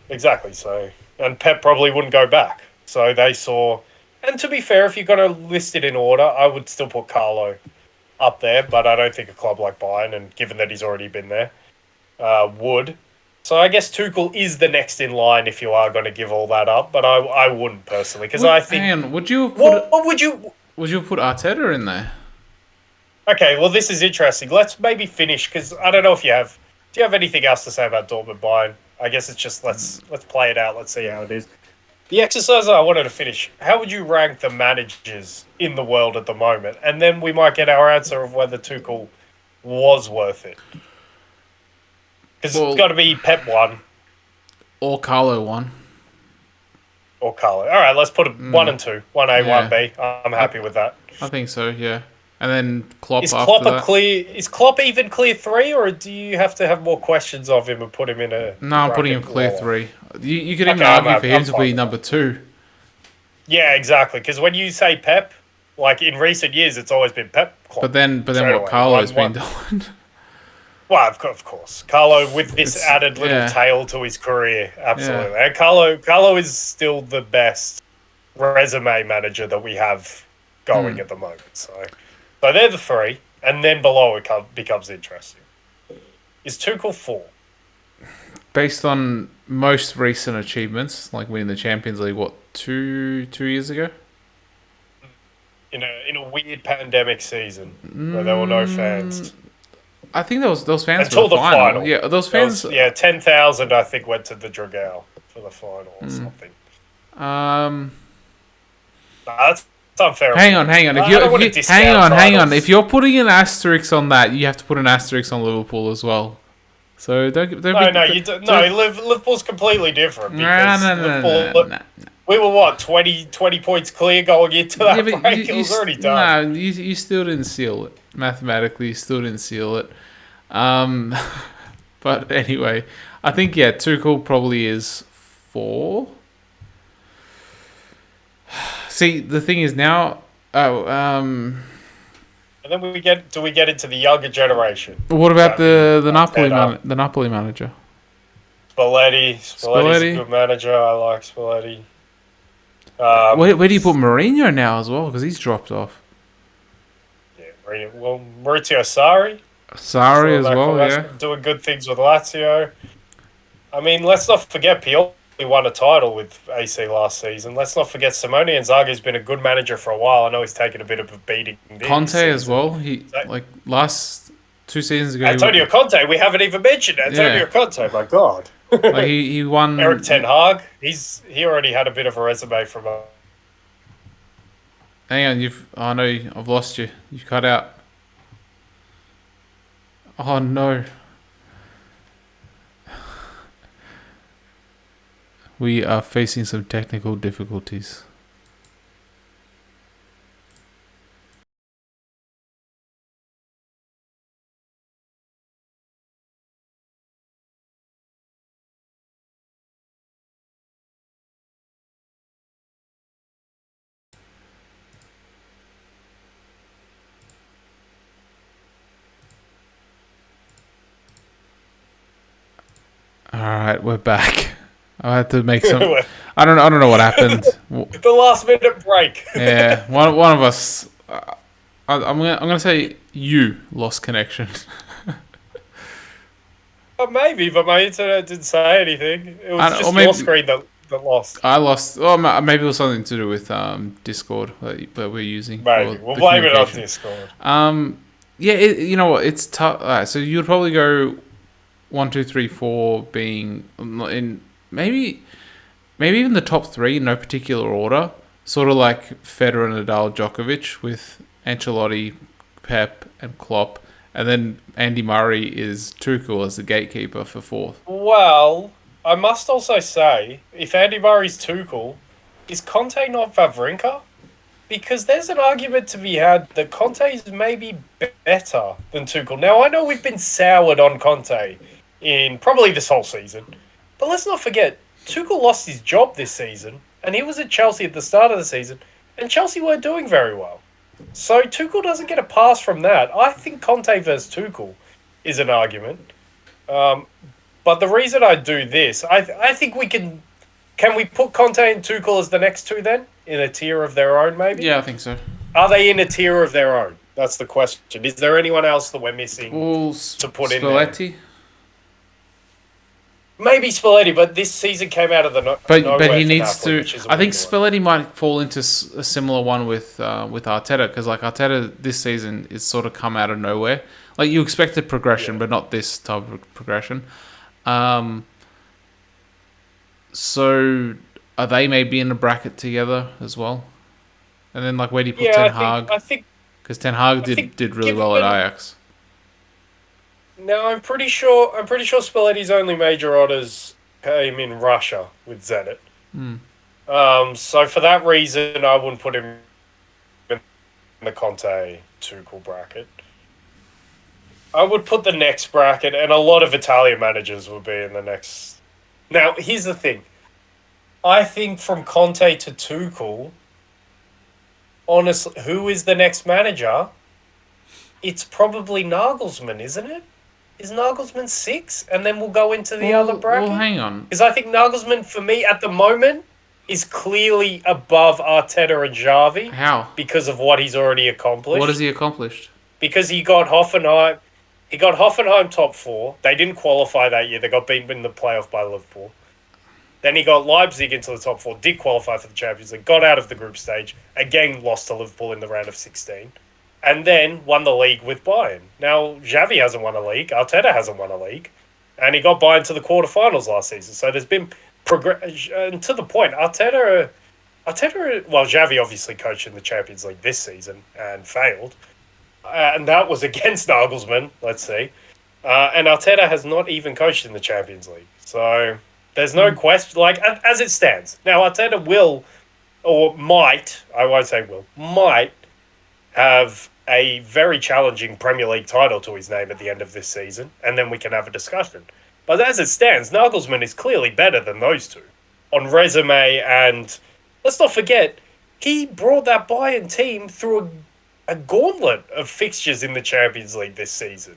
So, and Pep probably wouldn't go back. So they saw... And to be fair, if you're going to list it in order, I would still put Carlo up there, but I don't think a club like Bayern, and given that he's already been there, would. So I guess Tuchel is the next in line if you are going to give all that up, but I wouldn't personally, because I think... Hang on, would you put Arteta in there? Okay, well, this is interesting. Let's maybe finish, because I don't know if you have... Do you have anything else to say about Dortmund Bayern? I guess it's just let's play it out. Let's see how it is. The exercise I wanted to finish, how would you rank the managers in the world at the moment? And then we might get our answer of whether Tuchel was worth it. Because it's got to be Pep 1. Or Carlo 1. Or Carlo. All right, let's put it 1 and 2. 1A, 1B. I'm happy with that. I think so, yeah. And then Klopp is after Klopp that. Is Klopp even clear 3, or do you have to have more questions of him and put him in a... No, I'm putting him clear 3. You could even argue for him to be number 2. Yeah, exactly. Because when you say Pep, like in recent years, it's always been Pep. Klopp. But then what Carlo's been doing. Well, of course. Carlo with this added little tail to his career. Absolutely. Yeah. And Carlo is still the best resume manager that we have going at the moment. So they're the 3. And then below it becomes interesting. Is Tuchel 4? Based on most recent achievements, like winning the Champions League, 2 years ago? In a weird pandemic season where there were no fans. I think those fans until for the final. Yeah, those fans. 10,000 I think went to the Dragao for the final or something. That's unfair. Hang on. Hang on. If you're putting an asterisk on that, you have to put an asterisk on Liverpool as well. So Liverpool's completely different. No. We were 20 points clear going into that break. It was already done. No, you still didn't seal it. Mathematically, you still didn't seal it. But anyway, I think Tuchel probably is 4. See, the thing is now. And then we get into the younger generation. What about the Napoli manager? Spalletti's a good manager. I like Spalletti. Where do you put Mourinho now as well? Because he's dropped off. Yeah, Mourinho. Well, Maurizio Sarri. Sarri as well, yeah. Doing good things with Lazio. I mean, let's not forget Pioli won a title with AC last season. Let's not forget Simone Inzaghi's been a good manager for a while. I know he's taken a bit of a beating this Conte as season. well. He like last 2 seasons ago. Antonio Conte, we haven't even mentioned Antonio Conte. My God, like he won. Eric Ten Hag. He already had a bit of a resume from. Hang on, oh no, I've lost you. You cut out. Oh no. We are facing some technical difficulties. All right, we're back. I had to make some. I don't know what happened. The last minute break. Yeah, one of us. I'm gonna say you lost connection. Maybe, but my internet didn't say anything. It was just your screen that lost. I lost. Oh, maybe it was something to do with Discord that we're using. Maybe we'll blame it on Discord. Yeah, you know what? It's tough. So you'd probably go 1, 2, 3, 4 being in maybe even the top three in no particular order. Sort of like Federer, Nadal, Djokovic with Ancelotti, Pep, and Klopp. And then Andy Murray is Tuchel as the gatekeeper for fourth. Well, I must also say, if Andy Murray's Tuchel, is Conte not Wawrinka? Because there's an argument to be had that Conte is maybe better than Tuchel. Now, I know we've been soured on Conte in probably this whole season, but let's not forget, Tuchel lost his job this season, and he was at Chelsea at the start of the season, and Chelsea weren't doing very well. So Tuchel doesn't get a pass from that. I think Conte versus Tuchel is an argument. But the reason I do this, I think we can we put Conte and Tuchel as the next two then? In a tier of their own, maybe? Yeah, I think so. Are they in a tier of their own? That's the question. Is there anyone else that we're missing to put in there? Spalletti? Maybe Spalletti, but this season came out of the but he needs Napoli, to. I think Spalletti might fall into a similar one with Arteta, because like Arteta this season is sort of come out of nowhere. Like you expected progression, but not this type of progression. So are they maybe in a bracket together as well? And then like where do you put Ten Hag? I think because Ten Hag did really well at Ajax. No, I'm pretty sure Spalletti's only major honours came in Russia with Zenit. So for that reason, I wouldn't put him in the Conte Tuchel bracket. I would put the next bracket, and a lot of Italian managers would be in the next. Now, here's the thing. I think from Conte to Tuchel, honestly, who is the next manager? It's probably Nagelsmann, isn't it? Is Nagelsmann 6? And then we'll go into the other bracket? Well, hang on. Because I think Nagelsmann, for me, at the moment, is clearly above Arteta and Xavi. How? Because of what he's already accomplished. What has he accomplished? Because he got Hoffenheim. He got Hoffenheim top 4. They didn't qualify that year. They got beaten in the playoff by Liverpool. Then he got Leipzig into the top 4. Did qualify for the Champions League. Got out of the group stage. Again, lost to Liverpool in the round of 16. And then won the league with Bayern. Now, Xavi hasn't won a league. Arteta hasn't won a league. And he got Bayern to the quarterfinals last season. So there's been progression. To the point, Arteta, well, Xavi obviously coached in the Champions League this season and failed. And that was against Nagelsmann, let's see. And Arteta has not even coached in the Champions League. So there's no question. Like, as it stands. Now, Arteta will, or might, I won't say will, might have a very challenging Premier League title to his name at the end of this season, and then we can have a discussion. But as it stands, Nagelsmann is clearly better than those two on resume, and let's not forget, he brought that Bayern team through a gauntlet of fixtures in the Champions League this season,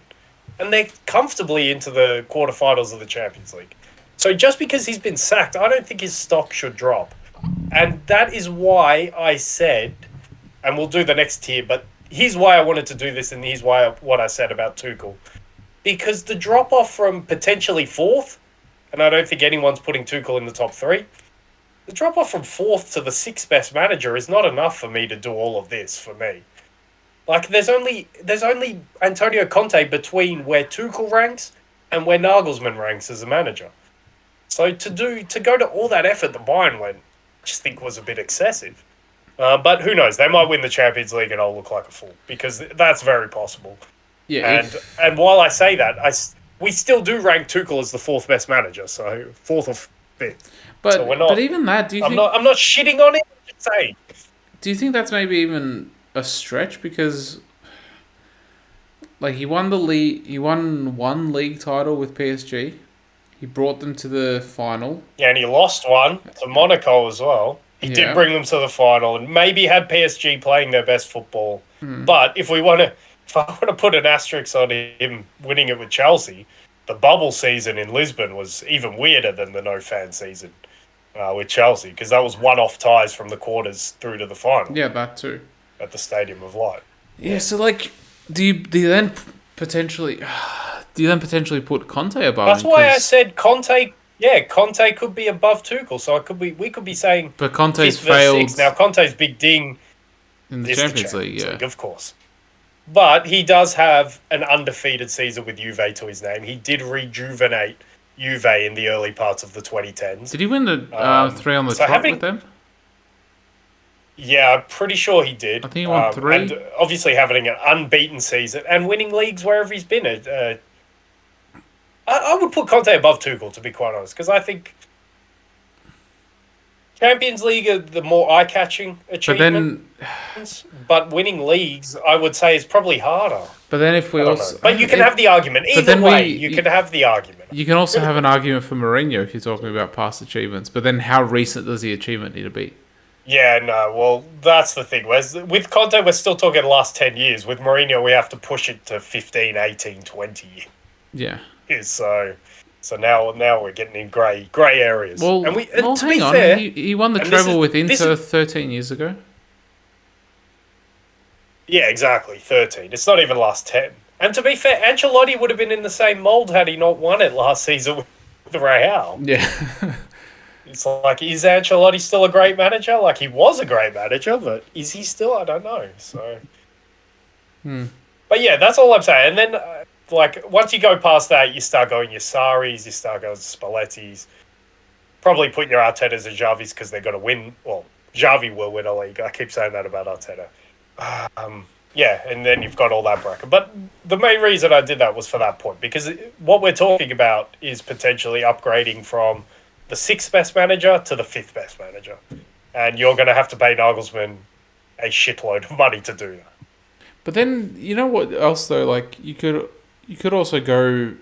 and they're comfortably into the quarterfinals of the Champions League. So just because he's been sacked, I don't think his stock should drop. And that is why I said, and we'll do the next tier, but here's why I wanted to do this, and here's what I said about Tuchel. Because the drop-off from potentially 4th and I don't think anyone's putting Tuchel in the top 3. The drop off from 4th to the 6th best manager is not enough for me to do all of this for me. Like there's only Antonio Conte between where Tuchel ranks and where Nagelsmann ranks as a manager. So to go to all that effort that Bayern went, I just think was a bit excessive. But who knows? They might win the Champions League and I'll look like a fool because that's very possible. Yeah. And while I say that, we still do rank Tuchel as the 4th best manager, so 4th or 5th. But so we're not, but even that, do you think? I'm not shitting on it. I'm just saying. Do you think that's maybe even a stretch because, like, he won the league, he won one league title with PSG. He brought them to the final. Yeah, and he lost one to Monaco as well. He did bring them to the final, and maybe had PSG playing their best football. But if I want to put an asterisk on him winning it with Chelsea, the bubble season in Lisbon was even weirder than the no-fan season with Chelsea, because that was one-off ties from the quarters through to the final. Yeah, that too. At the Stadium of Light. Yeah, so like, do you then potentially put Conte above? That's why I said Conte. Yeah, Conte could be above Tuchel, so we could be saying. But Conte's 5th failed. 6th. Now Conte's big ding In the is Champions the League, yeah. League, of course. But he does have an undefeated season with Juve to his name. He did rejuvenate Juve in the early parts of the 2010s. Did he win the 3 on the trot with them? Yeah, I'm pretty sure he did. I think he won 3. And obviously having an unbeaten season and winning leagues wherever he's been. I would put Conte above Tuchel, to be quite honest, because I think Champions League are the more eye-catching achievement. But winning leagues, I would say, is probably harder. But then if we also... But you can have the argument. Either way, you can have the argument. You can also have an argument for Mourinho if you're talking about past achievements. But then how recent does the achievement need to be? Yeah, no, well, that's the thing. With Conte, we're still talking the last 10 years. With Mourinho, we have to push it to 15, 18, 20 years. So now we're getting in grey areas. Well, to hang be on. fair, he won the treble with Inter 13 years ago. Yeah, exactly, 13. It's not even last 10. And to be fair, Ancelotti would have been in the same mould had he not won it last season with Real. Yeah. It's like, is Ancelotti still a great manager? Like, he was a great manager, but is he still? I don't know. So, But yeah, that's all I'm saying. And then, once you go past that, you start going your Sarris, you start going Spallettis. Probably put your Artetas and Xavis because they're going to win. Well, Xavi will win a league. I keep saying that about Arteta. Yeah, and then you've got all that bracket. But the main reason I did that was for that point, because what we're talking about is potentially upgrading from the 6th best manager to the 5th best manager. And you're going to have to pay Nagelsmann a shitload of money to do that. But then, you know what else, though? Like, you could also go...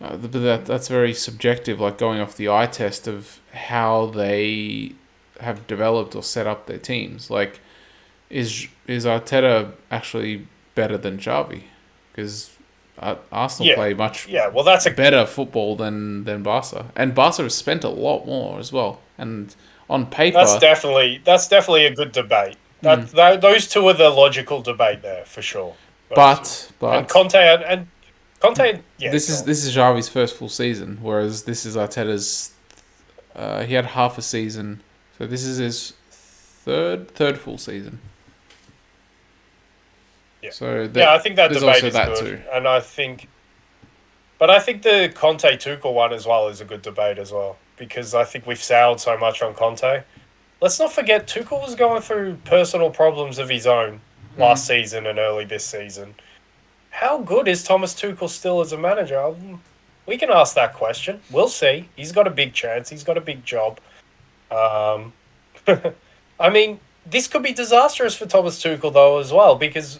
but that's very subjective, like going off the eye test of how they have developed or set up their teams. Like, is Arteta actually better than Xavi? Because Arsenal play much that's better football than Barca, and Barca has spent a lot more as well. And on paper, that's definitely a good debate. Those two are the logical debate there for sure. But and Conte, yeah. This is Xavi's first full season, whereas this is Arteta's. He had half a season, so this is his third full season. Yeah. So I think that debate is good, too. and I think the Conte Tuchel one as well is a good debate as well, because I think we've soured so much on Conte. Let's not forget Tuchel was going through personal problems of his own last season and early this season. How good is Thomas Tuchel still as a manager? We can ask that question. We'll see. He's got a big chance. He's got a big job. I mean, this could be disastrous for Thomas Tuchel, though, as well, because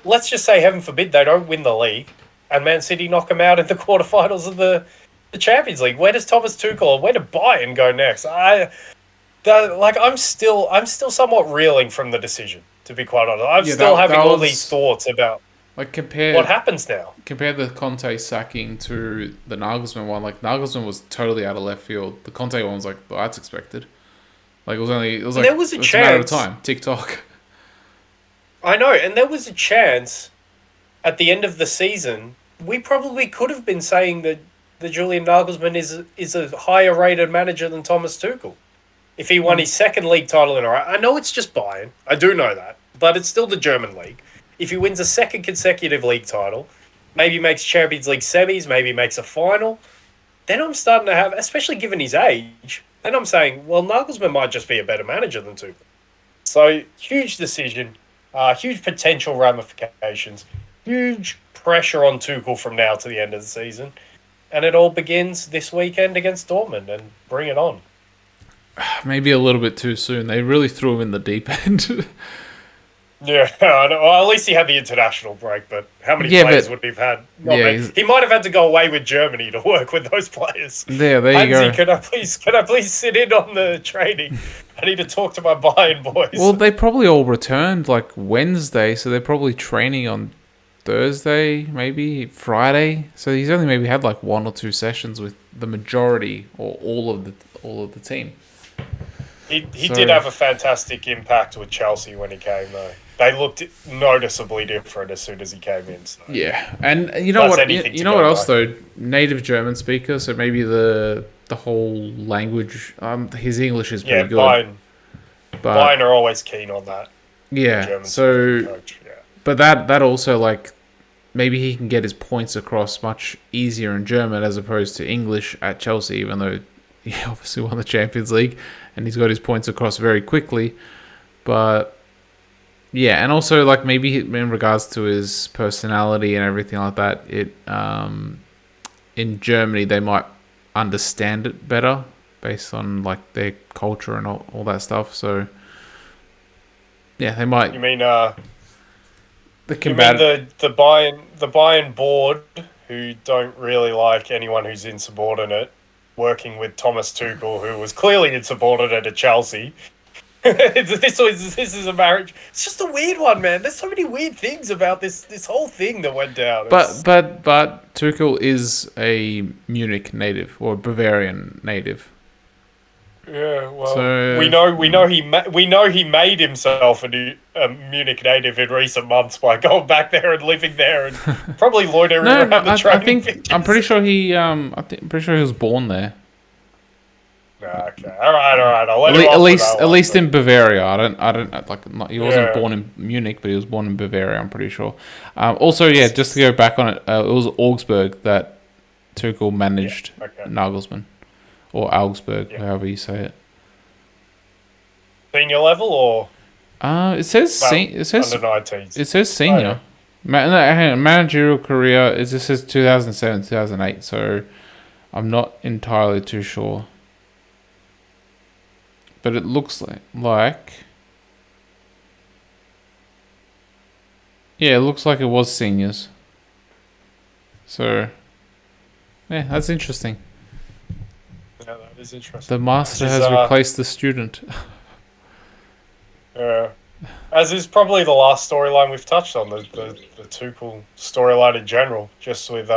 let's just say, heaven forbid, they don't win the league and Man City knock him out in the quarterfinals of the Champions League. Where does Thomas Tuchel or where do Bayern go next? I'm still somewhat reeling from the decision, to be quite honest. I'm still having all these thoughts about what happens now. Compare the Conte sacking to the Nagelsmann one. Like, Nagelsmann was totally out of left field. The Conte one was like, well, that's expected. Like, it was like, there was a chance. A matter of time. TikTok. I know, and there was a chance at the end of the season. We probably could have been saying that that Julian Nagelsmann is a higher rated manager than Thomas Tuchel. If he won his second league title in a row, I know it's just Bayern, I do know that, but it's still the German league. If he wins a second consecutive league title, maybe makes Champions League semis, maybe makes a final, then I'm starting to have, especially given his age, then I'm saying, well, Nagelsmann might just be a better manager than Tuchel. So, huge decision, huge potential ramifications, huge pressure on Tuchel from now to the end of the season. And it all begins this weekend against Dortmund, and bring it on. Maybe a little bit too soon. They really threw him in the deep end. Yeah, I know. Well, at least he had the international break, but how many players would he have had? He might have had to go away with Germany to work with those players. There you go. Can I please sit in on the training? I need to talk to my Bayern boys. Well, they probably all returned like Wednesday, so they're probably training on Thursday, maybe Friday. So he's only maybe had like 1 or 2 sessions with the majority or all of the team. He did have a fantastic impact with Chelsea when he came, though. They looked noticeably different as soon as he came in. So. Yeah, and you know what? You know what else though? Native German speaker, so maybe the whole language. His English is pretty good. Bayern are always keen on that. Yeah. So, coach, yeah. But that also like maybe he can get his points across much easier in German as opposed to English at Chelsea, even though he obviously won the Champions League and he's got his points across very quickly. But yeah, and also like maybe in regards to his personality and everything like that, it in Germany they might understand it better based on like their culture and all that stuff. So yeah, they might. You mean the Bayern board, who don't really like anyone who's insubordinate, working with Thomas Tuchel, who was clearly insubordinate at Chelsea. This is a marriage. It's just a weird one, man. There's so many weird things about this whole thing that went down. But Tuchel is a Munich native or Bavarian native. Yeah, well, so, we know he made himself a Munich native in recent months by going back there and living there and probably loitering around the training. I'm pretty sure he was born there. Okay, all right. I'll let at least in Bavaria. I don't like. He wasn't born in Munich, but he was born in Bavaria. I'm pretty sure. Also, just to go back on it, it was Augsburg that Tuchel managed Nagelsmann. Or Augsburg, however you say it. Senior level or? It says under 19s. It says senior. Managerial career. It just says 2007, 2008. So I'm not entirely too sure. But it looks like. Yeah, it looks like it was seniors. So, yeah, that's interesting. Yeah, that is interesting. The master has replaced the student. Yeah. As is probably the last storyline we've touched on, the Tuchel storyline in general. Just with,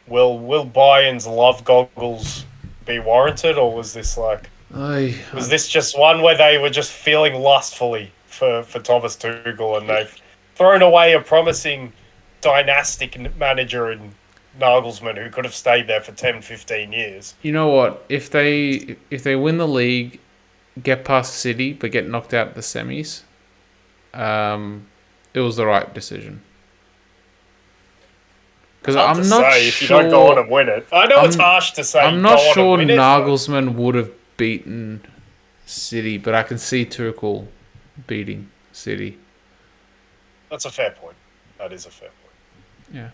will Bayern's love goggles be warranted, or was this was this just one where they were just feeling lustfully for Thomas Tuchel and they've thrown away a promising dynastic manager in Nagelsmann who could have stayed there for 10, 15 years. You know what? If they win the league, get past City, but get knocked out at the semis, it was the right decision. Because I'm not sure if you don't go on and win it. I know it's harsh to say. I'm not sure Nagelsmann would have beaten City, but I can see Tuchel beating City. That's a fair point. That is a fair point. Yeah.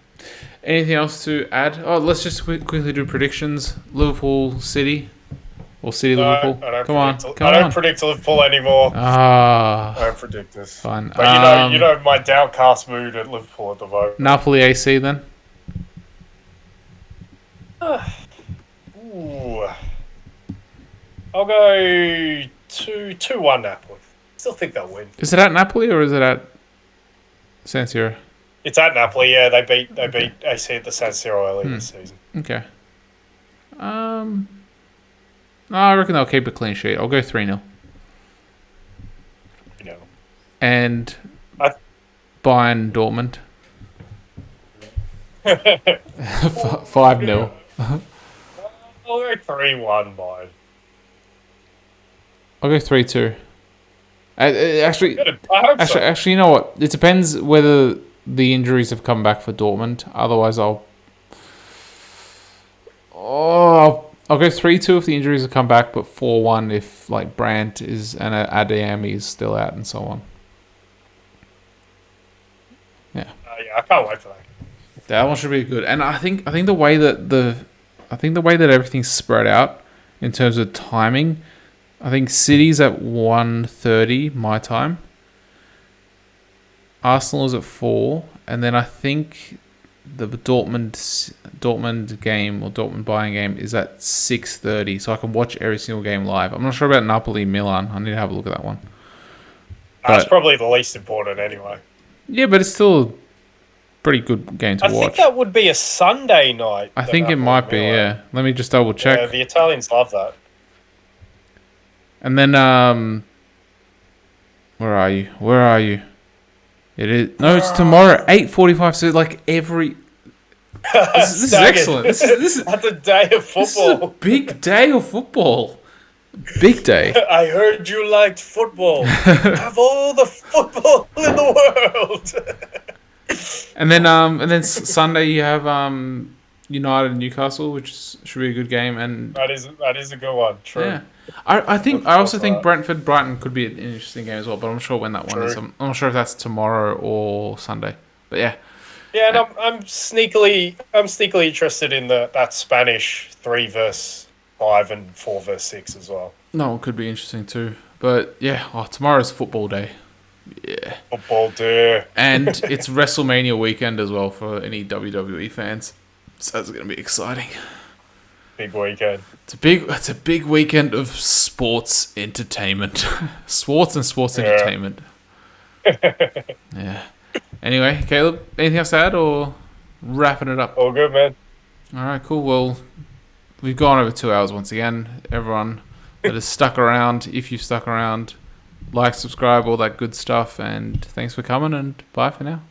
Anything else to add? Oh, let's just quickly do predictions. Liverpool, City, or City, Liverpool. Come on. I don't predict Liverpool anymore. I don't predict this. Fine. But you know my downcast mood at Liverpool at the moment. Napoli, AC, then. Ooh. I'll go 2-1 Napoli. Still think they'll win. Is it at Napoli or is it at San Siro? It's at Napoli, yeah. They beat AC at the San Siro early this season. Okay. I reckon they'll keep a clean sheet. I'll go 3-0. And Bayern Dortmund. 5-0. I'll go 3-1, mine. I'll go 3-2. Actually, Good. I hope so. actually, you know what? It depends whether the injuries have come back for Dortmund. Otherwise, I'll go 3-2 if the injuries have come back, but 4-1 if like Brandt is and Adeyemi is still out and so on. Yeah, Yeah, I can't wait for that. that one should be good. And I think the way that everything's spread out in terms of timing, I think City's at 1:30 my time. Arsenal is at 4, and then I think the Dortmund game or Dortmund Bayern game is at 6:30, so I can watch every single game live. I'm not sure about Napoli Milan. I need to have a look at that one. That's probably the least important anyway. Yeah, but it's still a pretty good game to watch. I think that would be a Sunday night. I think it might be, yeah. Let me just double check. Yeah, the Italians love that. And then, where are you? It is, no, it's tomorrow, 8:45, so like every... This is excellent. This is That's a day of football. This is a big day of football. Big day. I heard you liked football. Have all the football in the world. And then Sunday you have United and Newcastle, which should be a good game. And that is a good one. True. Yeah, I also think Brentford Brighton could be an interesting game as well, but I'm not sure when that one is. I'm not sure if that's tomorrow or Sunday. But yeah. Yeah, and I'm sneakily interested in that Spanish 3 versus 5 and 4 versus 6 as well. No, it could be interesting too. But yeah, tomorrow's football day. Yeah. Football day. And it's WrestleMania weekend as well for any WWE fans. So that's going to be exciting. Big weekend. It's a big weekend of sports entertainment. Sports entertainment. Yeah. Anyway, Caleb, anything else to add or wrapping it up? All good, man. All right, cool. Well, we've gone over 2 hours once again. Everyone that has stuck around, if you've stuck around, like, subscribe, all that good stuff. And thanks for coming, and bye for now.